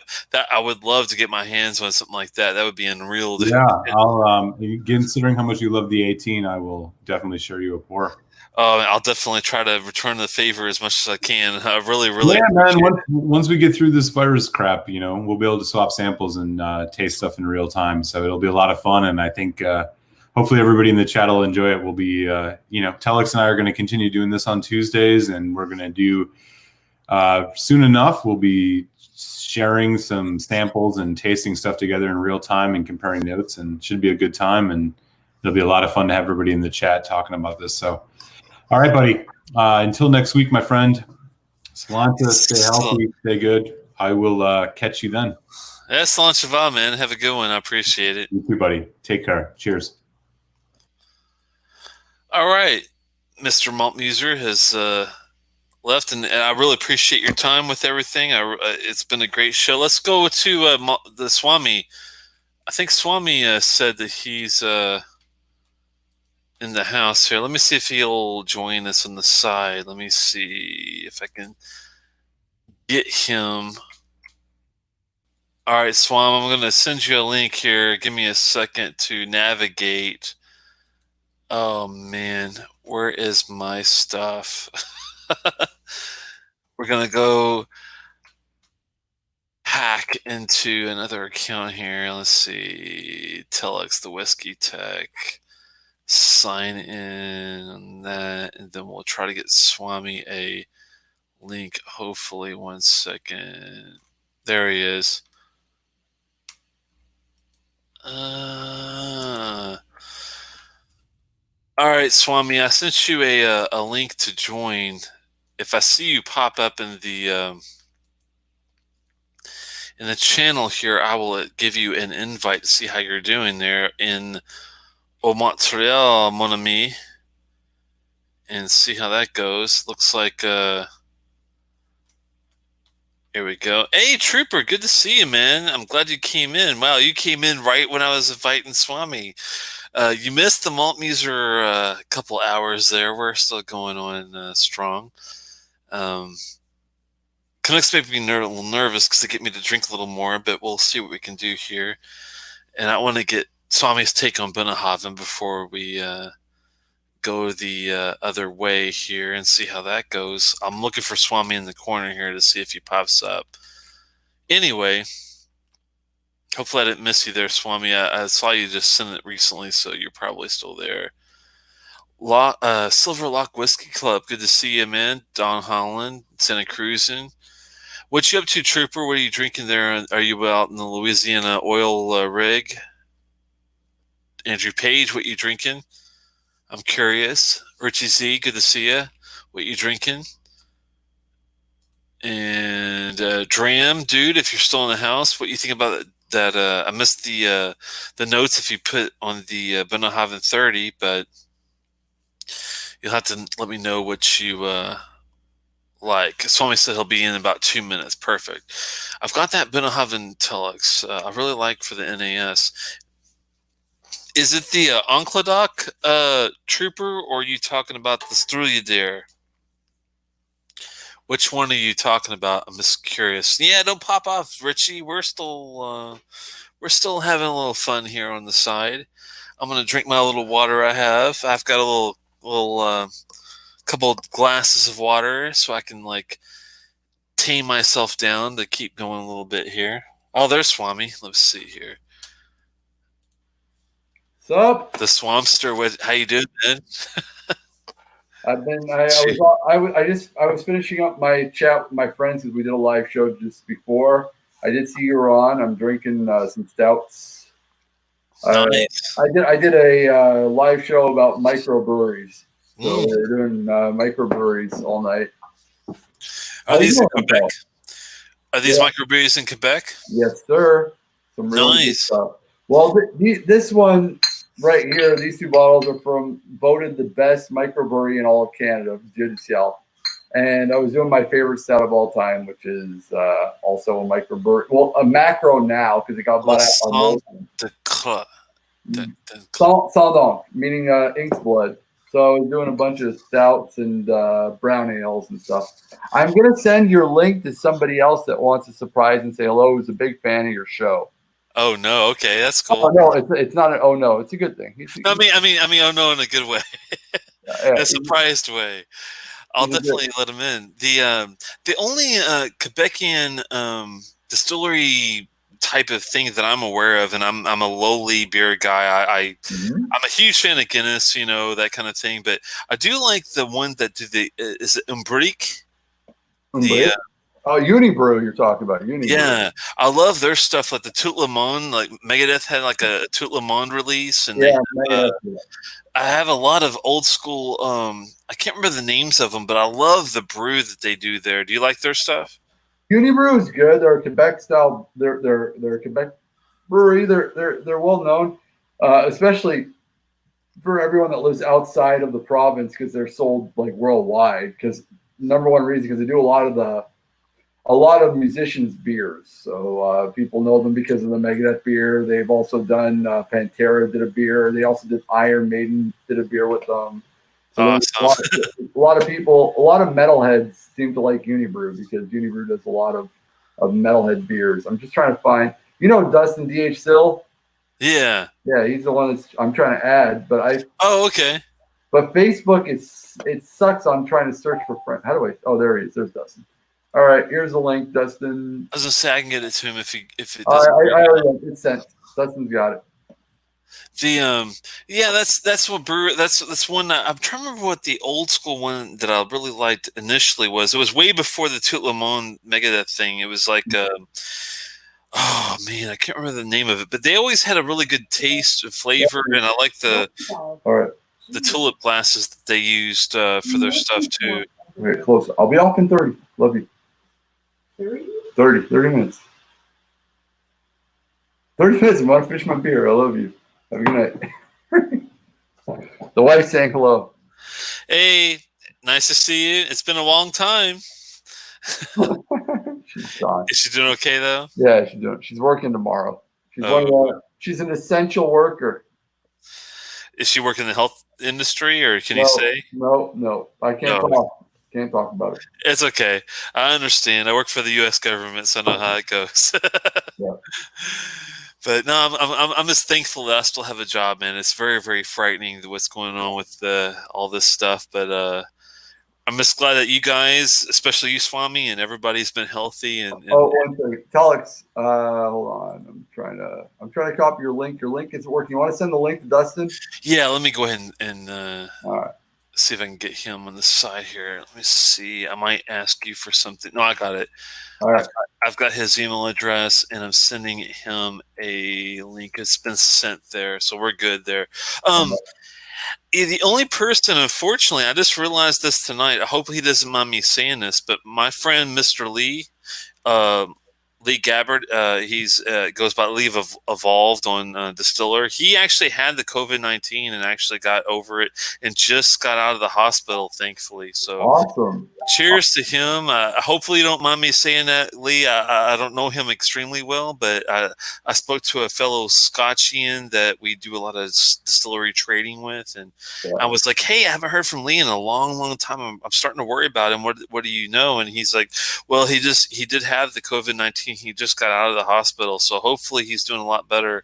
I would love to get my hands on something like that. That would be unreal. Yeah, I'll considering how much you love the 18, I will definitely share you a pour. I'll definitely try to return the favor as much as I can. I really. Yeah, man. Once we get through this virus crap, we'll be able to swap samples and taste stuff in real time. So it'll be a lot of fun, and I think hopefully everybody in the chat will enjoy it. We'll be, Telex and I are going to continue doing this on Tuesdays, and we're going to do soon enough. We'll be sharing some samples and tasting stuff together in real time and comparing notes, and it should be a good time. And it'll be a lot of fun to have everybody in the chat talking about this. So. All right, buddy. Until next week, my friend. Cilantro, stay healthy, stay good. I will catch you then. Yeah, Cilantro, man. Have a good one. I appreciate it. You too, buddy. Take care. Cheers. All right. Mr. Malt Muser has left, and I really appreciate your time with everything. It's been a great show. Let's go to the Swami. I think Swami said that he's... in the house here. Let me see if he'll join us on the side. Let me see if I can get him. All right, Swam, I'm going to send you a link here. Give me a second to navigate. Oh, man. Where is my stuff? We're going to go hack into another account here. Let's see. Telex, the Whiskey Tech. Sign in on that, and then we'll try to get Swami a link. Hopefully, 1 second. There he is. All right, Swami. I sent you a link to join. If I see you pop up in the channel here, I will give you an invite to see how you're doing there in Montreal, mon ami, and see how that goes. Looks like here we go. Hey, Trooper, good to see you, man. I'm glad you came in. Wow, you came in right when I was inviting Swami. You missed the Malt Muser couple hours there. We're still going on strong. Canucks make me a little nervous because they get me to drink a little more, but we'll see what we can do here. And I want to get Swami's take on Bunnahabhain before we go the other way here and see how that goes. I'm looking for Swami in the corner here to see if he pops up. Anyway, hopefully I didn't miss you there, Swami. I saw you just send it recently, so you're probably still there. Silver Lock Whisky Club, good to see you, man. Don Holland, Santa Cruzin. What you up to, Trooper? What are you drinking there? Are you out in the Louisiana oil rig? Andrew Page, what you drinking? I'm curious. Richie Z, good to see you. What you drinking? And Dram, dude, if you're still in the house, what you think about that? I missed the notes if you put on the Bunnahabhain 30, but you'll have to let me know what you like. Swami said he'll be in about 2 minutes. Perfect. I've got that Bunnahabhain Telex. I really like for the NAS. Is it the An Cladach Trooper, or are you talking about the Struljader? Which one are you talking about? I'm just curious. Yeah, don't pop off, Richie. We're still having a little fun here on the side. I'm gonna drink my little water I have. I've got a little couple of glasses of water so I can like tame myself down to keep going a little bit here. Oh, there's Swami. Let's see here. What's up? The Swampster. How you doing, man? I was finishing up my chat with my friends because we did a live show just before. I did see you were on. I'm drinking some stouts. Nice. I did a live show about microbreweries. So we're doing microbreweries all night. Are these in Quebec? Are these microbreweries in Quebec? Yes, sir. Some really good stuff. Well, this one right here, these two bottles are voted the best microbrewery in all of Canada, Judicial. And I was doing my favorite stout of all time, which is also a microbrewery. Well, a macro now because it got bought out on Saldon, meaning ink's blood. So I was doing a bunch of stouts and brown ales and stuff. I'm going to send your link to somebody else that wants to surprise and say hello, who's a big fan of your show. Oh no! Okay, that's cool. Oh no, it's not an oh no. It's a good thing. I mean, oh no, in a good way, a surprised way. I'll definitely let him in. The only Quebecian distillery type of thing that I'm aware of, and I'm a lowly beer guy. I'm a huge fan of Guinness, that kind of thing. But I do like the one that do is it Umbrique? Unibrew you're talking about. Unibrew. Yeah, I love their stuff, like the Tout Le Monde. Like Megadeth had like a Tout Le Monde release, and I have a lot of old school. I can't remember the names of them, but I love the brew that they do there. Do you like their stuff? Unibrew is good. They're a Quebec style. They're a Quebec brewery. They're well known, especially for everyone that lives outside of the province because they're sold like worldwide. Because number one reason because they do a lot of musicians' beers. So people know them because of the Megadeth beer. They've also done Pantera did a beer. They also did Iron Maiden did a beer with them. So awesome. a lot of people, a lot of metalheads seem to like Unibrew because Unibrew does a lot of metalhead beers. I'm just trying to find, Dustin D.H. Sill? Yeah. Yeah, he's the one I'm trying to add. But okay. But Facebook, it sucks on trying to search for friends. How do I? Oh, there he is. There's Dustin. All right, here's the link, Dustin. I was gonna say I can get it to him if it All doesn't. right, it's sent. Dustin's got it. Yeah, that's what brewer. That's one. I'm trying to remember what the old school one that I really liked initially was. It was way before the Tout Le Monde Megadeth thing. It was like, oh man, I can't remember the name of it, but they always had a really good taste and flavor, and I like All right. the tulip glasses that they used for their stuff too. Okay, close. I'll be off in 30. Love you. 30 minutes. 30 minutes. I'm going to finish my beer. I love you. Have a good night. The wife's saying hello. Hey, nice to see you. It's been a long time. She's gone. Is she doing okay though? Yeah, she's doing. She's working tomorrow. She's an essential worker. Is she working in the health industry, or can you say? No. I can't talk. Can't talk about it. It's okay. I understand. I work for the U.S. government, so I know how it goes. Yeah. But no, I'm just thankful that I still have a job, man. It's very, very frightening what's going on with all this stuff. But I'm just glad that you guys, especially you, Swami, and everybody's been healthy. And one second. Telex. Hold on. I'm trying to copy your link. Your link isn't working. You want to send the link to Dustin? Yeah, let me go ahead and all right. See if I can get him on the side here. Let me see. I might ask you for something. No, I got it. All right. I've got his email address, and I'm sending him a link. It's been sent there, so we're good there. The only person, unfortunately, I just realized this tonight. I hope he doesn't mind me saying this, but my friend Mr. Lee, Lee Gabbard, he's goes by Lee of Evolved on Distiller. He actually had the COVID-19 and actually got over it and just got out of the hospital, thankfully. So awesome. Cheers to him. Hopefully you don't mind me saying that, Lee. I don't know him extremely well, but I spoke to a fellow Scotchian that we do a lot of distillery trading with, and I was like, hey, I haven't heard from Lee in a long, long time. I'm starting to worry about him. What do you know? And he's like, well, he did have the COVID-19. He just got out of the hospital, so hopefully he's doing a lot better.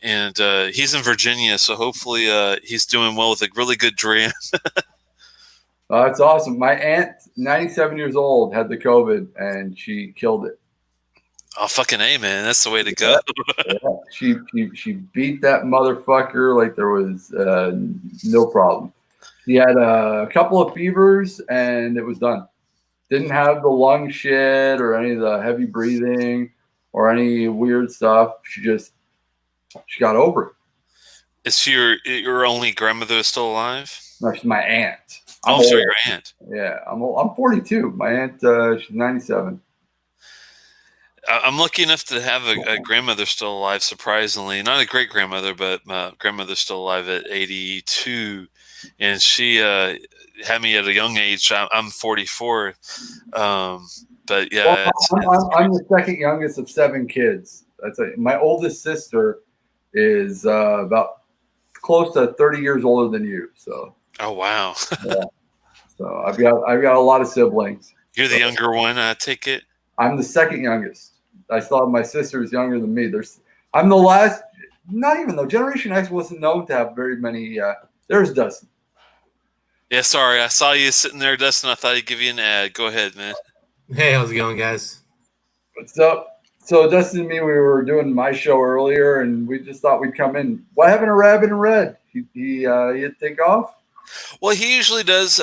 And he's in Virginia, so hopefully he's doing well with a really good dram. That's awesome. My aunt, 97 years old, had the COVID, and she killed it. Oh, fucking A, man. That's the way to go. Yeah. She beat that motherfucker like there was no problem. She had a couple of fevers, and it was done. Didn't have the lung shit or any of the heavy breathing or any weird stuff. She got over it. Is your only grandmother still alive? No, she's my aunt. Oh, sorry, your aunt. Yeah, I'm 42. My aunt, she's 97. I'm lucky enough to have a grandmother still alive, surprisingly. Not a great-grandmother, but my grandmother's still alive at 82. And she had me at a young age. I'm 44. But yeah. Well, I'm the second youngest of 7 kids. My oldest sister is about close to 30 years older than you. So. Oh wow! Yeah. So I've got a lot of siblings. You're the younger one, I take it. I'm the second youngest. I still have my sister is younger than me. I'm the last. Not even though Generation X wasn't known to have very many. There's Dustin. Yeah, sorry, I saw you sitting there, Dustin. I thought I'd give you an ad. Go ahead, man. Hey, how's it going, guys? What's up? So Dustin and me, we were doing my show earlier, and we just thought we'd come in. What happened to Rabbit in Red? He had to take off. Well, he usually does.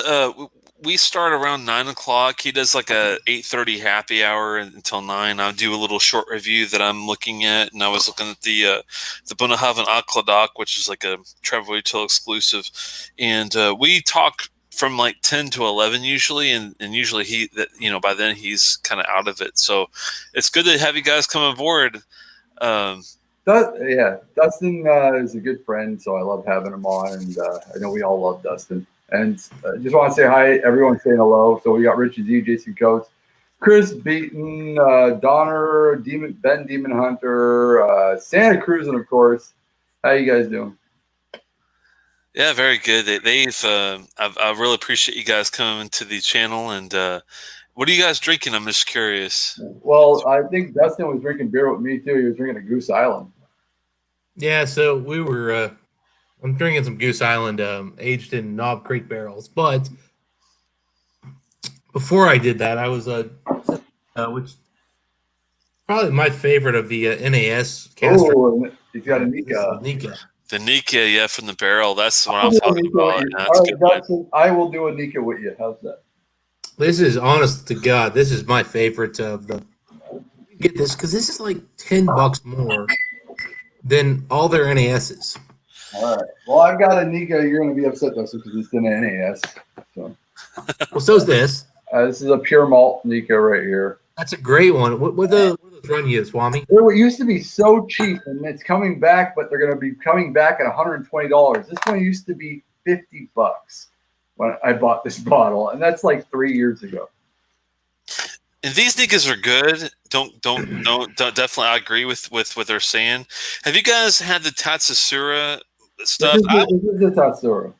We start around 9 o'clock. He does like a 8:30 happy hour until 9. I'll do a little short review that I'm looking at, and I was looking at the Bunnahabhain An Cladach, which is like a travel retail exclusive, and we talk from like 10 to 11 usually, and usually by then he's kind of out of it. So it's good to have you guys come aboard. Dustin is a good friend, so I love having him on, and I know we all love Dustin. And just want to say hi, everyone saying hello. So we got Richard Z, Jason Coates, Chris Beaton, Donner, Ben Demon Hunter, Santa Cruz, and of course, how you guys doing? Yeah, very good. I really appreciate you guys coming to the channel. And what are you guys drinking? I'm just curious. Well, I think Dustin was drinking beer with me too. He was drinking a Goose Island. Yeah, so we were. I'm drinking some Goose Island, aged in Knob Creek barrels. But before I did that, I was which probably my favorite of the NAS caster. Oh, he's got a Nika. The Nika, yeah, from the barrel. That's what I'll I'm do a talking Nika with about. you. That's All a right, good one. Dustin, I will do a Nika with you. How's that? This is honest to God. This is my favorite of the. Get this because this is like $10 more than all their NASs. All right. Well, I've got a Nika. You're going to be upset, Dustin, because it's an NAS. So. Well, so's this. This is a pure malt Nika right here. That's a great one. What those run you, Swami? It used to be so cheap, and it's coming back, but they're going to be coming back at $120. This one used to be $50 when I bought this bottle, and that's like 3 years ago. And these Nikas are good. Don't definitely. I agree with what they're saying. Have you guys had the Tatsasura stuff? This is the Tatsura.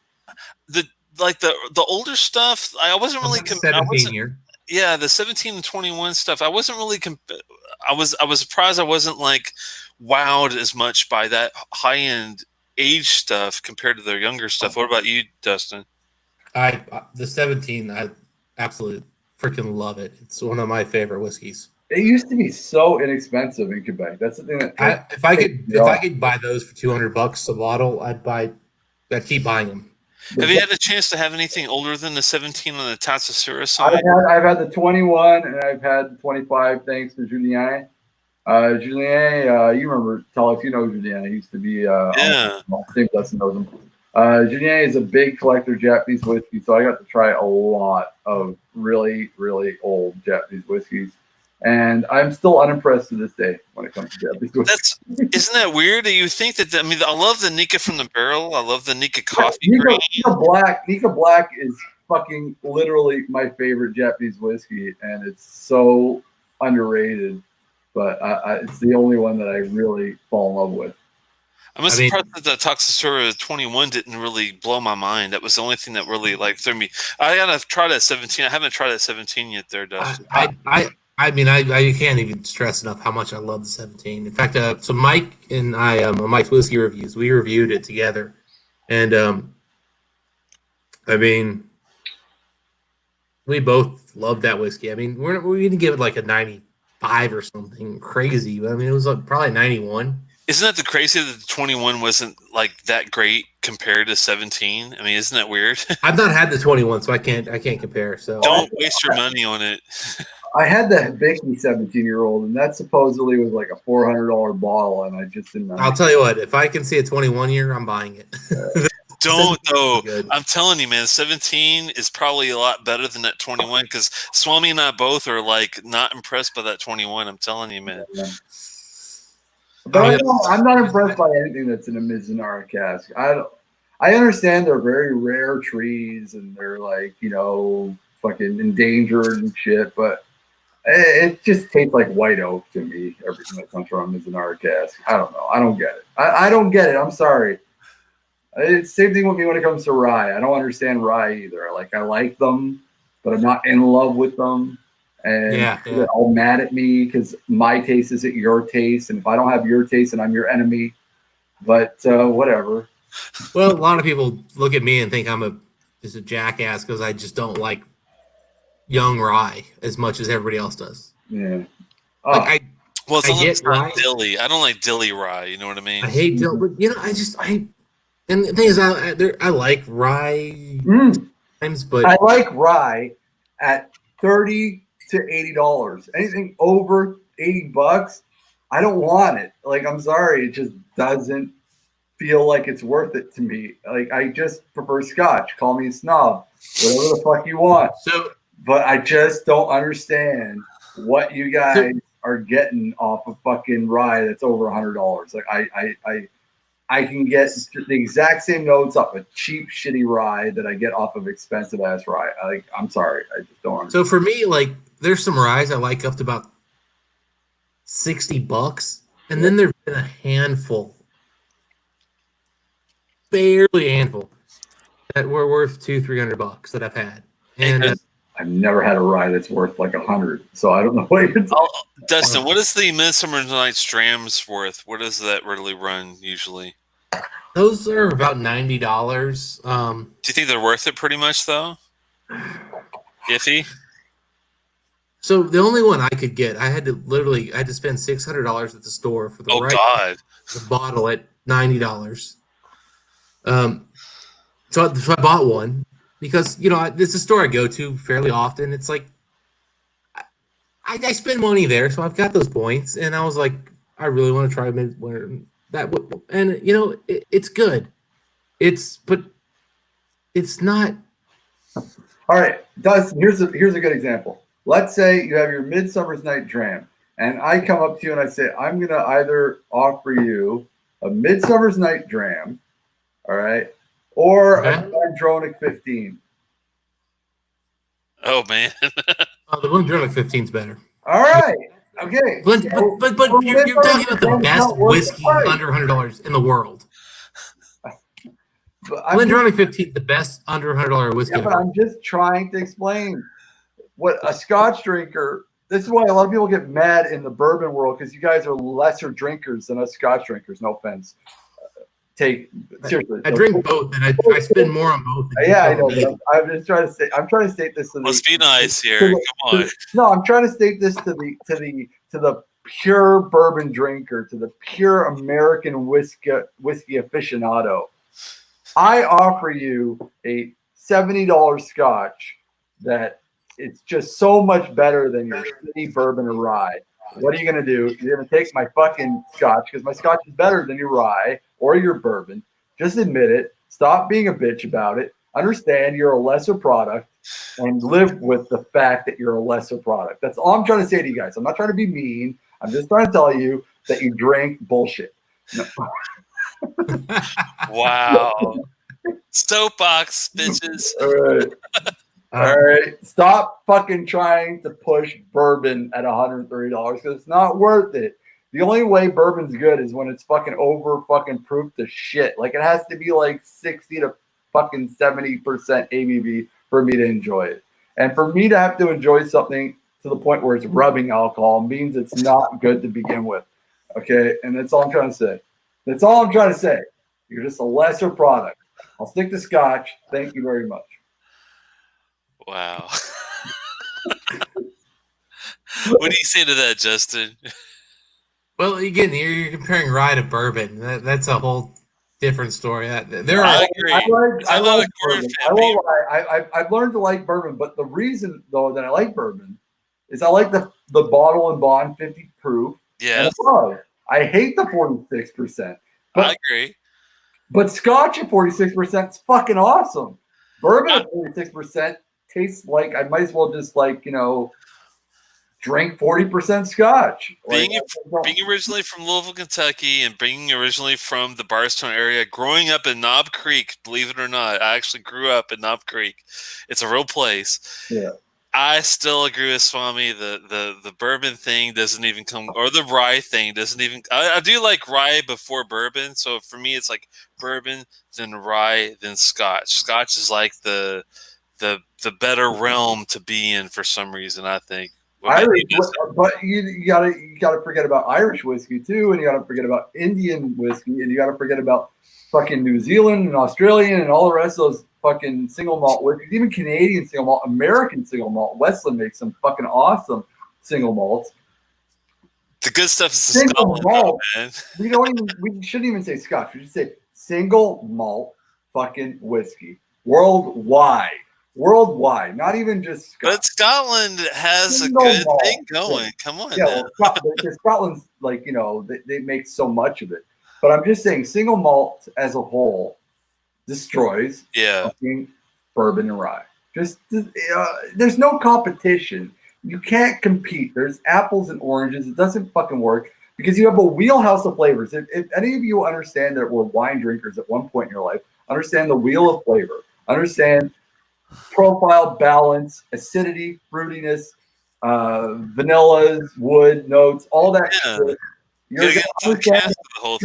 The older stuff. I wasn't really. 17 year. Yeah, the 17 and 21 stuff. I wasn't really. I was surprised. I wasn't like wowed as much by that high end age stuff compared to their younger stuff. What about you, Dustin? The 17. I absolutely freaking love it. It's one of my favorite whiskeys. It used to be so inexpensive in Quebec. That's the thing that if I could buy those for $200 a bottle, I'd keep buying them. Have you had a chance to have anything older than the 17 on the Tatsasura side? I've had the 21 and I've had the 25. Thanks to Julien. Julien, you remember Telex? You know Julien. He used to be yeah. I think Dustin knows him. Julien is a big collector of Japanese whiskey, so I got to try a lot of really, really old Japanese whiskeys. And I'm still unimpressed to this day when it comes to Japanese whiskey. Isn't that weird? Do you think that? I mean, I love the Nika from the barrel. I love the Nika coffee green. Nika Black is fucking literally my favorite Japanese whiskey, and it's so underrated. But it's the only one that I really fall in love with. I'm surprised that the Tatsasura 21 didn't really blow my mind. That was the only thing that really threw me. I gotta try that 17. I haven't tried that 17 yet. There, Dustin. I mean, I can't even stress enough how much I love the 17. In fact, so Mike and I, on Mike's Whiskey Reviews, we reviewed it together. And, I mean, we both loved that whiskey. I mean, we didn't give it like a 95 or something crazy. But I mean, it was like probably 91. Isn't that the crazy that the 21 wasn't like that great compared to 17? I mean, isn't that weird? I've not had the 21, so I can't compare. So don't waste your money on it. I had the Vicky 17-year-old, and that supposedly was like a $400 bottle, and I just didn't know. I'll tell you what, if I can see a 21-year, I'm buying it. Don't though. I'm telling you, man, 17 is probably a lot better than that 21 because Swami and I both are like not impressed by that 21. I'm telling you, man. Yeah. But I'm not impressed by anything that's in a Mizunara cask. I understand they're very rare trees and they're like, fucking endangered and shit, but it just tastes like white oak to me, everything that comes from Mizunara cask. I don't know. I don't get it. I don't get it. I'm sorry. It's the same thing with me when it comes to rye. I don't understand rye either. I like them, but I'm not in love with them. And they're all mad at me because my taste isn't your taste. And if I don't have your taste, then I'm your enemy. But whatever. Well, a lot of people look at me and think I'm just a jackass because I just don't like young rye as much as everybody else does. Yeah. It's not dilly. I don't like dilly rye. You know what I mean? I hate dilly, but and the thing is, I like rye times, but I like rye at $30 to $80. Anything over $80, I don't want it. I'm sorry, it just doesn't feel like it's worth it to me. I just prefer Scotch. Call me a snob, whatever the fuck you want. But I just don't understand what you guys are getting off of fucking rye that's over $100. I can get the exact same notes off a cheap, shitty rye that I get off of expensive ass rye. I'm sorry, I just don't understand. So for me, there's some ryes I like up to about $60, and then there's been a handful, barely a handful, that were worth $200-$300 that I've had. And I've never had a rye that's worth like $100, so I don't know what you're talking. Dustin, what is the Midsummer Night's Drams worth? What does that really run usually? Those are about $90. Do you think they're worth it pretty much though? Iffy? So the only one I could get, I had to spend $600 at the store for the the bottle at $90. So I bought one because, you know, it's a store I go to fairly often. It's like, I spend money there, so I've got those points. And I was like, I really want to try that. And, you know, it's good. But it's not. All right, Dustin, here's a good example. Let's say you have your Midsummer's Night Dram, and I come up to you and I say, I'm going to either offer you a Midsummer's Night Dram, all right, or a Glendronach 15. Oh man. The Glendronach 15 is better. All right. Okay. But you're talking about the best whiskey under $100 in the world. Glendronach 15 is the best under $100 whiskey. Yeah, but I'm just trying to explain what a Scotch drinker. This is why a lot of people get mad in the bourbon world, because you guys are lesser drinkers than us Scotch drinkers. No offense. Seriously. I drink both, and I spend more on both. Yeah, I know. I'm just trying to say. I'm trying to state this. Let's be nice here. Come on. No, I'm trying to state this to the pure bourbon drinker, to the pure American whiskey aficionado. I offer you a $70 Scotch that it's just so much better than your shitty bourbon or rye. What are you going to do? You're going to take my fucking Scotch, because my Scotch is better than your rye or your bourbon. Just admit it. Stop being a bitch about it. Understand you're a lesser product and live with the fact that you're a lesser product. That's all I'm trying to say to you guys. I'm not trying to be mean. I'm just trying to tell you that you drink bullshit. No. Wow. Soapbox, bitches. All right. All right. Stop fucking trying to push bourbon at $130, because it's not worth it. The only way bourbon's good is when it's fucking over fucking proof to shit. Like, it has to be like 60 to fucking 70% ABV for me to enjoy it. And for me to have to enjoy something to the point where it's rubbing alcohol means it's not good to begin with. Okay? And that's all I'm trying to say. That's all I'm trying to say. You're just a lesser product. I'll stick to Scotch. Thank you very much. Wow. What do you say to that, Justin? Well, again, you're comparing rye to bourbon. That's a whole different story. I agree. I like bourbon. I won't lie. I've learned to like bourbon, but the reason, though, that I like bourbon is I like the Bottle and Bond 50 proof. Yes. I hate the 46%. I agree. But Scotch at 46% is fucking awesome. Bourbon at 46% tastes like I might as well just, like, you know, drink 40% Scotch. Being originally from Louisville, Kentucky, and being originally from the Barstow area, growing up in Knob Creek, believe it or not, I actually grew up in Knob Creek. It's a real place. Yeah. I still agree with Swami. The bourbon thing doesn't even come, or the rye thing doesn't even. I do like rye before bourbon, so for me it's like bourbon, then rye, then Scotch. Scotch is like the better realm to be in for some reason, I think. Irish, but you gotta forget about Irish whiskey too, and you gotta forget about Indian whiskey, and you gotta forget about fucking New Zealand and Australian and all the rest of those fucking single malt whiskeys, even Canadian single malt, American single malt. Westland makes some fucking awesome single malts. The good stuff is the single malt, man. We shouldn't even say Scotch. We should say single malt fucking whiskey worldwide. Worldwide, not even just Scotland. But Scotland has a good thing going. Come on, yeah. Well, Scotland's like, you know, they make so much of it. But I'm just saying, single malt as a whole destroys fucking bourbon and rye. Just there's no competition. You can't compete. There's apples and oranges. It doesn't fucking work because you have a wheelhouse of flavors. If any of you understand that we're wine drinkers at one point in your life, understand the wheel of flavor. Understand profile, balance, acidity, fruitiness, vanillas, wood, notes, all that shit. You're going to understand the whole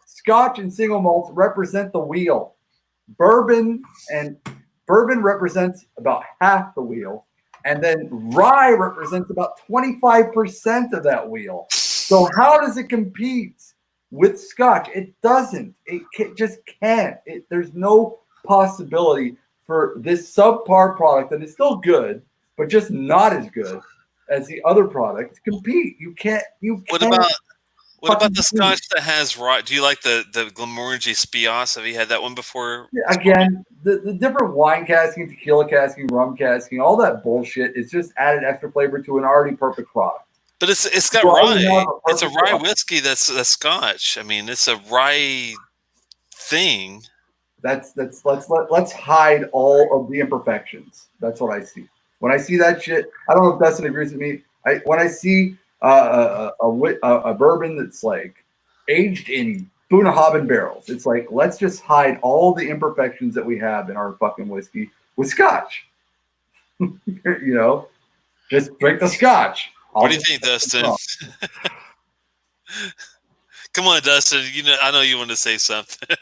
Scotch and single malts represent the wheel. Bourbon represents about half the wheel. And then rye represents about 25% of that wheel. So how does it compete with Scotch? It doesn't. It just can't. There's no possibility for this subpar product that is still good, but just not as good as the other product to compete. You can't. What about the Scotch that has rye? Do you like the Glenmorangie Spios? Have you had that one before? Again, the different wine casking, tequila casking, rum casking, all that bullshit is just added extra flavor to an already perfect product. But it's got rye. It's a rye whiskey that's Scotch. I mean, it's a rye thing. Let's hide all of the imperfections. That's what I see. When I see that shit, I don't know if Dustin agrees with me. When I see a bourbon that's like aged in Bunnahabhain barrels, it's like, let's just hide all the imperfections that we have in our fucking whiskey with Scotch. Just drink the Scotch. What do you think, Dustin? Come on, Dustin. I know you want to say something.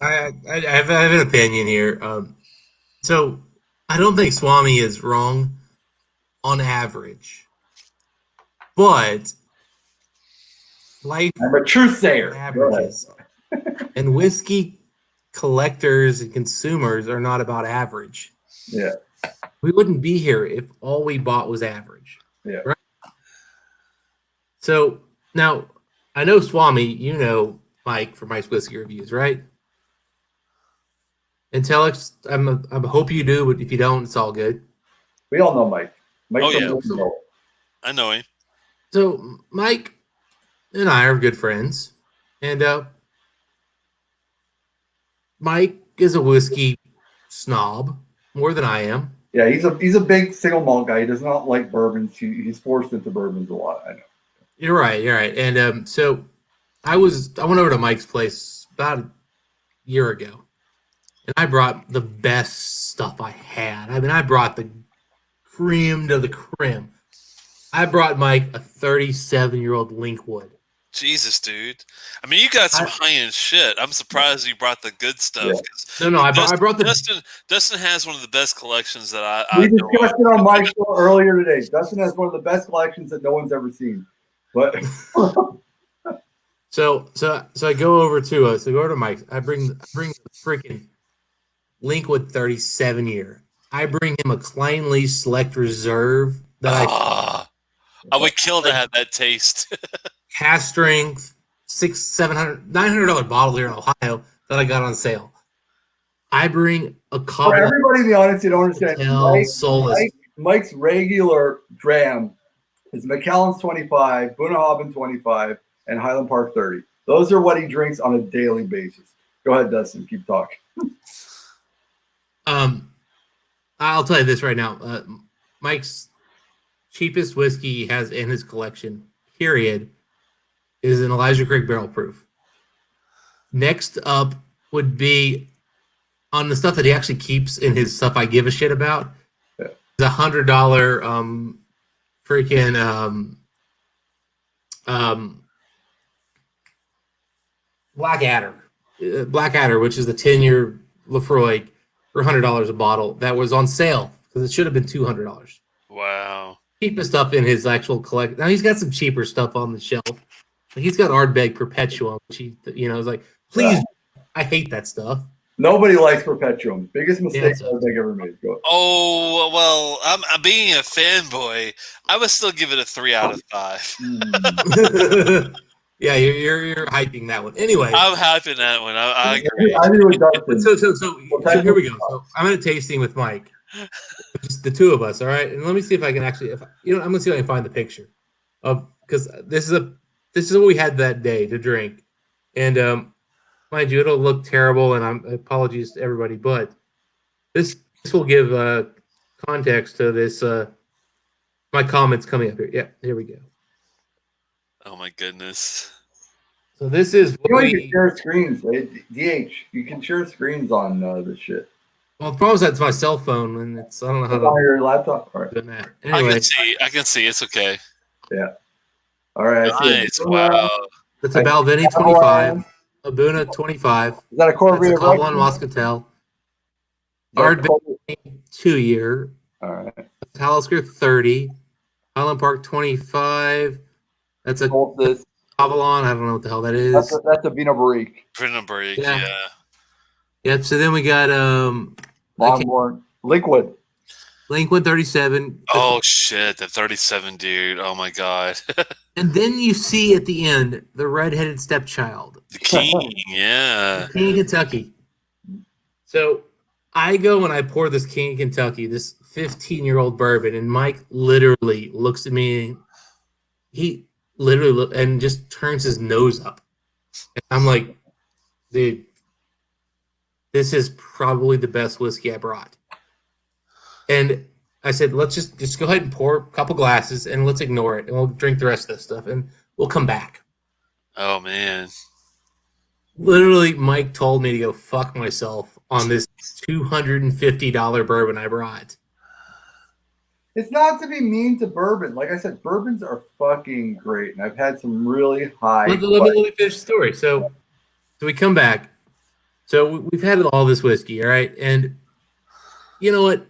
I have an opinion here. So I don't think Swami is wrong on average, but life I'm a truth sayer. Averages, and whiskey collectors and consumers are not about average. Yeah, we wouldn't be here if all we bought was average. Yeah, right. So now I know Swami, you know Mike from Mike's Whiskey Reviews, right? And Telex, I hope you do, but if you don't, it's all good. We all know Mike. Oh yeah, I know him. So Mike and I are good friends, and Mike is a whiskey snob more than I am. Yeah, he's a big single malt guy. He does not like bourbons. He's forced into bourbons a lot. I know. You're right. And so I went over to Mike's place about a year ago, and I brought the best stuff I had. I mean, I brought the cream de la creme. I brought Mike a 37-year-old Linkwood. Jesus, dude. I mean, you got some high-end shit. I'm surprised you brought the good stuff. Yeah. No, I brought the... Dustin has one of the best collections that I We discussed it on my show earlier today. Dustin has one of the best collections that no one's ever seen. But so I go over to Mike's. I bring the freaking Linkwood 37 year. I bring him a Klein Lee Select Reserve that I would kill to have that taste. Cast strength, $600, $700, $900 bottle here in Ohio that I got on sale. I bring a couple. For everybody in the audience, you don't understand. Mike's regular dram is Macallan's 25, Bunnahabhain 25, and Highland Park 30. Those are what he drinks on a daily basis. Go ahead, Dustin. Keep talking. I'll tell you this right now. Mike's cheapest whiskey he has in his collection, period, is an Elijah Craig Barrel Proof. Next up would be on the stuff that he actually keeps in his stuff I give a shit about. Yeah. It's $100 freaking Blackadder, which is the 10-year Lefroy for $100 a bottle. That was on sale because it should have been $200. Wow. Cheapest stuff in his actual collection. Now he's got some cheaper stuff on the shelf. He's got Ardbeg Perpetuum, which he, is like, please, I hate that stuff. Nobody likes Perpetuum. Biggest mistake Ardbeg ever made. Go. Oh, well, I'm being a fanboy. I would still give it a 3 out of 5. Yeah, you're hyping that one. Anyway, I'm hyping that one. I agree. I knew it was so here we go. So I'm at a tasting with Mike, just the two of us. All right, and let me see if I can actually, I'm gonna see if I can find the picture of, because this is what we had that day to drink, and mind you, it'll look terrible, and apologies to everybody, but this will give context to this. My comments coming up here. Yeah, here we go. Oh my goodness! So this is what you can share screens. DH, you can share screens on this shit. Well, the problem is that's my cell phone, and I don't know how to. On your laptop. All right. Anyway, I can see. It's okay. Yeah. All right. Nice. Wow. It's a Balvenie 25, a Buna 25. Is that a Corvette? It's a Cobblon Moscatel. Ardbeg 2-year. All right. Talisker 30. Highland Park 25. That's a Avalon. I don't know what the hell that is. That's a Vino Barrique. Vino Barrique, yeah. Yep. So then we got Longhorn Linkwood 37. Oh shit, the 37 dude. Oh my god. And then you see at the end the redheaded stepchild, The king, yeah. King of Kentucky. So I go and I pour this King of Kentucky, this 15-year-old bourbon, and Mike literally looks at me. He literally and just turns his nose up. And I'm like, dude, this is probably the best whiskey I brought. And I said, let's just go ahead and pour a couple glasses and let's ignore it. And we'll drink the rest of this stuff and we'll come back. Oh, man. Literally, Mike told me to go fuck myself on this $250 bourbon I brought. It's not to be mean to bourbon. Like I said, bourbons are fucking great. And I've had some really high. Let me finish the story. So we come back. So we've had all this whiskey, all right? And you know what?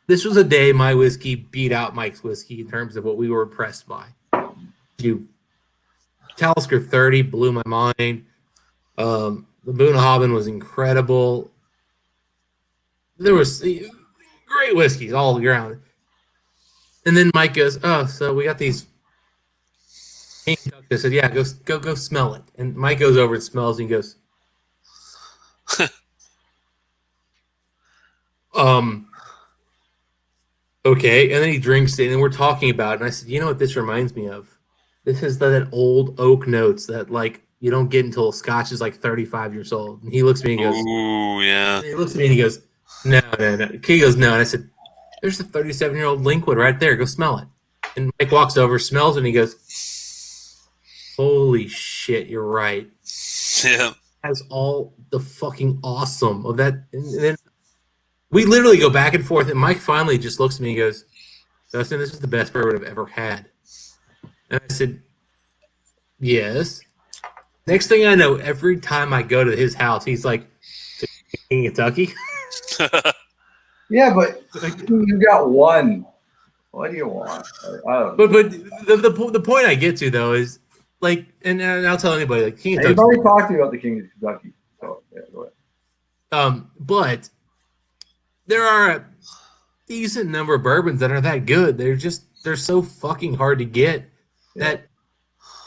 This was a day my whiskey beat out Mike's whiskey in terms of what we were impressed by. Talisker 30 blew my mind. The Bunnahabhain was incredible. There was great whiskeys all around. And then Mike goes, "Oh, so we got these." I said, "Yeah, go smell it." And Mike goes over and smells, and he goes, okay. And then he drinks it, and we're talking about it. And I said, "You know what this reminds me of? This is that old oak notes that like you don't get until Scotch is like 35 years old." And he looks at me and goes, "Ooh, yeah." He looks at me and he goes, No. He goes, "No." And I said, "There's a 37-year-old Linkwood right there. Go smell it." And Mike walks over, smells it, and he goes, "Holy shit, you're right." Yeah. Has all the fucking awesome of that. And then we literally go back and forth, and Mike finally just looks at me and goes, "Dustin, this is the best bourbon I've ever had." And I said, "Yes." Next thing I know, every time I go to his house, he's like, "In Kentucky?" Yeah, but you got one. What do you want? I don't know. But the point I get to though is like, and I'll tell anybody like King of You've Kentucky. already talked to me about the King of Kentucky. So yeah, go ahead. But there are a decent number of bourbons that are that good. They're so fucking hard to get that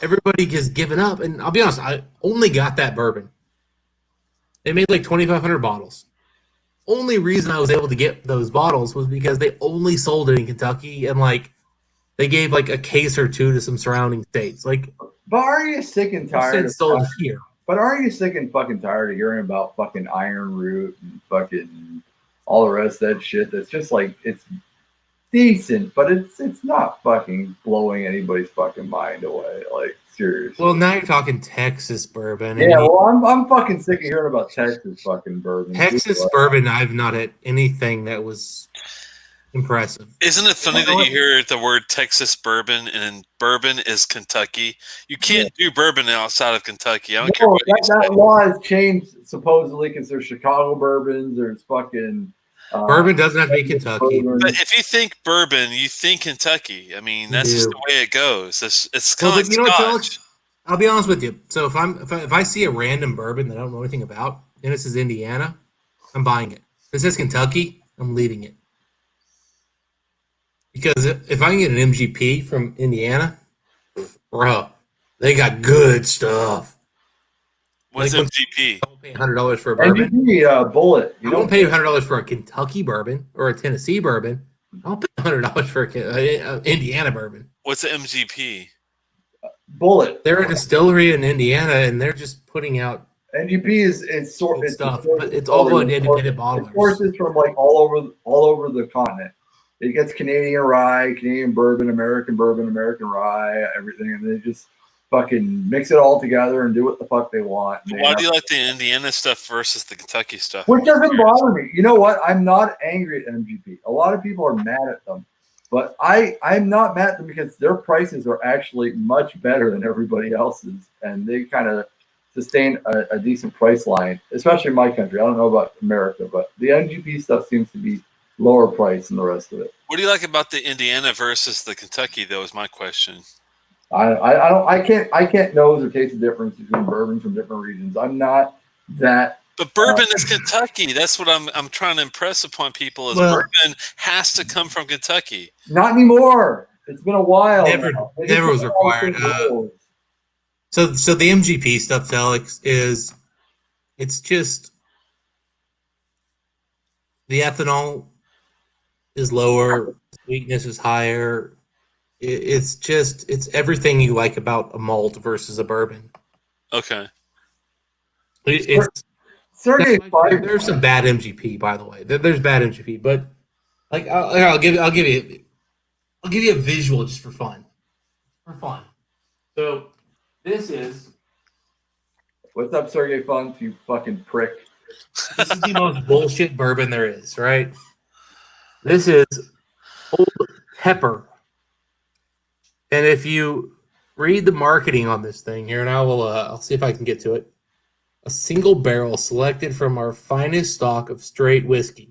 everybody has given up. And I'll be honest, I only got that bourbon. They made like 2,500 bottles. Only reason I was able to get those bottles was because they only sold it in Kentucky, and like they gave like a case or two to some surrounding states. Like, but are you sick and tired? Sold here. But are you sick and fucking tired of hearing about fucking Iron Root and fucking all the rest of that shit? That's just like it's decent, but it's not fucking blowing anybody's fucking mind away. Like seriously. Well, now you're talking Texas bourbon. Yeah, well, I'm fucking sick of hearing about Texas fucking bourbon. Texas bourbon, I've not had anything that was impressive. Isn't it funny that you hear the word Texas bourbon and bourbon is Kentucky? You can't do bourbon outside of Kentucky. I don't care what that law has changed supposedly because there's Chicago bourbons, there's fucking bourbon doesn't have to be Kentucky. But if you think bourbon, you think Kentucky. I mean, that's just the way it goes. It's kind of like you know Scotch. what, Telex? I'll be honest with you. So if I see a random bourbon that I don't know anything about, and it says Indiana, I'm buying it. If it says Kentucky, I'm leaving it. Because if I can get an MGP from Indiana, bro, they got good stuff. What's like MGP? I don't pay $100 for a bourbon. MGP, bullet. You don't pay $100 for a Kentucky bourbon or a Tennessee bourbon. I'll pay $100 for an Indiana bourbon. What's the MGP? Bullet. They're a distillery in Indiana, and they're just putting out MGP is sort of stuff, but it's all going to independent bottlers. Sources from like all over the continent. It gets Canadian rye, Canadian bourbon, American rye, everything, and they just fucking mix it all together and do what the fuck they want. Why do you like the Indiana stuff versus the Kentucky stuff? Which doesn't bother me. You know what? I'm not angry at MGP. A lot of people are mad at them, but I'm not mad at them because their prices are actually much better than everybody else's, and they kind of sustain a decent price line, especially in my country. I don't know about America, but the MGP stuff seems to be lower price than the rest of it. What do you like about the Indiana versus the Kentucky, though, is my question. I can't nose or taste the difference between bourbons from different regions. I'm not that. But bourbon is Kentucky. That's what I'm trying to impress upon people. Is bourbon has to come from Kentucky. Not anymore. It's been a while. Never was required. So the MGP stuff, Telex, it's just the ethanol is lower, sweetness is higher. It's everything you like about a malt versus a bourbon. Okay. There's some bad MGP, by the way. There's bad MGP, but like I'll give you a visual just for fun. So this is what's up, Sergey Funk, you fucking prick. This is the most bullshit bourbon there is, right? This is Old Pepper. And if you read the marketing on this thing here, and I'll see if I can get to it. A single barrel selected from our finest stock of straight whiskey,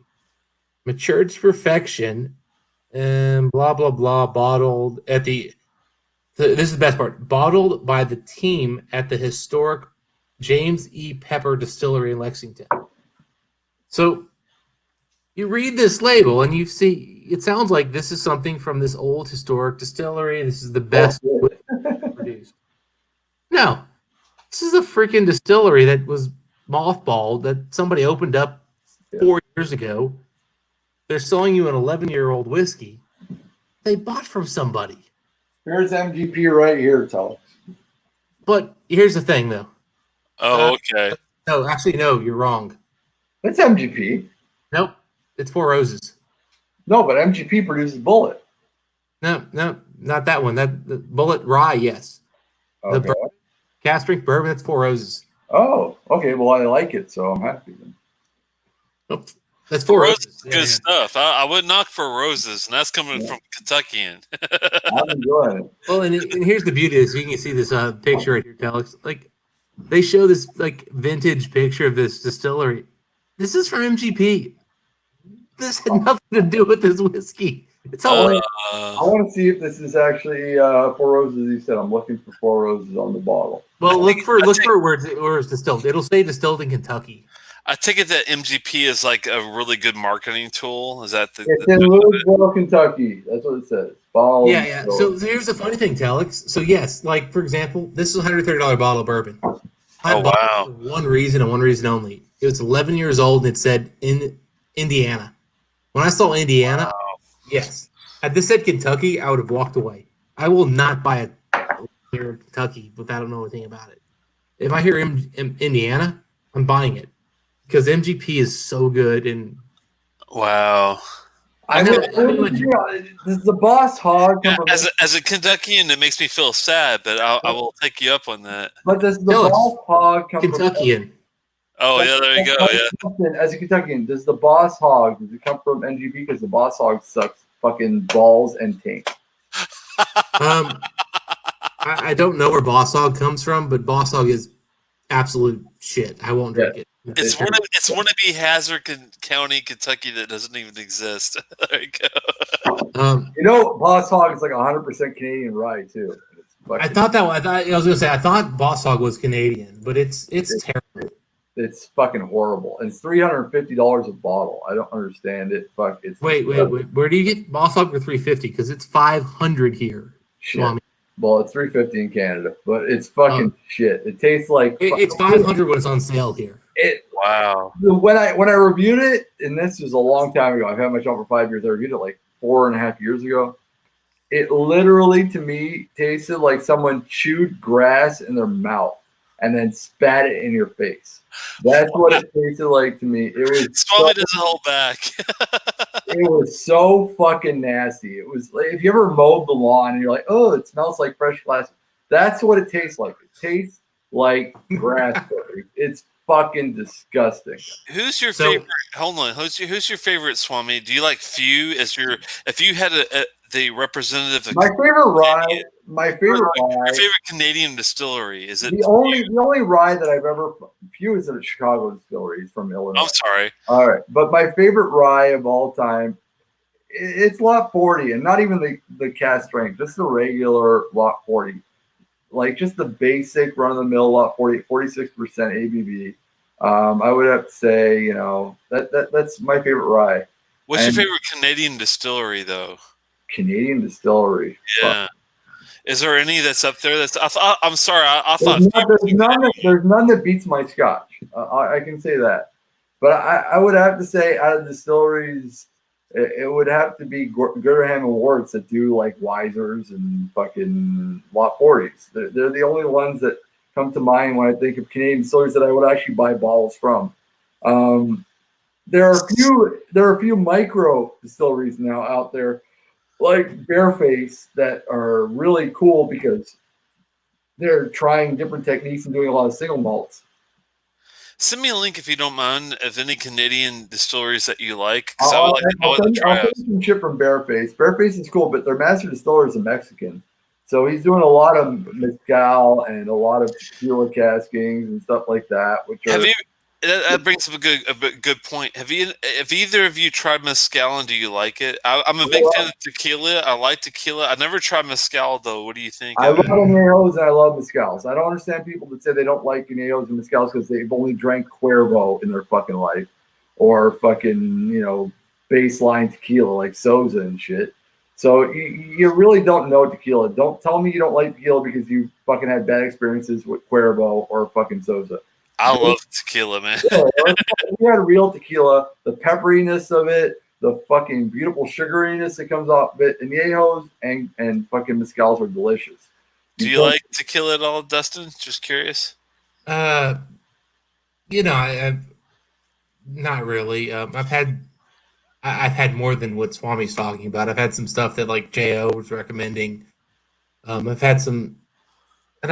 matured to perfection, and blah blah blah. Bottled at this is the best part. Bottled by the team at the historic James E. Pepper Distillery in Lexington. So you read this label and you see it sounds like this is something from this old historic distillery. This is the best produced. No, this is a freaking distillery that was mothballed that somebody opened up 4 years ago. They're selling you an 11-year-old whiskey they bought from somebody. Here's MGP right here, Telex. But here's the thing, though. Oh, okay. No, actually, no, you're wrong. That's MGP. Nope, it's Four Roses. No, but MGP produces Bullet. No, not that one. That the Bullet Rye, yes. Okay. The cast strength bourbon, that's Four Roses. Oh, okay. Well, I like it, so I'm happy then. Nope. That's Four Roses. Good stuff. I would knock Four Roses, and that's coming from Kentuckian. I'm enjoying it. Well, and here's the beauty of this. You can see this picture right here, Telex. Like, they show this like vintage picture of this distillery. This is from MGP. This had nothing to do with this whiskey. It's all I want to see if this is actually Four Roses. You said I'm looking for Four Roses on the bottle. Well, look for where it's distilled. It'll say distilled in Kentucky. I take it that MGP is like a really good marketing tool. Is that it's in Louisville, Kentucky. That's what it says. Bottle yeah. So here's the funny thing, Telex. So yes, like for example, this is a $130 bottle of bourbon. I bought it for one reason and one reason only. It was 11 years old and it said in Indiana. When I saw Indiana, yes. Had this said Kentucky, I would have walked away. I will not buy a here in Kentucky without knowing anything about it. If I hear Indiana, I'm buying it because MGP is so good. And wow, does the Boss Hog as a Kentuckian, it makes me feel sad, but I will take you up on that. But does the Boss Hog come Kentuckian? Oh yeah, there you go. Yeah. As a Kentuckian, does the Boss Hog come from MGP because the Boss Hog sucks fucking balls and taint? I don't know where Boss Hog comes from, but Boss Hog is absolute shit. I won't drink it. It's wannabe Hazard County, Kentucky that doesn't even exist. There you go. Boss Hog is like 100% Canadian rye too. I thought Boss Hog was Canadian, but it's terrible. It's fucking horrible. And it's $350 a bottle. I don't understand it. Fuck. Wait. Where do you get Boss Hog for $350? Because it's $500 here. Shit. Well, it's $350 in Canada, but it's fucking shit. It tastes like it's $500 when it's on sale here. Wow. When I reviewed it, and this was a long time ago. I've had my shop for 5 years. I reviewed it like 4.5 years ago. It literally, to me, tasted like someone chewed grass in their mouth and then spat it in your face. That's what it tasted like to me. It was Swami doesn't hold back. It was so fucking nasty. It was like if you ever mowed the lawn and you're like, oh, it smells like fresh glass. That's what it tastes like. It tastes like grass. It's fucking disgusting. Who's your favorite? Hold on. Who's your favorite, Swami? Do you like Few as your? If you had the representative of my favorite rye. Your favorite Canadian distillery is it? The only rye that I've ever Few is a Chicago distillery. He's from Illinois. I'm sorry. All right, but my favorite rye of all time, it's Lot 40, and not even the cast strength, just the regular Lot 40, like just the basic run of the mill Lot 40, 46% ABV. I would have to say, that's my favorite rye. What's your favorite Canadian distillery though? Canadian distillery. Yeah. Is there any that's up there? I'm sorry. I thought There's none that beats my Scotch. I can say that. But I would have to say, out of distilleries, it would have to be Gooderham and Warts that do like Wisers and fucking Lot 40s. They're the only ones that come to mind when I think of Canadian distilleries that I would actually buy bottles from. There are a few micro distilleries now out there, like Bareface, that are really cool because they're trying different techniques and doing a lot of single malts. Send me a link if you don't mind of any Canadian distilleries that you like. I'll send some shit from Bareface. Bareface is cool, but their master distiller is a Mexican. So he's doing a lot of mezcal and a lot of tequila caskings and stuff like that. That brings up a good point. Have either of you tried mezcal and do you like it? I'm a big fan of tequila. I like tequila. I never tried mezcal though. What do you think? I love añejos and I love mezcals. I don't understand people that say they don't like añejos and mezcals because they've only drank Cuervo in their fucking life, or fucking baseline tequila like Sosa and shit. So you really don't know tequila. Don't tell me you don't like tequila because you fucking had bad experiences with Cuervo or fucking Sosa. I love tequila, man. Yeah, you had real tequila, the pepperiness of it, the fucking beautiful sugariness that comes off it. Añejos and fucking mezcals are delicious. Do you like tequila at all, Dustin? Just curious. I've not really. I've had more than what Swami's talking about. I've had some stuff that like Jo was recommending. I've had some that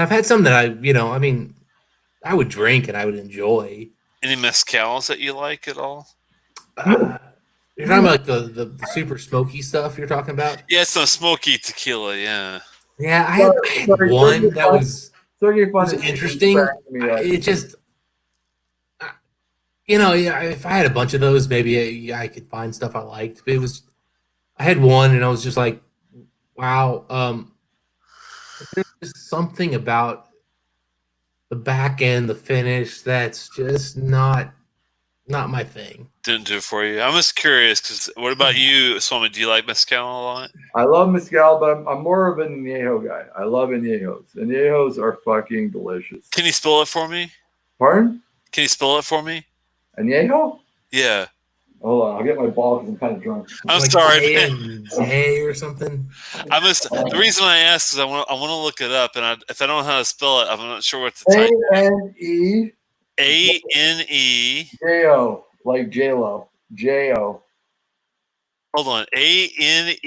I would drink and I would enjoy. Any mezcals that you like at all? You're talking about the super smoky stuff you're talking about? Yeah, it's a smoky tequila, yeah. Yeah, I had one that was interesting. It just, if I had a bunch of those, maybe I could find stuff I liked. But I had one and I was just like, wow. There's just something about the back end, the finish, that's just not my thing. Didn't do it for you. I'm just curious because what about you, Swami? Do you like mezcal a lot? I love mezcal, but I'm more of an añejo guy. I love añejos. Añejos are fucking delicious. Can you spell it for me? Pardon? Can you spell it for me? Añejo? Yeah. Hold on, I'll get my ball because I'm kind of drunk. I'm sorry, man. J or something. The reason I asked is I want to look it up, and if I don't know how to spell it, I'm not sure what to type. A-N-E. A-N-E. J-O, like J-Lo. J-O. Hold on. A-N-E-J-O,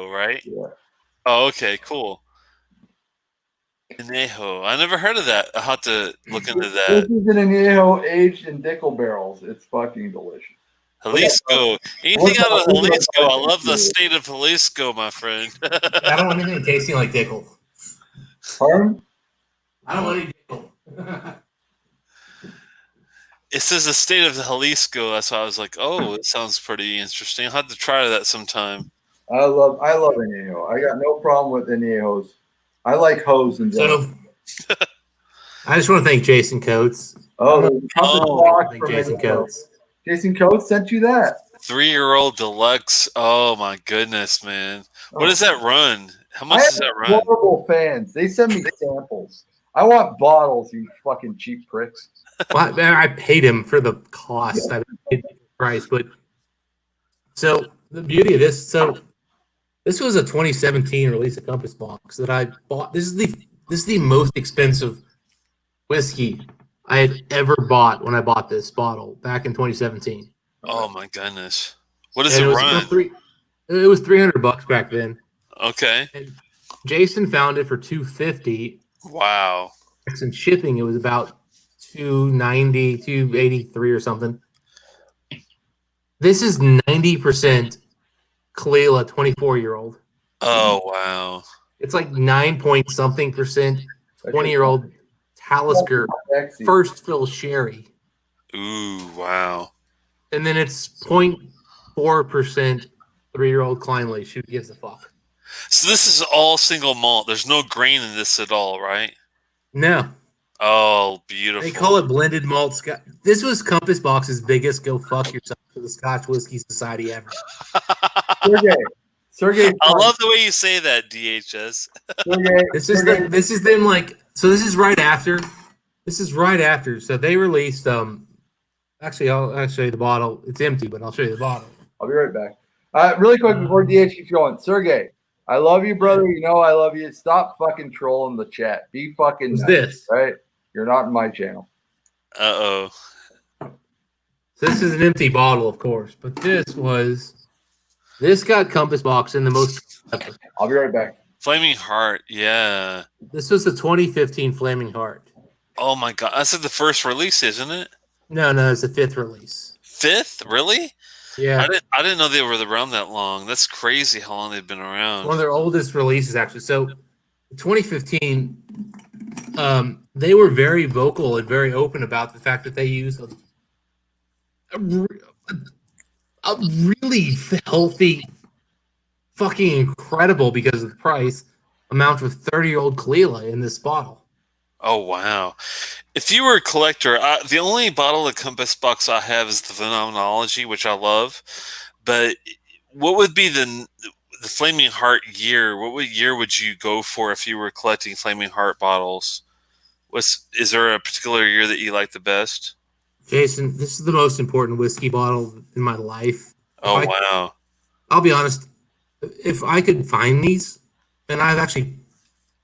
right? Yeah. Oh, okay, cool. Añejo. I never heard of that. I'll have to look into that. This is an añejo aged in Dickel barrels. It's fucking delicious. Jalisco. Anything out of Jalisco. I love the state of Jalisco, my friend. I don't want anything tasting like Dickel. Pardon? I don't want any Dickel. It says the state of Jalisco. That's why I was like, oh, it sounds pretty interesting. I'll have to try that sometime. I love añejo. I got no problem with añejos. I like hoes and so, I just want to thank Jason Coates. Jason Coates. Jason Coates sent you that 3-year-old deluxe. Oh my goodness, man! What does that run? How much does that run? Horrible fans. They send me samples. I want bottles. You fucking cheap pricks. Well, I paid him for the cost. I paid the price, but so the beauty of this. So this was a 2017 release of Compass box that I bought. This is the most expensive whiskey I had ever bought when I bought this bottle back in 2017. Oh my goodness! What does it run? It was $300 back then. Okay. And Jason found it for $250. Wow. And shipping, it was about $290, $283 or something. This is 90% Kalila 24-year-old. Oh wow! It's like 9-point-something%. 20-year-old Talisker first fill sherry. Ooh, wow! And then it's 0.4% 3-year-old Kleinlich. Who gives a fuck? So this is all single malt. There's no grain in this at all, right? No. Oh, beautiful. They call it blended malt Scotch. This was Compass Box's biggest go fuck yourself to the Scotch Whiskey Society ever. Sergey. I love the way you say that, DHS. Sergey, This is them like so. This is right after. This is right after. So they released. Actually, I'll show you the bottle. It's empty, but I'll show you the bottle. I'll be right back. Really quick before DH keeps going, Sergey, I love you, brother. You know I love you. Stop fucking trolling the chat. Be fucking What's nice, this? right? You're not in my channel. Uh-oh. So this is an empty bottle, of course, but this got Compass Box in the most. I'll be right back. Flaming Heart, yeah. This was the 2015 Flaming Heart. Oh my God, that's the first release, isn't it? No, it's the 5th release. 5th, really? Yeah, I didn't know they were around that long. That's crazy how long they've been around. one of their oldest releases, actually. So, 2015, they were very vocal and very open about the fact that they used a really healthy, fucking incredible because of the price amount of 30-year-old Kalila in this bottle. Oh wow! If you were a collector, the only bottle of Compass Box I have is the Phenomenology, which I love. But what would be the Flaming Heart year? What year would you go for if you were collecting Flaming Heart bottles? Is there a particular year that you like the best? Jason, this is the most important whiskey bottle in my life. Oh wow! I'll be honest. If I could find these, and I've actually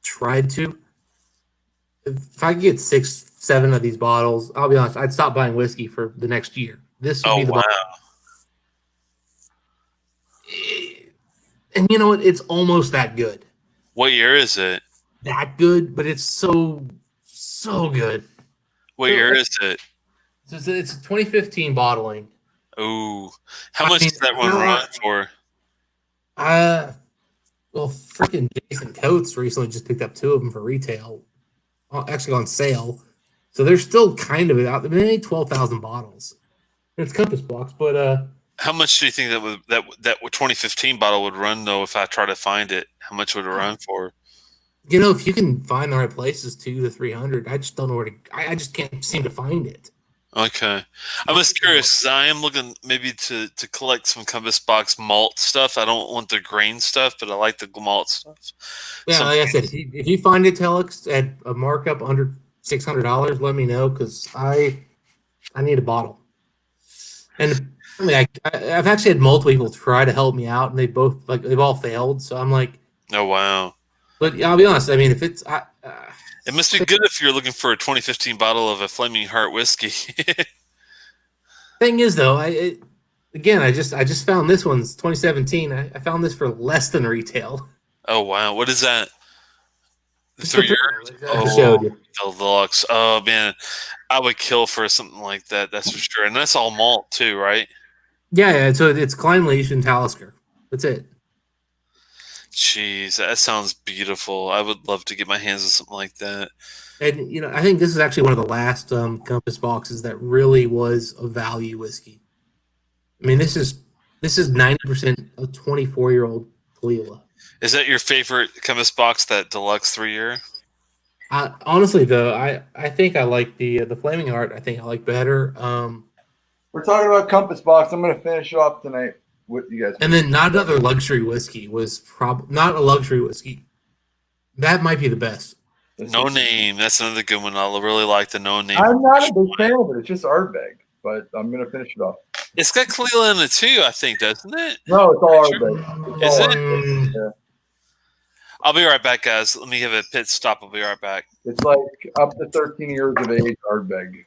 tried to. If I could get 6, 7 of these bottles, I'll be honest, I'd stop buying whiskey for the next year. This would be the bottle. And you know what? It's almost that good. What year is it? That good, but it's so good. What year is it? It's 2015 bottling. Ooh, how much does that one run for? Well, freaking Jason Coates recently just picked up 2 of them for retail. Actually on sale, so they're still kind of out. I mean, they made 12,000 bottles. It's Compass Box, but how much do you think that 2015 bottle would run though? If I try to find it, how much would it run for? You know, if you can find the right places, 200 to 300. I just don't know where to. I just can't seem to find it. Okay, I'm just curious because I am looking maybe to collect some Compass Box malt stuff. I don't want the grain stuff, but I like the malt stuff. Yeah, like I said, if you find a Telex at a markup under $600, let me know because I need a bottle. And I've actually had multiple people try to help me out, and they've all failed. So I'm like, oh wow. But I'll be honest. I mean, if it's it must be good if you're looking for a 2015 bottle of a Flaming Heart whiskey. Thing is, though, I just found this one's 2017. I found this for less than retail. Oh wow, what is that? The 3 years? Showed you. Deluxe. Oh man, I would kill for something like that. That's for sure. And that's all malt too, right? Yeah. So it's Kleinleach and Talisker. That's it. Jeez, that sounds beautiful. I would love to get my hands on something like that. And you know, I think this is actually one of the last Compass Boxes that really was a value whiskey. I mean, this is 90% a 24-year-old Kalila. Is that your favorite Compass Box? That deluxe 3 year? Honestly, though, I think I like the Flaming Heart. I think I like better. We're talking about Compass Box. I'm going to finish off tonight with you guys. And then not another luxury whiskey was not a luxury whiskey. That might be the best. No Name. That's another good one. I really like the No Name. I'm not a big fan of it. It's just Ardbeg, but I'm going to finish it off. It's got Kalila in it too, I think, doesn't it? No, it's all Ardbeg. Is it? Yeah. I'll be right back, guys. Let me have a pit stop. I'll be right back. It's like up to 13 years of age Ardbeg.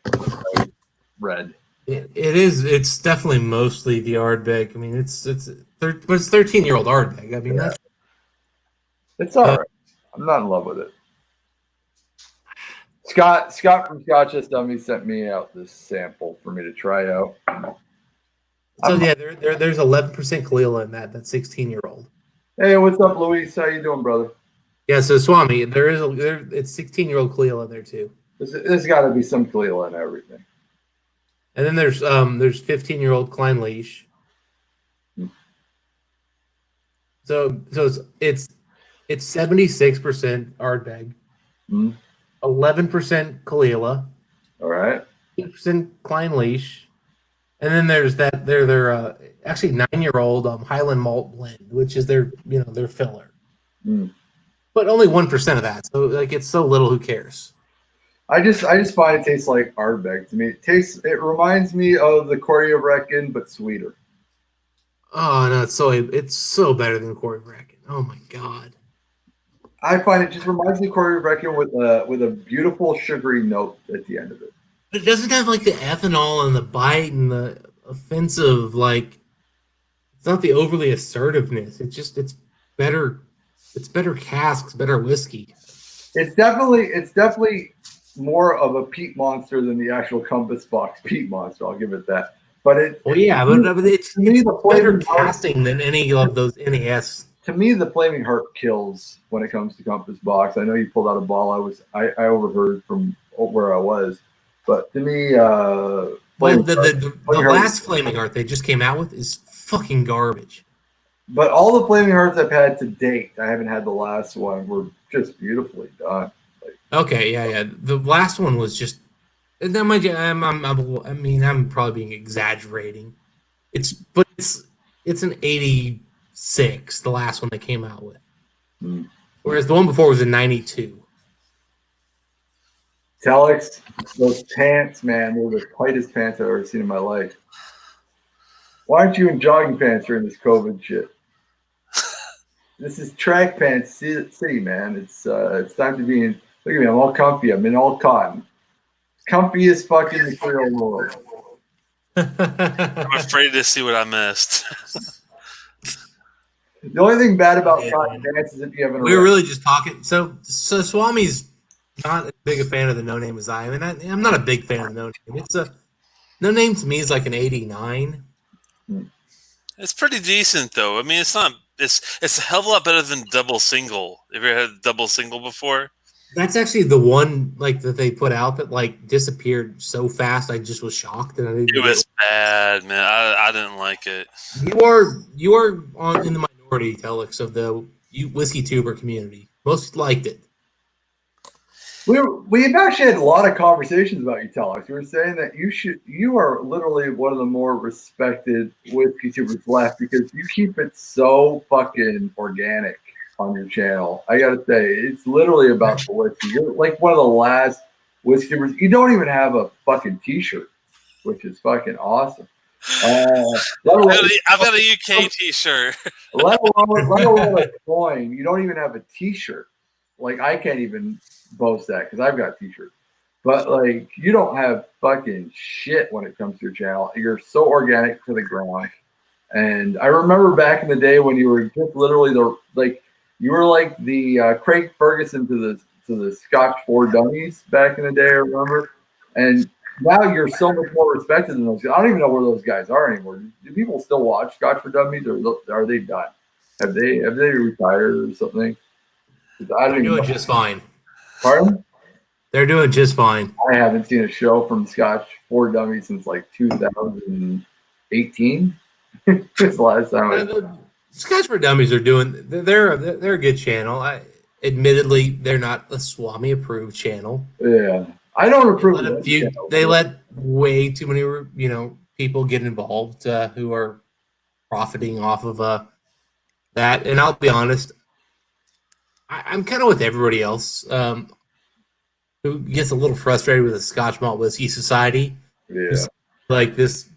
Red. It is. It's definitely mostly the Ardbeg. I mean, it's 13-year-old Ardbeg. I mean, Yeah. that's It's all right. I'm not in love with it. Scott from Scotch Dummy sent me out this sample for me to try out. so. Yeah, there's 11% Kalila in that 16-year-old. Hey, what's up, Luis? How you doing, brother? Yeah, so Swami, it's 16-year-old Kalila in there too. There's got to be some Kalila in everything. And then there's 15-year-old Kleinleach. So it's 76% Ardbeg, 11% Kalila, All right. 8% Kleinleach, And then there's their actually 9-year-old Highland Malt blend, which is their their filler. Mm. But only 1% of that, so like it's so little. Who cares? I just find it tastes like Ardbeg to me. It reminds me of the Koryarekin, but sweeter. Oh no, it's so better than Corey Bracken. Oh my god. I find it just reminds me of Koryarekin with a beautiful sugary note at the end of it. But it doesn't have like the ethanol and the bite and the offensive, like it's not the overly assertiveness. It's better. It's better casks, better whiskey. It's definitely more of a peat monster than the actual Compass Box peat monster. I'll give it that. But but it's to me the better casting than any of those NES. To me, the Flaming Heart kills when it comes to Compass Box. I know you pulled out a ball. I overheard from where I was, but to me, the last Flaming Heart they just came out with is fucking garbage. But all the Flaming Hearts I've had to date, I haven't had the last one, were just beautifully done. Okay, yeah. The last one was just. I'm probably being exaggerating. It's an 86, the last one they came out with. Mm. Whereas the one before was a 92. Telex, those pants, man, they were the tightest pants I've ever seen in my life. Why aren't you in jogging pants during this COVID shit? This is track pants city, man. It's time to be in. Look at me, I'm all comfy. I'm in all cotton. Comfiest fucking material in the world. I'm afraid to see what I missed. The only thing bad about cotton pants is if you haven't. We were really just talking. So Swami's not as big a fan of the No Name as I am, and I'm not a big fan of No Name. No Name to me is like an 89. It's pretty decent though. I mean, it's not. It's a hell of a lot better than Double Single. Have you ever had Double Single before? That's actually the one that they put out that disappeared so fast. I just was shocked, and I didn't. It was bad, man. I didn't like it. You are in the minority, Telex, of the whiskey tuber community. Most liked it. We've actually had a lot of conversations about you, Telex. We were saying that you are literally one of the more respected whiskey tubers left because you keep it so fucking organic on your channel. I gotta say, it's literally about the whiskey. You're like one of the last whiskey tubers. You don't even have a fucking t-shirt, which is fucking awesome. I've got a UK t-shirt. let alone a coin. You don't even have a t-shirt. Like I can't even boast that because I've got t-shirts. But you don't have fucking shit when it comes to your channel. You're so organic to the ground. And I remember back in the day when you were just literally you were like the Craig Ferguson to the Scotch 4 Dummies back in the day. I remember. And now you're so much more respected than those guys. I don't even know where those guys are anymore. Do people still watch Scotch 4 Dummies, or are they done? Have they retired or something? They're doing just fine. Pardon? They're doing just fine. I haven't seen a show from Scotch 4 Dummies since 2018. It's the last time. Scotch 4 Dummies are doing. They're a good channel. Admittedly, they're not a Swami approved channel. Yeah, I don't approve of that. They let way too many people get involved who are profiting off of that. And I'll be honest, I'm kind of with everybody else who gets a little frustrated with the Scotch Malt Whiskey Society. Yeah. Like this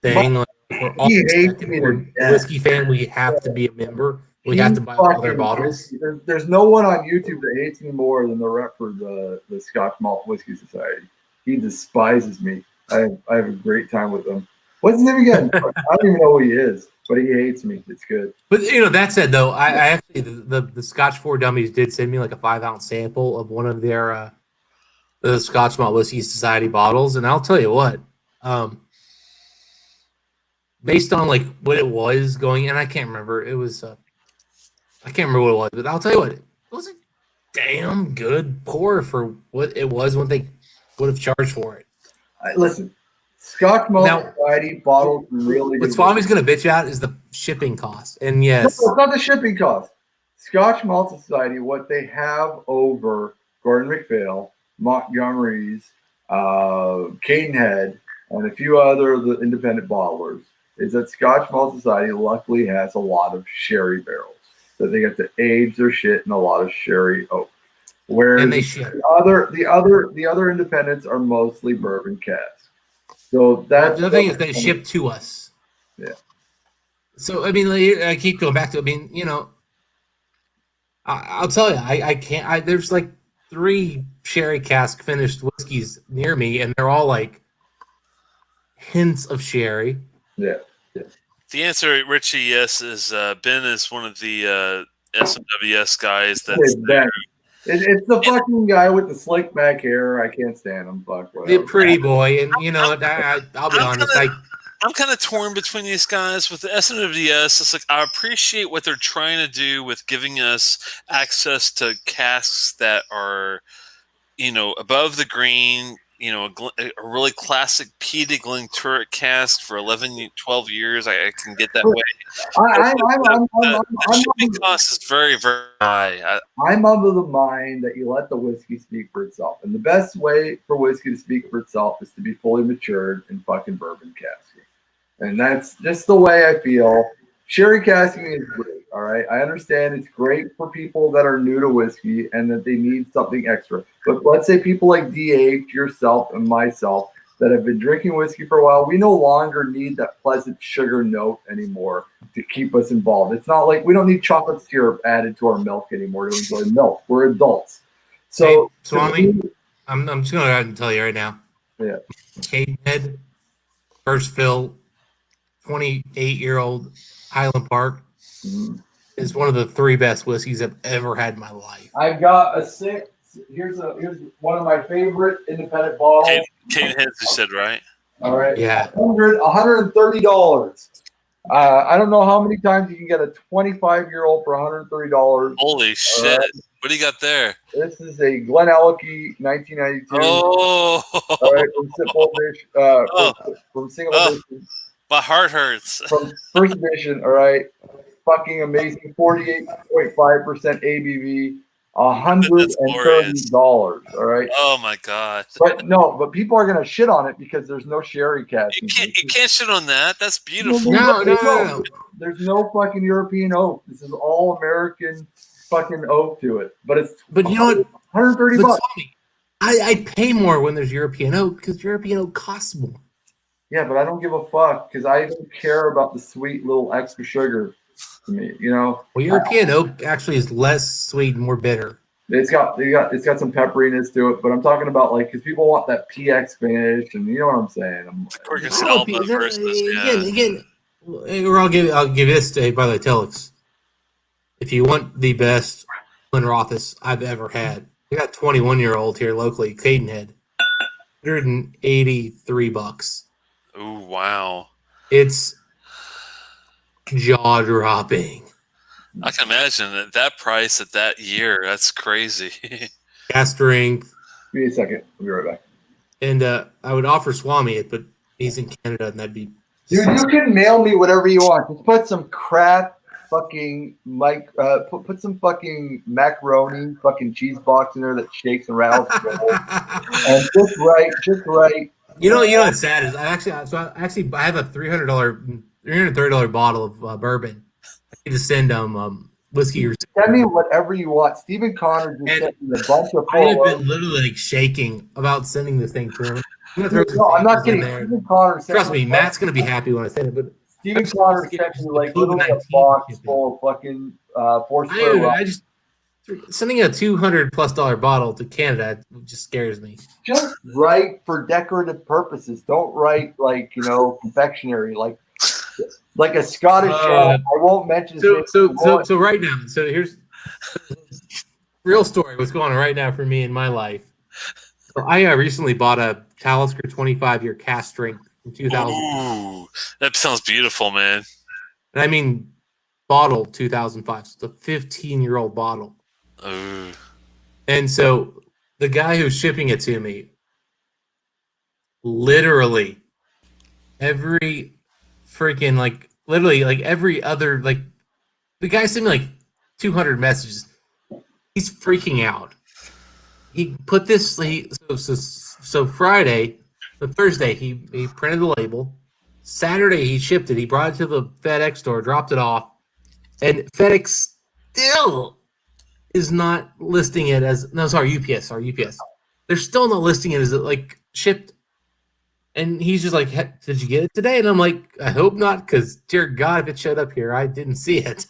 thing, we're all whiskey fan. We have to be a member. We have to buy all their bottles. There's no one on YouTube that hates me more than the rep for the Scotch Malt Whiskey Society. He despises me. I have a great time with him. What's his name again? I don't even know who he is, but he hates me. It's good. But that said, though, I actually the Scotch 4 Dummies did send me a 5-ounce sample of one of their the Scotch Malt Whiskey Society bottles, and I'll tell you what, based on what it was going, and I can't remember, it was I can't remember what it was, but I'll tell you what, it was a damn good pour for what it was when they would have charged for it. Listen. Scotch Malt Society bottles really. What Swami's going to bitch out is the shipping cost, and yes, no, it's not the shipping cost. Scotch Malt Society, what they have over Gordon MacPhail, Montgomery's, Cadenhead, and a few other of the independent bottlers is that Scotch Malt Society luckily has a lot of sherry barrels that they get to age their shit in a lot of sherry oak. Whereas And they ship. the other independents are mostly bourbon casks. So that's the thing is they ship to us. Yeah. So I mean, like, I keep going back to. I mean, you know, I'll tell you, I can't. There's like 3 sherry cask finished whiskeys near me, and they're all like hints of sherry. Yeah. The answer, Richie, yes, is Ben is one of the SMWS guys. It's Ben. It's the fucking guy with the slick back hair. I can't stand him. Fuck. The pretty boy, and you know, I'll be honest. I'm kind of torn between these guys. With the SMWS, it's like I appreciate what they're trying to do with giving us access to casks that are, you know, above the green. You know, a really classic peated Glenturret cask for 11, 12 years. I can get that way. The shipping cost is very, very high. I'm of the mind that you let the whiskey speak for itself. And the best way for whiskey to speak for itself is to be fully matured in fucking bourbon casking. And that's just the way I feel. Sherry casking is great, all right? I understand it's great for people that are new to whiskey and that they need something extra. But let's say people like DH, yourself, and myself that have been drinking whiskey for a while, we no longer need that pleasant sugar note anymore to keep us involved. It's not like we don't need chocolate syrup added to our milk anymore to enjoy milk. We're adults. So, hey, Swami, I'm just going to go ahead and tell you right now. Yeah. Cadenhead, first fill, 28-year-old Highland Park is one of the 3 best whiskeys I've ever had in my life. I've got a 6. Here's one of my favorite independent bottles. Cadenhead, you said, right? All right. Yeah. $130. I don't know how many times you can get a 25-year-old for $130. Holy shit. What do you got there? This is a Glen Ellicky 1992. Oh. All right, from single edition. My heart hurts. From first edition, all right. Fucking amazing. 48.5% ABV. $130. All right. Oh my god. But people are gonna shit on it because there's no sherry casting. You can't shit on that. That's beautiful. No. There's no fucking European oak. This is all American fucking oak to it. But you know what? $130. I pay more when there's European oak because European oak costs more. Yeah, but I don't give a fuck because I don't care about the sweet little extra sugar to me, you know. Well, European oak actually is less sweet and more bitter. It's got some pepperiness to it, but I'm talking about like because people want that PX finish, and you know what I'm saying. Again, or I'll give this to by the Telex. If you want the best Glenrothes I've ever had, we got 21-year-old here locally, Cadenhead, $183. Oh wow! It's jaw-dropping. I can imagine that price at that year. That's crazy. Gas strength. Give me a second. I'll be right back. And I would offer Swami it, but he's in Canada, and that'd be. Dude, you can mail me whatever you want. Just put some crap fucking put some fucking macaroni fucking cheese box in there that shakes and rattles. And just right. You know what's sad is I have a $330 bottle of bourbon. I need to send whiskey. Send me whatever you want. Stephen Connor just sent me a bunch of. I have been literally like shaking about sending this thing to him. I'm not kidding. Stephen Connor trust me, Matt's gonna be happy when I send it. But Stephen Connor sent me like little box full of fucking sending a $200+ dollar to Canada just scares me. Just write for decorative purposes. Don't write like confectionery like a Scottish. I won't mention. So right now, so here's real story. What's going on right now for me in my life? So I recently bought a Talisker 25-year cask strength from 2000. Ooh, that sounds beautiful, man. And I mean, bottle 2005. So it's a 15-year-old bottle. Ooh. And so the guy who's shipping it to me, literally every freaking every other the guy sent me like 200 messages. He's freaking out. He put this so Friday, On Thursday, he printed the label. Saturday, he shipped it. He brought it to the FedEx store, dropped it off, and FedEx still is not listing it as UPS. They're still not listing it as like shipped. And he's just like, "Did you get it today?" And I'm like, "I hope not, because dear God, if it showed up here, I didn't see it."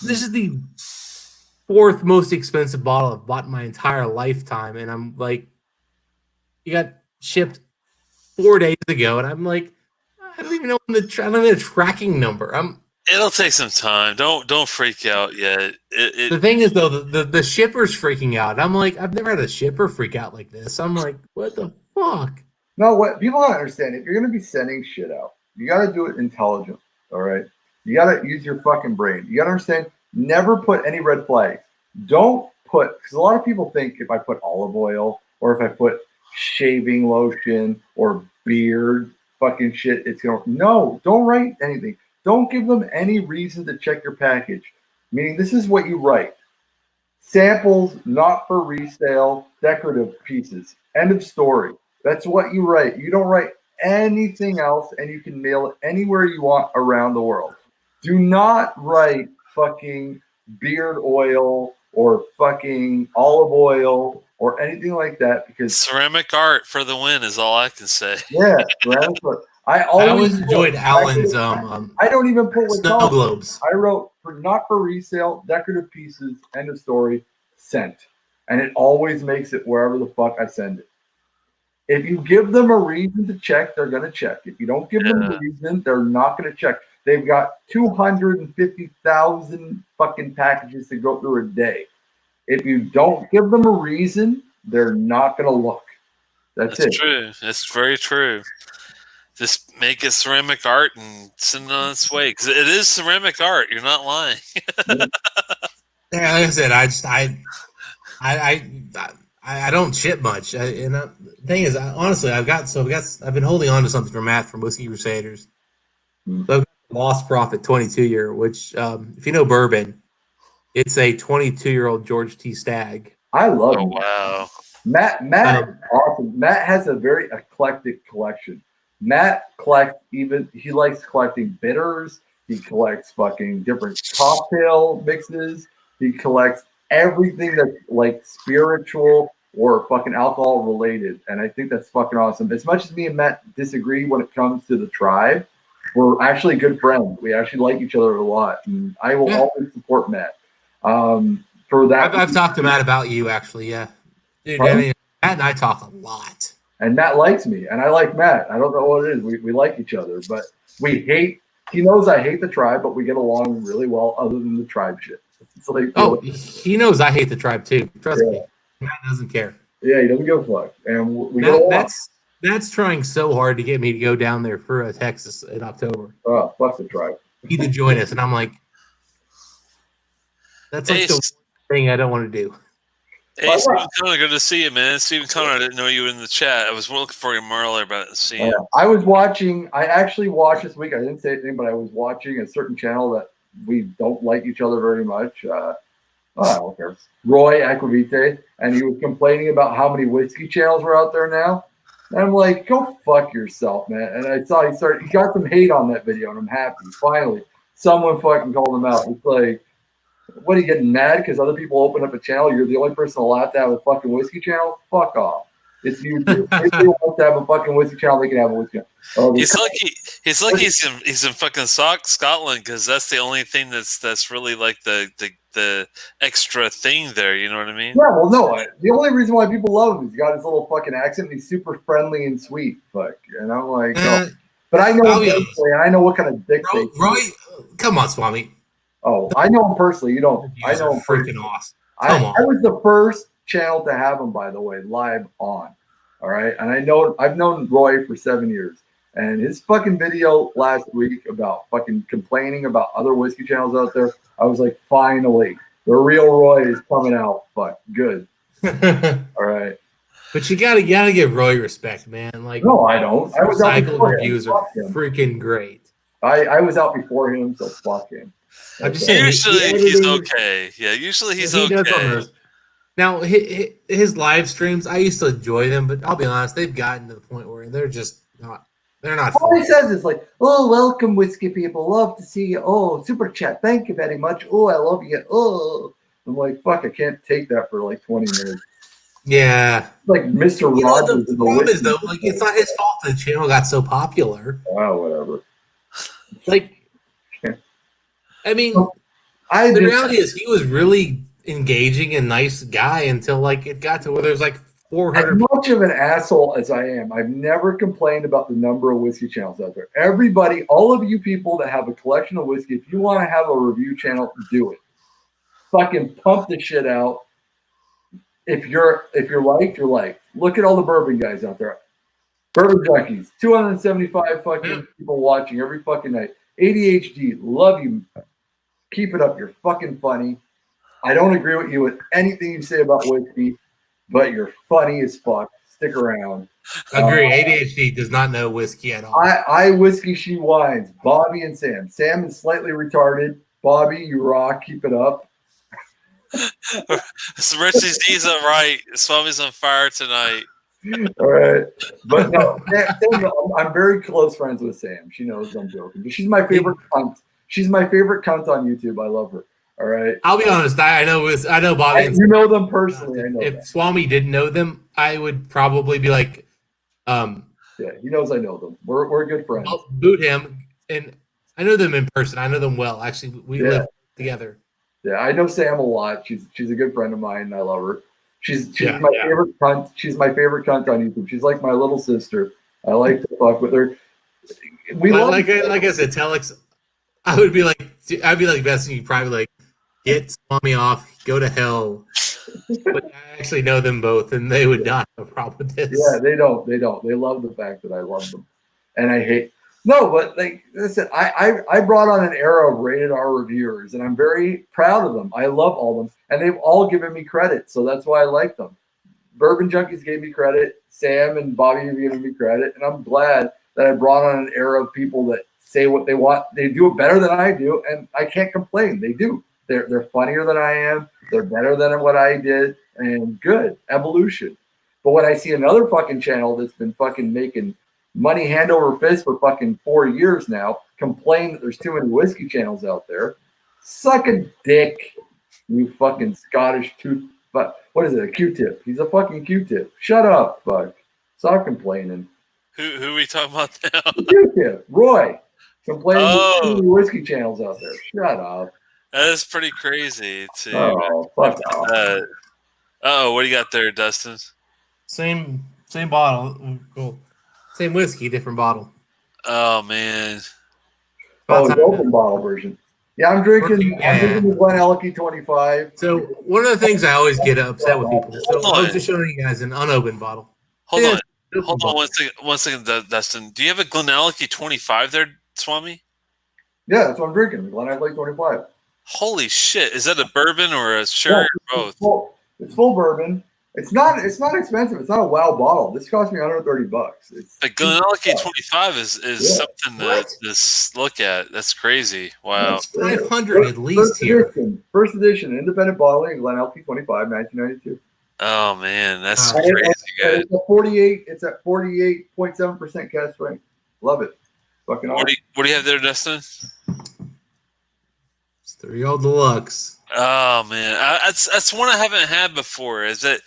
This is the fourth most expensive bottle I've bought in my entire lifetime, and I'm like, you got shipped 4 days ago, and I'm like, I don't even know I don't have a tracking number. It'll take some time. Don't freak out yet. The thing is, though, the shipper's freaking out. I'm like, I've never had a shipper freak out like this. I'm like, what the fuck? No, what people don't understand, if you're going to be sending shit out, you got to do it intelligent, all right? You got to use your fucking brain. You got to understand, never put any red flags. Don't put, because a lot of people think if I put olive oil or if I put shaving lotion or beard fucking shit, it's going to, no, don't write anything. Don't give them any reason to check your package. Meaning, this is what you write. Samples not for resale, decorative pieces. End of story. That's what you write. You don't write anything else, and you can mail it anywhere you want around the world. Do not write fucking beard oil or fucking olive oil or anything like that, because ceramic art for the win is all I can say. Yeah, ceramic art. I always enjoyed Alan's I don't even put what snow globes. I wrote not for resale, decorative pieces, end of story, sent. And it always makes it wherever the fuck I send it. If you give them a reason to check, they're going to check. If you don't give them a reason, they're not going to check. They've got 250,000 fucking packages to go through a day. If you don't give them a reason, they're not going to look. That's it. True. That's very true. Just make it ceramic art and send it on its way, because it is ceramic art. You're not lying. Yeah, like I said, I don't ship much. The thing is, honestly, I've been holding on to something from Matt from Whiskey Crusaders. So I've got Lost Prophet 22 year, which if you know bourbon, it's a 22-year-old George T. Stagg. I love it. Wow. Matt awesome. Matt has a very eclectic collection. Matt collects he likes collecting bitters. He collects fucking different cocktail mixes. He collects everything that's like spiritual or fucking alcohol related. And I think that's fucking awesome. As much as me and Matt disagree when it comes to the tribe, we're actually good friends. We actually like each other a lot. And I will always support Matt. For that, I've talked to Matt about you, actually. Yeah. Dude, I mean, Matt and I talk a lot. And Matt likes me, and I like Matt. I don't know what it is. We like each other, but we hate. He knows I hate the tribe, but we get along really well. Other than the tribe shit. It's like, he knows I hate the tribe too. Trust me, Matt doesn't care. Yeah, he doesn't give a fuck, and we get along. That's trying so hard to get me to go down there for Texas in October. Oh, fuck the tribe. He to join us, and I'm like, that's like the thing I don't want to do. Hey, Stephen Connor, good to see you, man. Stephen Connor, I didn't know you were in the chat. I was looking for you earlier, but I didn't see you. I actually watched this week. I didn't say anything, but I was watching a certain channel that we don't like each other very much. I don't care. Roy Aquavite, and he was complaining about how many whiskey channels were out there now. And I'm like, go fuck yourself, man. And I saw he got some hate on that video, and I'm happy. Finally, someone fucking called him out. It's like, what are you getting mad because other people open up a channel? You're the only person allowed to have a fucking whiskey channel? Fuck off. It's you. If they want to have a fucking whiskey channel, they can have a whiskey channel. He's lucky he's in fucking Scotland, because that's the only thing that's really like the extra thing there. You know what I mean? Yeah. Well, no. The only reason why people love him is he's got his little fucking accent. And he's super friendly and sweet. Fuck. And I'm like, oh. But I know him personally, and I know what kind of dick they. Roy, come on, Swami. Oh, I know him personally. You don't. I know him freaking awesome. I was the first channel to have him, by the way, live on. All right, and I've known Roy for 7 years, and his fucking video last week about fucking complaining about other whiskey channels out there. I was like, finally, the real Roy is coming out. Fuck, good. All right. But you gotta give Roy respect, man. Like, no, I don't. I was out before reviews him. are freaking great. I was out before him, so fuck him. I'm just saying, usually he's okay. Yeah, usually he's okay. Now, his live streams, I used to enjoy them, but I'll be honest, they've gotten to the point where they're just not. They're not. All fun. he says is like, "Oh, welcome, whiskey people. Love to see you. Oh, super chat. Thank you very much. Oh, I love you. Oh." I'm like, fuck, I can't take that for like 20 minutes. Yeah. Like Mr. Rogers. The problem is, though, like, it's not his fault the channel got so popular. Oh, whatever. Like, I mean, the reality is he was really engaging and nice guy until, like, it got to where there's, like, 400. As much of an asshole as I am, I've never complained about the number of whiskey channels out there. Everybody, all of you people that have a collection of whiskey, if you want to have a review channel, do it. Fucking pump the shit out. If you're liked, you're liked. Look at all the bourbon guys out there. Bourbon junkies, 275 fucking people watching every fucking night. ADHD, love you. Keep it up. You're fucking funny. I don't agree with you with anything you say about whiskey, but you're funny as fuck. Stick around. Agree. ADHD does not know whiskey at all. I whiskey, she wines. Bobby and Sam. Sam is slightly retarded. Bobby, you rock. Keep it up. So Richie's D's on right. Swami's on fire tonight. All right, but no, I'm very close friends with Sam. She knows I'm joking, but she's my favorite cunt. She's my favorite cunt on YouTube. I love her. All right. I'll be honest. I know Bobby. You know them personally. I know. If Swami didn't know them, I would probably be like, yeah, he knows I know them. We're good friends. I'll boot him, and I know them in person. I know them well. Actually, we live together. Yeah, I know Sam a lot. She's a good friend of mine. And I love her. She's my favorite cunt. She's my favorite cunt on YouTube. She's like my little sister. I like to fuck with her. Like I said, Telex. I'd be like best you probably like get Swami off, go to hell. But I actually know them both, and they would not have a problem with this. Yeah, they don't. They love the fact that I love them, and I hate. No, but like listen, I brought on an era of rated R reviewers, and I'm very proud of them. I love all of them, and they've all given me credit, so that's why I like them. Bourbon Junkies gave me credit. Sam and Bobby have given me credit, and I'm glad that I brought on an era of people that say what they want. They do it better than I do, and I can't complain. They do. They're funnier than I am. They're better than what I did, and good evolution. But when I see another fucking channel that's been fucking making money hand over fist for fucking 4 years now, complain that there's too many whiskey channels out there, suck a dick, you fucking Scottish tooth. But what is it? A Q-tip? He's a fucking Q-tip. Shut up, fuck. Stop complaining. Who are we talking about now? Q-tip. Roy. Complaining there's too many whiskey channels out there. Shut up. That is pretty crazy too. Oh, fuck off. Oh, what do you got there, Dustin? Same bottle. Cool. Same whiskey, different bottle. Oh man. Oh, the open bottle version. Yeah, I'm drinking the Bunnahabhain 25. So one of the things I always get upset with people. So I was just showing you guys an unopened bottle. Hold on one second, Dustin. Do you have a Glenallachie 25 there, Swami? Yeah, that's what I'm drinking. Bunnahabhain 25. Holy shit! Is that a bourbon or a sherry or both? It's full bourbon. It's not expensive. It's not a wow bottle. This cost me $130. The Glenallachie 25 is something to just look at. That's crazy. Wow. It's 500 at least here. First edition, independent bottling, Glenallachie 25, 1992. Oh man, that's crazy good. It's at 48.7% cask strength. Love it. Fucking awesome. What do you have there, Dustin? It's 3-year-old deluxe. Oh man, that's one I haven't had before. Is it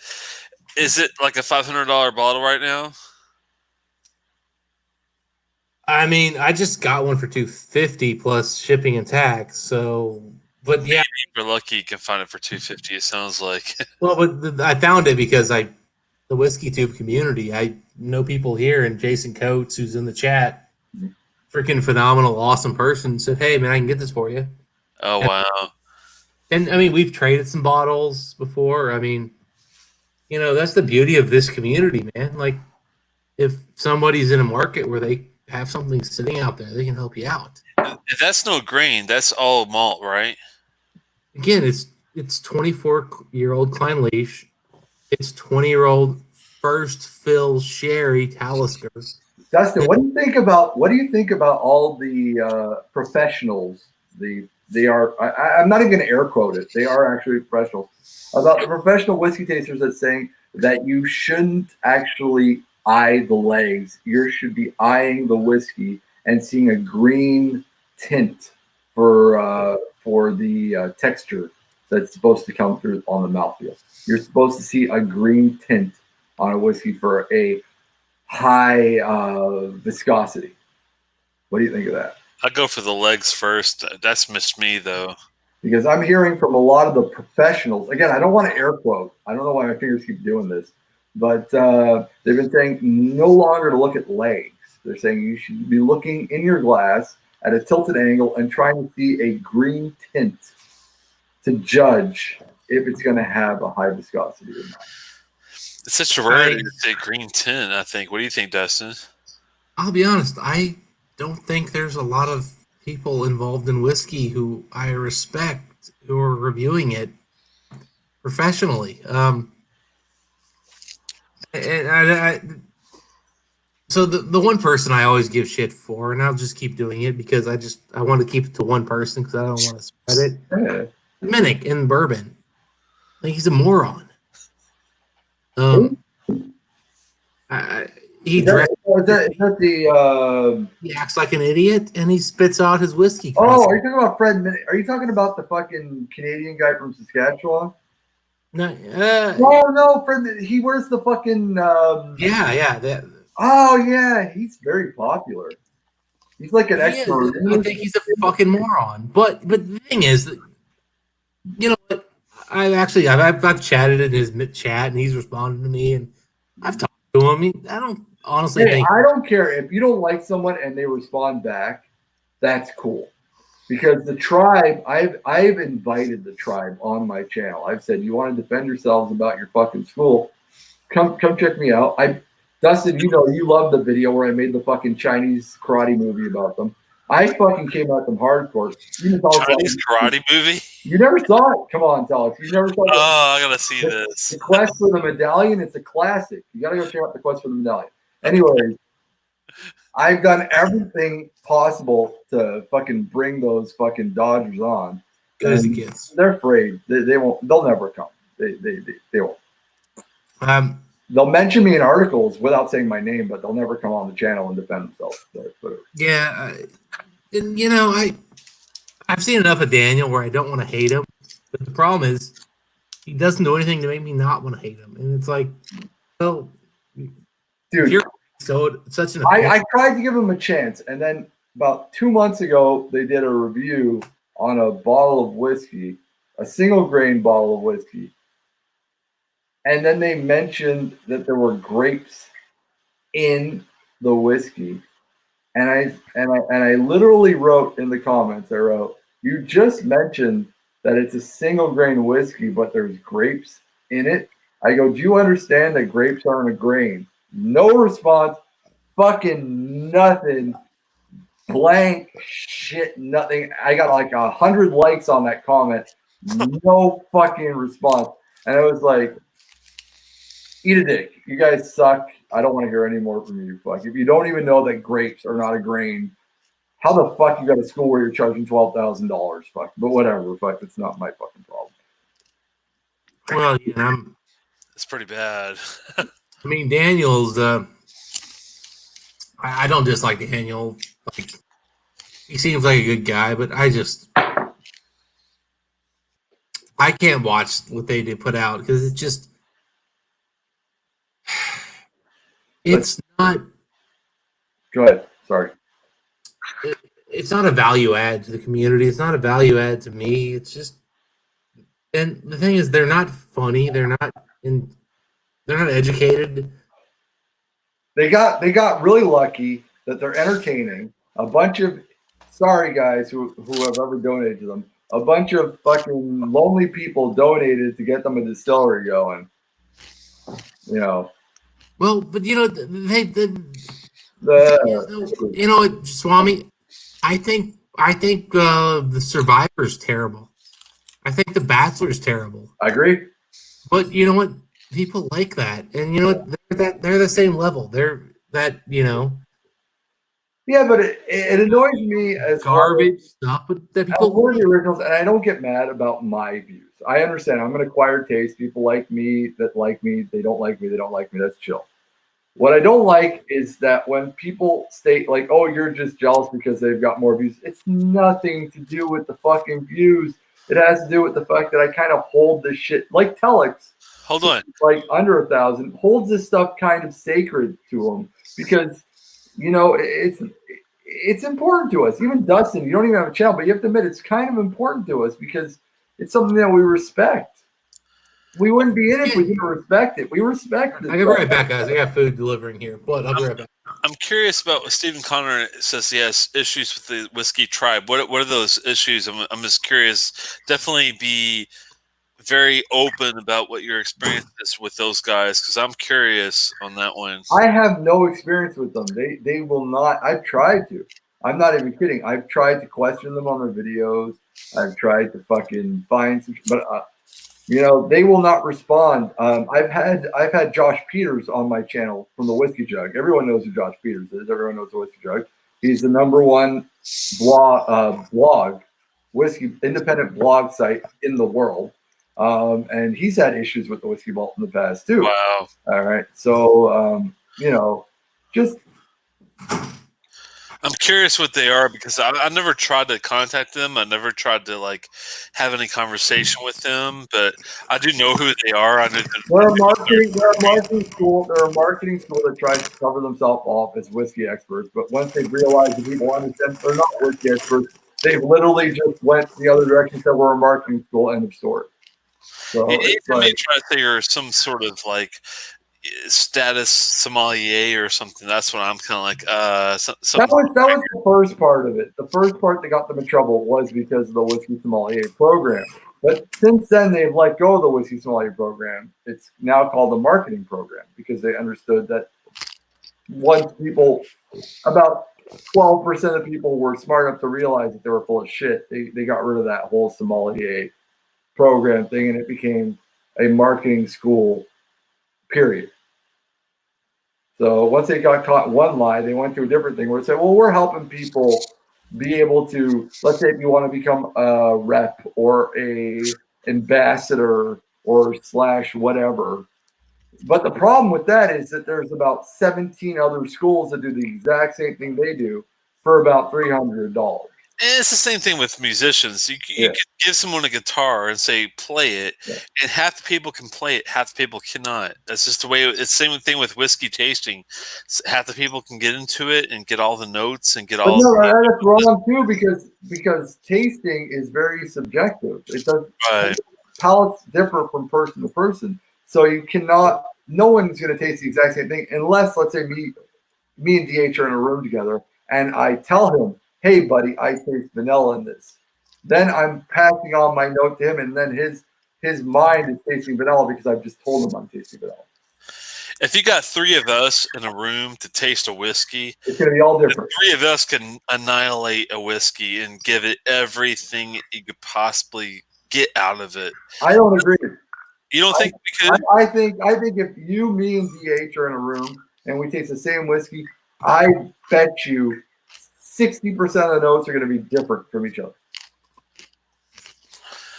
like a $500 bottle right now? I mean, I just got one for $250 plus shipping and tax. So, but yeah, if you're lucky, you can find it for $250. It sounds like. Well, but I found it because the Whiskey Tube community. I know people here, and Jason Coates, who's in the chat, freaking phenomenal, awesome person, said, "Hey, man, I can get this for you." Oh wow. And I mean, we've traded some bottles before. I mean, that's the beauty of this community, man. Like, if somebody's in a market where they have something sitting out there, they can help you out. If that's no grain, that's all malt, right? Again, it's 24-year-old Klein Leash. It's 20-year-old first fill sherry Talisker. Dustin, what do you think about all the professionals, the they are. I'm not even going to air quote it. They are actually professionals. About the professional whiskey tasters that's saying that you shouldn't actually eye the legs. You should be eyeing the whiskey and seeing a green tint for the texture that's supposed to come through on the mouthfeel. You're supposed to see a green tint on a whiskey for a high viscosity. What do you think of that? I go for the legs first. That's missed me though. Because I'm hearing from a lot of the professionals. Again, I don't want to air quote. I don't know why my fingers keep doing this, but they've been saying no longer to look at legs. They're saying you should be looking in your glass at a tilted angle and trying to see a green tint to judge if it's going to have a high viscosity or not. It's such a rarity to say green tint, I think. What do you think, Dustin? I'll be honest. I don't think there's a lot of people involved in whiskey who I respect who are reviewing it professionally. So the one person I always give shit for, and I'll just keep doing it because I want to keep it to one person because I don't want to spread it. Yeah. Minnick in bourbon, like he's a moron. He acts like an idiot, and he spits out his whiskey. Oh, are you talking about Fred Minnick? Are you talking about the fucking Canadian guy from Saskatchewan? No, no, Fred. He wears the fucking. Oh yeah, he's very popular. He's like an expert. I think he's a fucking moron. But the thing is, you know what? I've chatted in his chat, and he's responded to me, and I've talked to him. I mean, I don't honestly think. I don't care if you don't like someone and they respond back. That's cool, because the tribe. I've invited the tribe on my channel. I've said, you want to defend yourselves about your fucking school? Come check me out. Dustin, you know you love the video where I made the fucking Chinese karate movie about them. I fucking came at them hardcore. Chinese karate movie? You never saw it? Come on, Telex. You never saw it? Oh, I gotta see this. The Quest for the Medallion. It's a classic. You gotta go check out the Quest for the Medallion. Anyways, I've done everything possible to fucking bring those fucking Dodgers on. Good as it gets. They're afraid. They won't. They'll never come. They won't. They'll mention me in articles without saying my name, but they'll never come on the channel and defend themselves. Yeah, and you know, I've seen enough of Daniel where I don't want to hate him, but the problem is he doesn't do anything to make me not want to hate him, and it's like, well, dude, you're such an. I tried to give him a chance, and then about 2 months ago, they did a review on a bottle of whiskey, a single grain bottle of whiskey. And then they mentioned that there were grapes in the whiskey. And I literally wrote in the comments, I wrote, you just mentioned that it's a single grain whiskey, but there's grapes in it. I go, do you understand that grapes aren't a grain? No response, fucking nothing, blank shit, nothing. I got like 100 likes on that comment, no fucking response. And I was like, eat a dick. You guys suck. I don't want to hear any more from you. Fuck. If you don't even know that grapes are not a grain, how the fuck you got a school where you're charging $12,000? Fuck. But whatever. Fuck. It's not my fucking problem. Well, yeah, it's pretty bad. I mean, Daniel's. I don't dislike Daniel. Like, he seems like a good guy, but I can't watch what they do put out because it's just. It's not. Go ahead. Sorry. It's not a value add to the community. It's not a value add to me. It's just, and the thing is, they're not funny. They're not educated. They got really lucky that they're entertaining. A bunch of sorry guys who have ever donated to them. A bunch of fucking lonely people donated to get them a distillery going. You know. Well, but you know, you know what, Swami, I think the Survivor's terrible. I think the Bachelor's terrible. I agree. But you know what? People like that, and you know what? They're the same level. They're that, you know. Yeah, but it annoys me as garbage stuff, but that people one of the originals, and I don't get mad about my views. I understand. I'm an acquired taste. People like me that like me. They don't like me. They don't like me. That's chill. What I don't like is that when people state like, "Oh, you're just jealous because they've got more views." It's nothing to do with the fucking views. It has to do with the fact that I kind of hold this shit like Telex. Hold on. Like under 1,000 holds this stuff kind of sacred to them because it's important to us. Even Dustin, you don't even have a channel, but you have to admit it's kind of important to us because it's something that we respect. We wouldn't be in it if we didn't respect it. We respect it. I can be right back, guys. I got food delivering here, but I'll be right back. I'm curious about what Stephen Connor says he has issues with the Whiskey Tribe. What are those issues? I'm just curious. Definitely be very open about what your experience is with those guys because I'm curious on that one. I have no experience with them. They will not. I've tried to. I'm not even kidding. I've tried to question them on their videos. I've tried to fucking find some, but they will not respond. I've had Josh Peters on my channel from the Whiskey Jug. Everyone knows who Josh Peters is. Everyone knows the Whiskey Jug. He's the #1 blog whiskey independent blog site in the world. And he's had issues with the Whiskey Vault in the past too. Wow. All right. So, just. I'm curious what they are because I never tried to contact them. I never tried to have any conversation with them, but I do know who they are. I know They're a marketing school. They're a marketing school that tries to cover themselves off as whiskey experts. But once they realize that people understand they're not whiskey experts, they've literally just went the other direction and said we're a marketing school. End of story. So anytime they try to say you're some sort of status sommelier or something, that's when I'm kind of like that was the first part of it. The first part that got them in trouble was because of the Whiskey Sommelier program. But since then they've let go of the Whiskey Sommelier program. It's now called the marketing program because they understood that once about 12% of people were smart enough to realize that they were full of shit, they got rid of that whole sommelier program thing and it became a marketing school. Period. So once they got caught in one lie, they went to a different thing where they said, well, we're helping people be able to, let's say if you want to become a rep or a ambassador or / whatever. But the problem with that is that there's about 17 other schools that do the exact same thing they do for about $300. And it's the same thing with musicians. You could give someone a guitar and say, play it, and half the people can play it, half the people cannot. That's just the way it's the same thing with whiskey tasting. Half the people can get into it and get all the notes and get all. No, that's wrong too because tasting is very subjective. It does. Right. Palates differ from person to person, so you cannot. No one's going to taste the exact same thing unless, let's say, me and DH are in a room together, and I tell him, hey, buddy, I taste vanilla in this. Then I'm passing on my note to him, and then his mind is tasting vanilla because I've just told him I'm tasting vanilla. If you got 3 of us in a room to taste a whiskey, it's going to be all different. 3 of us can annihilate a whiskey and give it everything you could possibly get out of it. I don't agree. You don't think we could? I think if you, me, and DH are in a room and we taste the same whiskey, I bet you 60% of the notes are going to be different from each other.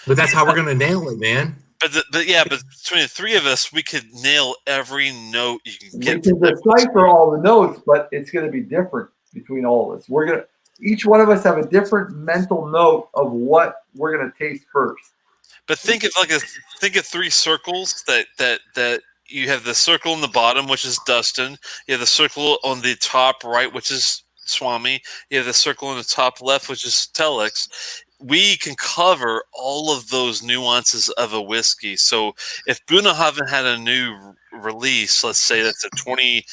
But that's how we're going to nail it, man. But between the 3 of us, we could nail every note you can get. We can decipher all the notes, but it's going to be different between all of us. Each one of us have a different mental note of what we're going to taste first. But think of 3 circles that you have the circle in the bottom, which is Dustin. You have the circle on the top right, which is Swami. You have the circle on the top left, which is Telex. We can cover all of those nuances of a whiskey. So if Bunnahabhain had a new release, let's say that's a 20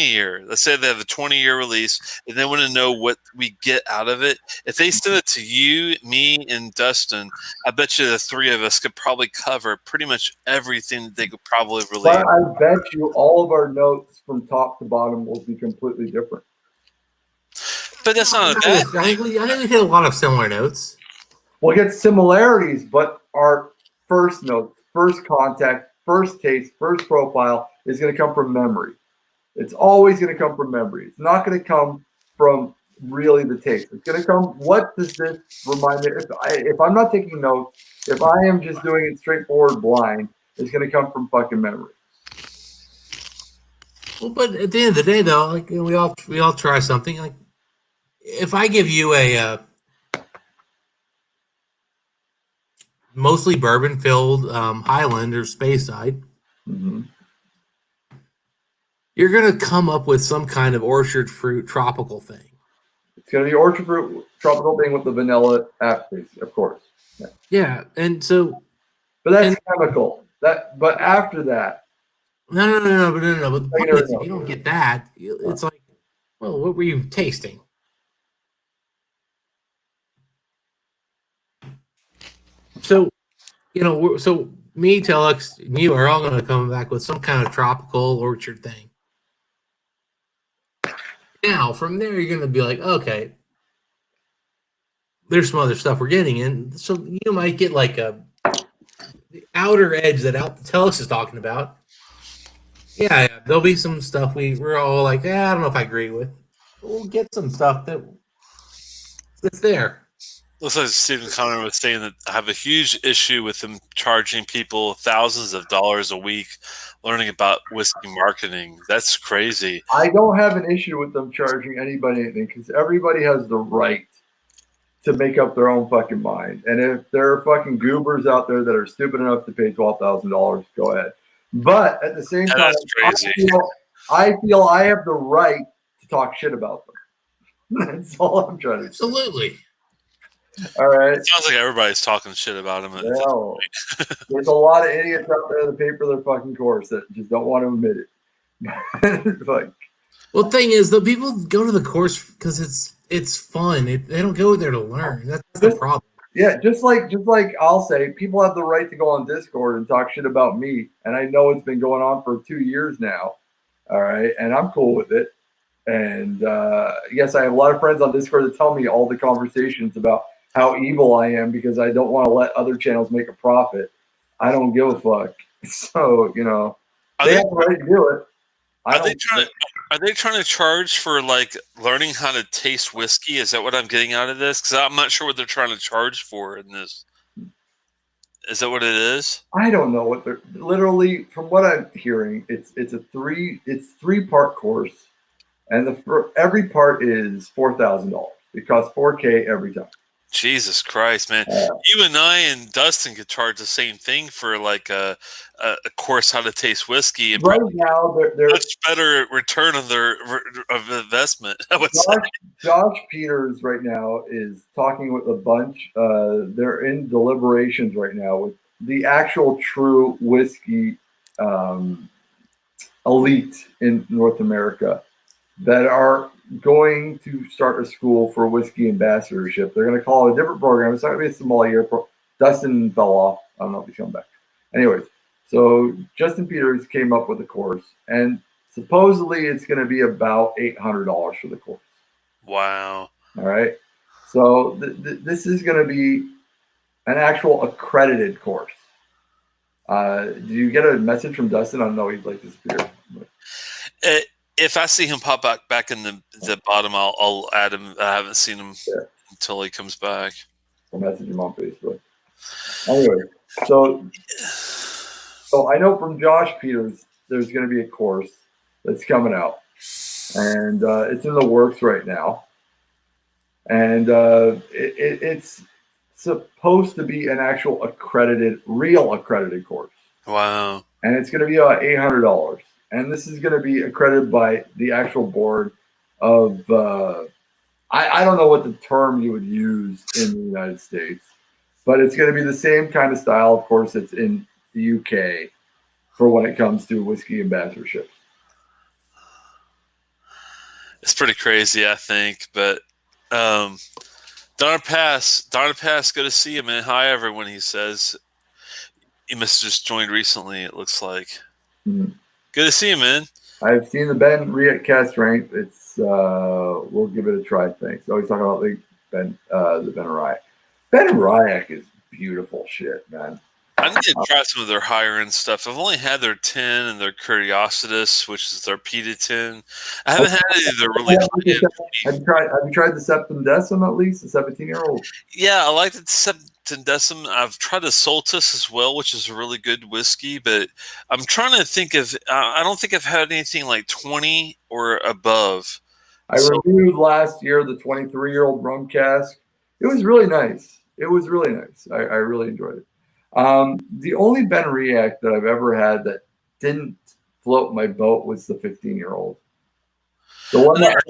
year, let's say they have a 20-year release, and they want to know what we get out of it. If they send it to you, me, and Dustin, I bet you the 3 of us could probably cover pretty much everything that they could probably release. But I bet you all of our notes from top to bottom will be completely different. But that's not a bad thing. I think we hit a lot of similar notes. We'll get similarities, but our first note, first contact, first taste, first profile is going to come from memory. It's always going to come from memory. It's not going to come from really the taste. It's going to come, what does this remind me? If I'm not taking notes, if I am just doing it straightforward blind, it's going to come from fucking memory. Well, but at the end of the day, though, like we all try something. Like if I give you a mostly bourbon filled Highland or Speyside, you're gonna come up with some kind of orchard fruit tropical thing. It's gonna be orchard fruit tropical thing with the vanilla aftertaste, of course. Yeah, and so, but that's chemical. But after that, no. But the point is, if you don't get that, it's like, well, what were you tasting? So, so me, Telex, and you are all going to come back with some kind of tropical orchard thing. Now, from there, you're going to be like, okay, there's some other stuff we're getting in. So you might get like the outer edge that Telex is talking about. Yeah, there'll be some stuff we're all like, I don't know if I agree with. But we'll get some stuff that's there. Looks like Stephen Connor was saying that I have a huge issue with them charging people thousands of dollars a week learning about whiskey marketing. That's crazy. I don't have an issue with them charging anybody anything because everybody has the right to make up their own fucking mind. And if there are fucking goobers out there that are stupid enough to pay $12,000, go ahead. But at the same time, I feel I have the right to talk shit about them. That's all I'm trying to say. Absolutely. All right. It sounds like everybody's talking shit about him. Well, there's a lot of idiots out there that pay for their fucking course that just don't want to admit it. Like, well, the thing is, the people go to the course because it's fun. They don't go there to learn. That's the problem. Yeah, just like I'll say, people have the right to go on Discord and talk shit about me, and I know it's been going on for 2 years now. All right, and I'm cool with it. And yes, I have a lot of friends on Discord that tell me all the conversations about how evil I am because I don't want to let other channels make a profit. I don't give a fuck. So, they have the right to do it. Are they trying to charge for like learning how to taste whiskey? Is that what I'm getting out of this? Because I'm not sure what they're trying to charge for in this. Is that what it is? I don't know what they're literally. From what I'm hearing, it's a 3-part course, and every part is $4,000. It costs $4K every time. Jesus Christ, man! You and I and Dustin could charge the same thing for like a course how to taste whiskey, and right now they're much better return of their investment. I would say. Josh Peters right now is talking with a bunch. They're in deliberations right now with the actual true whiskey elite in North America that are going to start a school for whiskey ambassadorship. They're going to call it a different program. It's not going to be a sommelier. Dustin fell off. I don't know if he's coming back. Anyways, so Justin Peters came up with a course, and supposedly it's going to be about $800 for the course. Wow. All right. So this is going to be an actual accredited course. Do you get a message from Dustin? I don't know. He'd like disappear. If I see him pop back in the bottom, I'll add him. I haven't seen him until he comes back. I'll message him on Facebook. Anyway, so I know from Josh Peters, there's going to be a course that's coming out, and it's in the works right now. And it's supposed to be an actual real accredited course. Wow. And it's going to be about $800. And this is going to be accredited by the actual board of, I don't know what the term you would use in the United States, but it's going to be the same kind of style. Of course, it's in the UK for when it comes to whiskey ambassadorships. It's pretty crazy, I think. But Donner Pass, good to see you, man. Hi, everyone, he says. He must have just joined recently, it looks like. Mm-hmm. Good to see you, man. I've seen the Ben Riet cast strength. It's we'll give it a try. Thanks. Always talking about the Ben Riot. Ben Riot is beautiful shit, man. I I need to try some of their higher end stuff. I've only had their 10 and their Curiositas, which is their peated 10. I haven't had any of their really high end. Have you tried the Septum Decim at least, the 17-year-old? Yeah, I like the Septum Decim. I've tried the Soltis as well, which is a really good whiskey, but I'm trying to think of, I don't think I've had anything like 20 or above. I reviewed last year the 23-year-old rum cask. It was really nice. It was really nice. I really enjoyed it. The only Benriach that I've ever had that didn't float my boat was the 15-year-old. The one that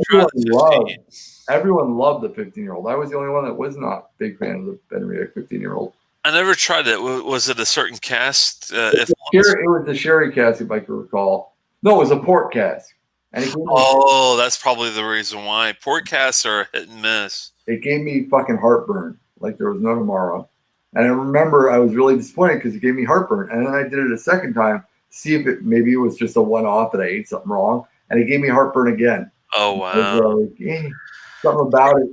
everyone loved the 15-year-old. I was the only one that was not a big fan of the Benriach 15-year-old. I never tried it. Was it a certain cask? It was the sherry cask, if I can recall. No, it was a port cask. And that's probably the reason why. Port casks are a hit and miss. It gave me fucking heartburn, like there was no tomorrow. And I remember I was really disappointed because it gave me heartburn. And then I did it a second time to see if maybe it was just a one-off that I ate something wrong. And it gave me heartburn again. Oh, wow. Something about it.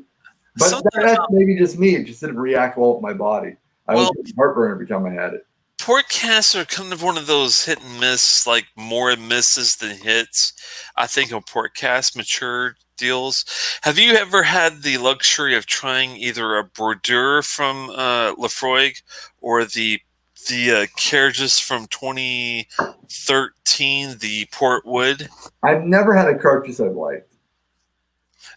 But that's maybe just me. It just didn't react well with my body. I was getting heartburn every time I had it. Port casks are kind of one of those hit and miss, like more misses than hits. I think on port cask mature deals. Have you ever had the luxury of trying either a Bordeaux from Lafroig or the Carriages from 2013, the Port Wood? I've never had a Carriages I've liked.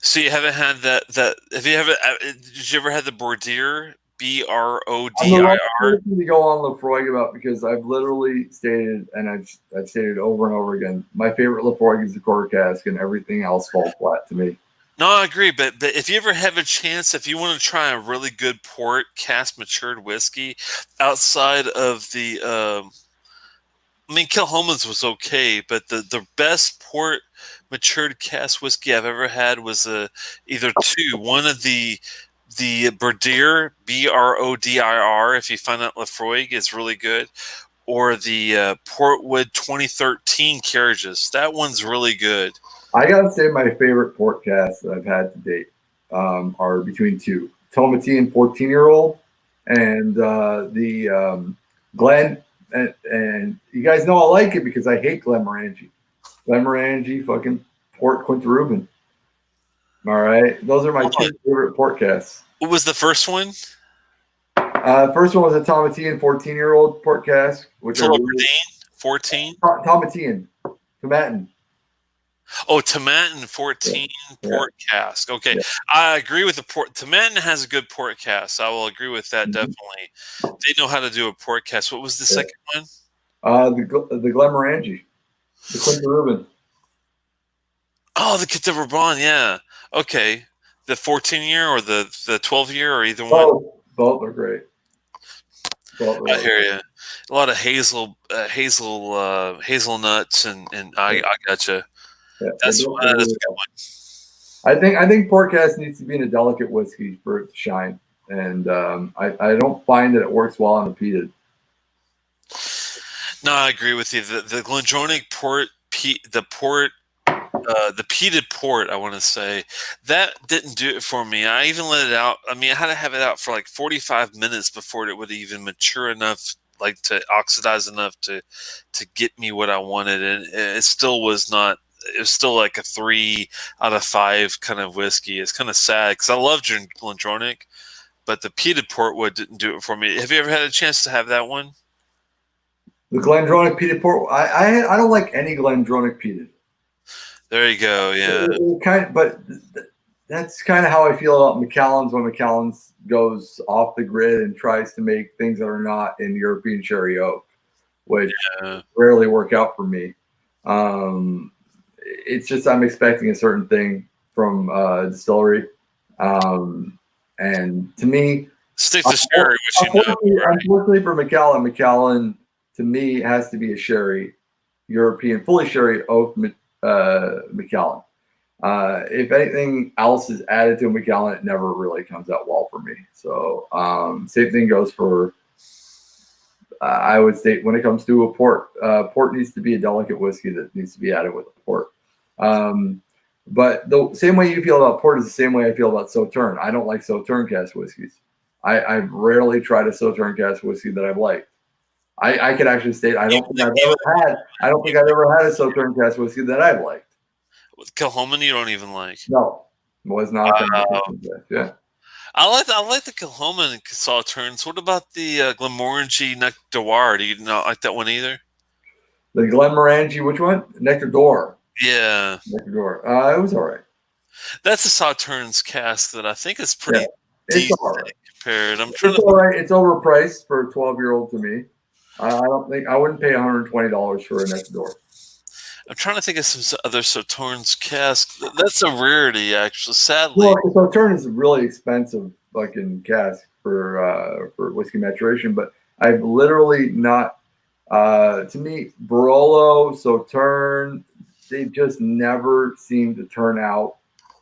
So you haven't had that? Have you ever? Did you ever have the Bordeaux? Brodir. To go on Lafroig about because I've literally stated and I've stated over and over again. My favorite Lafroig is the quarter cask, and everything else falls flat to me. No, I agree. But if you ever have a chance, if you want to try a really good port cask matured whiskey outside of the, Kilhoman's was okay, but the best port matured cask whiskey I've ever had was either two. One of the Bordir, Brodir, if you find out Lafroig, is really good. Or the Portwood 2013 Carriages. That one's really good. I got to say my favorite port casts that I've had to date are between two. Tomatin 14-year-old and the Glen. And you guys know I like it because I hate Glenmorangie. Glenmorangie, fucking Port Quinta Rubin. All right. Those are my two favorite port casts. What was the first one? First one was a Tomatin 14-year-old port cask. Which 14? Tomatin. Oh, Tomatin 14 port cask. Okay. Yeah. I agree with the port. Tomatin has a good port cask. I will agree with that, definitely. They know how to do a port cask. What was the second one? The Glenmorangie. The Quinta Rubin. Oh, the Quinta Rubin, yeah. Okay. The 14-year or the 12-year or either one? Both are great. I hear you. A lot of hazelnuts, and I gotcha. Yeah, that's a good one. I think port cask needs to be in a delicate whiskey for it to shine, and I don't find that it works well on a peated. No, I agree with you. The Glendronach port, the peated port, I want to say, that didn't do it for me. I even let it out. I mean, I had to have it out for like 45 minutes before it would even mature enough, like to oxidize enough to get me what I wanted. And it still was not. It was still like a 3 out of 5 kind of whiskey. It's kind of sad because I love Glendronach, but the peated portwood didn't do it for me. Have you ever had a chance to have that one? The Glendronach peated port. I don't like any Glendronach peated. There you go. Yeah. But that's kind of how I feel about Macallan's when Macallan's goes off the grid and tries to make things that are not in European sherry oak, which rarely work out for me. It's just I'm expecting a certain thing from a distillery, and to me, stick to sherry, which you know. Unfortunately for Macallan to me has to be a sherry, European, fully sherry oak Macallan. If anything else is added to Macallan, it never really comes out well for me. So same thing goes for. I would say when it comes to a port, port needs to be a delicate whiskey that needs to be added with a port. But the same way you feel about port is the same way I feel about Sauterne. I don't like Sauterne cask whiskeys. I've rarely tried a Sauterne cask whiskey that I've liked. I could actually state I don't think I've ever had a Sauterne cask whiskey that I liked. With Kilhoman, you don't even like. No, was not. Yeah. I like the Kilhoman Sauternes. What about the Glenmorangie Nectar? Do you not like that one either? The Glenmorangie, which one? Nectar d'Or. Yeah. Nectar d'Or. It was all right. That's a Sauternes cask that I think is pretty decent right. compared. It's all right. It's overpriced for a 12-year-old to me. I wouldn't pay $120 for a Nectar d'Or. I'm trying to think of some other Sauternes cask. That's a rarity, actually. Sadly, well, Sauterne is really expensive, fucking cask for whiskey maturation. But I've literally not. To me, Barolo, Sauterne, they just never seem to turn out.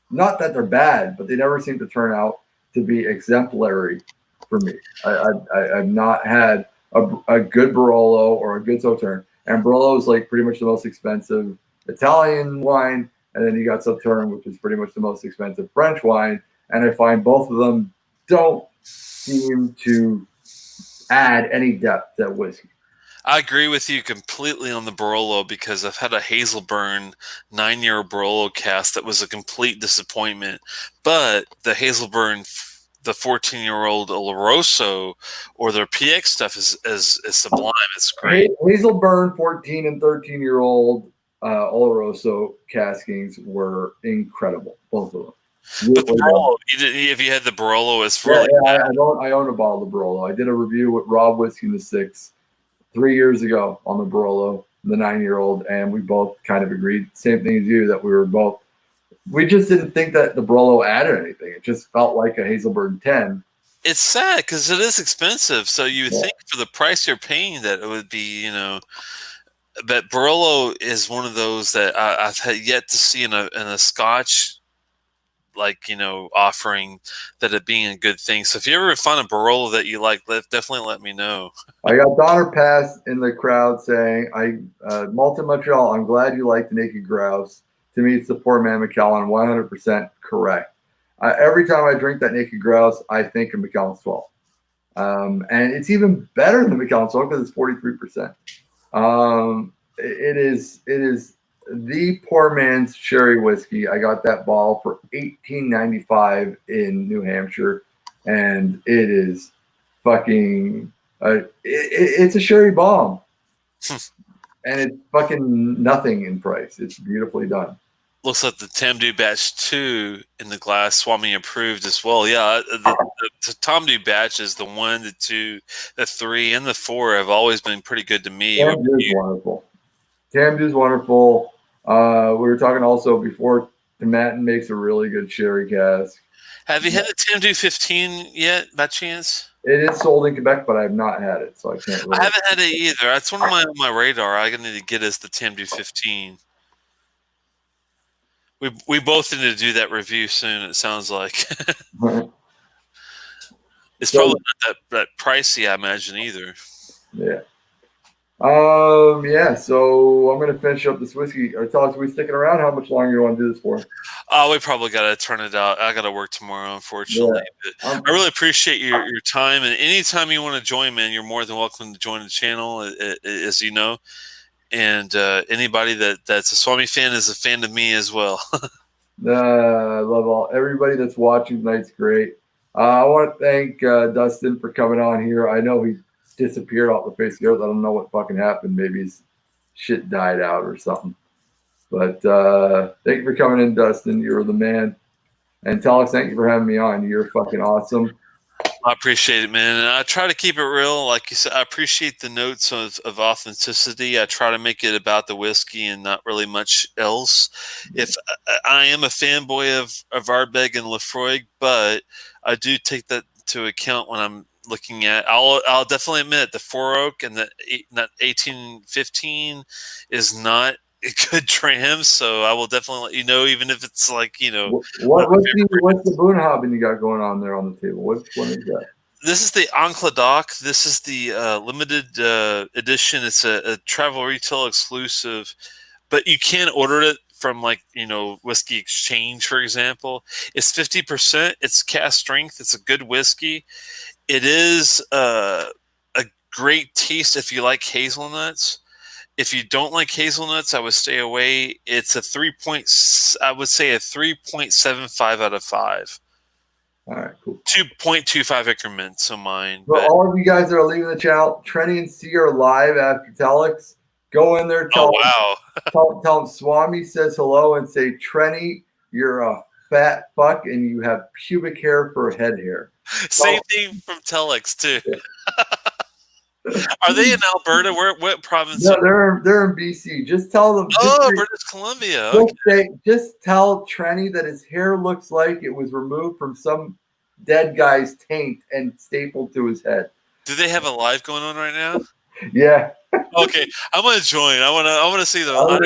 Not that they're bad, but they never seem to turn out to be exemplary for me. I've not had a good Barolo or a good Sauterne. And Barolo is like pretty much the most expensive Italian wine. And then you got Sauterne, which is pretty much the most expensive French wine. And I find both of them don't seem to add any depth to whiskey. I agree with you completely on the Barolo because I've had a Hazelburn 9-year Barolo cask that was a complete disappointment. But the Hazelburn, the 14-year-old Oloroso or their PX stuff is sublime. It's great. Hazelburn 14 and 13-year-old Oloroso caskings were incredible, both of them. But the Barolo, if you had the Barolo, it's really I own a bottle of Barolo. I did a review with Rob Whiskey the 6 3 years ago on the Barolo, the 9-year-old, and we both kind of agreed, same thing as you, that we just didn't think that the Barolo added anything. It just felt like a Hazelburn 10. It's sad because it is expensive. So you think for the price you're paying that it would be, but Barolo is one of those that I've had yet to see in a Scotch, offering that it being a good thing. So if you ever find a Barolo that you like, definitely let me know. I got Donner Pass in the crowd saying, Malt Montreal, I'm glad you like the Naked Grouse. To me, it's the Poor Man Macallan, 100% correct. Every time I drink that Naked Grouse, I think of Macallan's 12. And it's even better than Macallan's 12 because it's 43%. It is the poor man's sherry whiskey. I got that bottle for $18.95 in New Hampshire, and it is fucking. It's a sherry bomb, and it's fucking nothing in price. It's beautifully done. Looks like the Tamdu Batch 2 in the glass, Swami approved as well. Yeah, the Tamdu Batch is the 1, the 2, the 3, and the 4 have always been pretty good to me. Tamdu's wonderful. Tamdu's wonderful. We were talking also before, Tomatin makes a really good sherry cask. Have you had the Tamdu 15 yet, by chance? It is sold in Quebec, but I have not had it, so I can't really. I haven't had it either. That's one of my radar. I need to get is the Tamdu 15. We both need to do that review soon, it sounds like. It's probably not that pricey, I imagine, either. Yeah. Yeah, so I'm going to finish up this whiskey. Telex, are we sticking around? How much longer do you want to do this for? Oh, we probably got to turn it out. I got to work tomorrow, unfortunately. Yeah. I really appreciate your time. And anytime you want to join, man, you're more than welcome to join the channel, as you know. And anybody that's a Swami fan is a fan of me as well. I love everybody that's watching tonight's great. I want to thank Dustin for coming on here. I know he disappeared off the face of the earth. I don't know what fucking happened. Maybe his shit died out or something. But thank you for coming in, Dustin. You're the man. And Telex, thank you for having me on. You're fucking awesome. I appreciate it, man. And I try to keep it real. Like you said, I appreciate the notes of authenticity. I try to make it about the whiskey and not really much else. If I am a fanboy of Ardbeg and Laphroaig, but I do take that into account when I'm looking at. I'll definitely admit the 4 Oak and the 1815 is not a good dram, so I will definitely let you know, even if it's like, what's the Bunnahabhain you got going on there on the table? Which one is that? This is the An Cladach. This is the limited edition. It's a travel retail exclusive, but you can order it from Whiskey Exchange, for example. It's 50%. It's cask strength. It's a good whiskey. It is a great taste if you like hazelnuts. If you don't like hazelnuts, I would stay away. It's a 3.75 out of 5. All right, cool. 2.25 increments of mine. For all of you guys that are leaving the channel, Trenny and C are live after Telex. Go in there. Tell them Swami says hello and say, Trenny, you're a fat fuck and you have pubic hair for head hair. Same thing from Telex too. Yeah. Are they in Alberta? What province? No, they're in BC. Just tell them. Oh, British Columbia. Okay. Just tell Trenny that his hair looks like it was removed from some dead guy's taint and stapled to his head. Do they have a live going on right now? Yeah. Okay, I'm gonna join. I wanna see them. From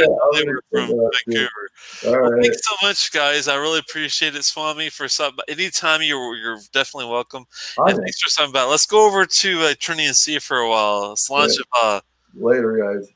Vancouver. Well, thanks so much, guys. I really appreciate it, Swami. For anytime you're definitely welcome. And thanks for stopping by. Let's go over to Trinity and see for a while. Later, guys.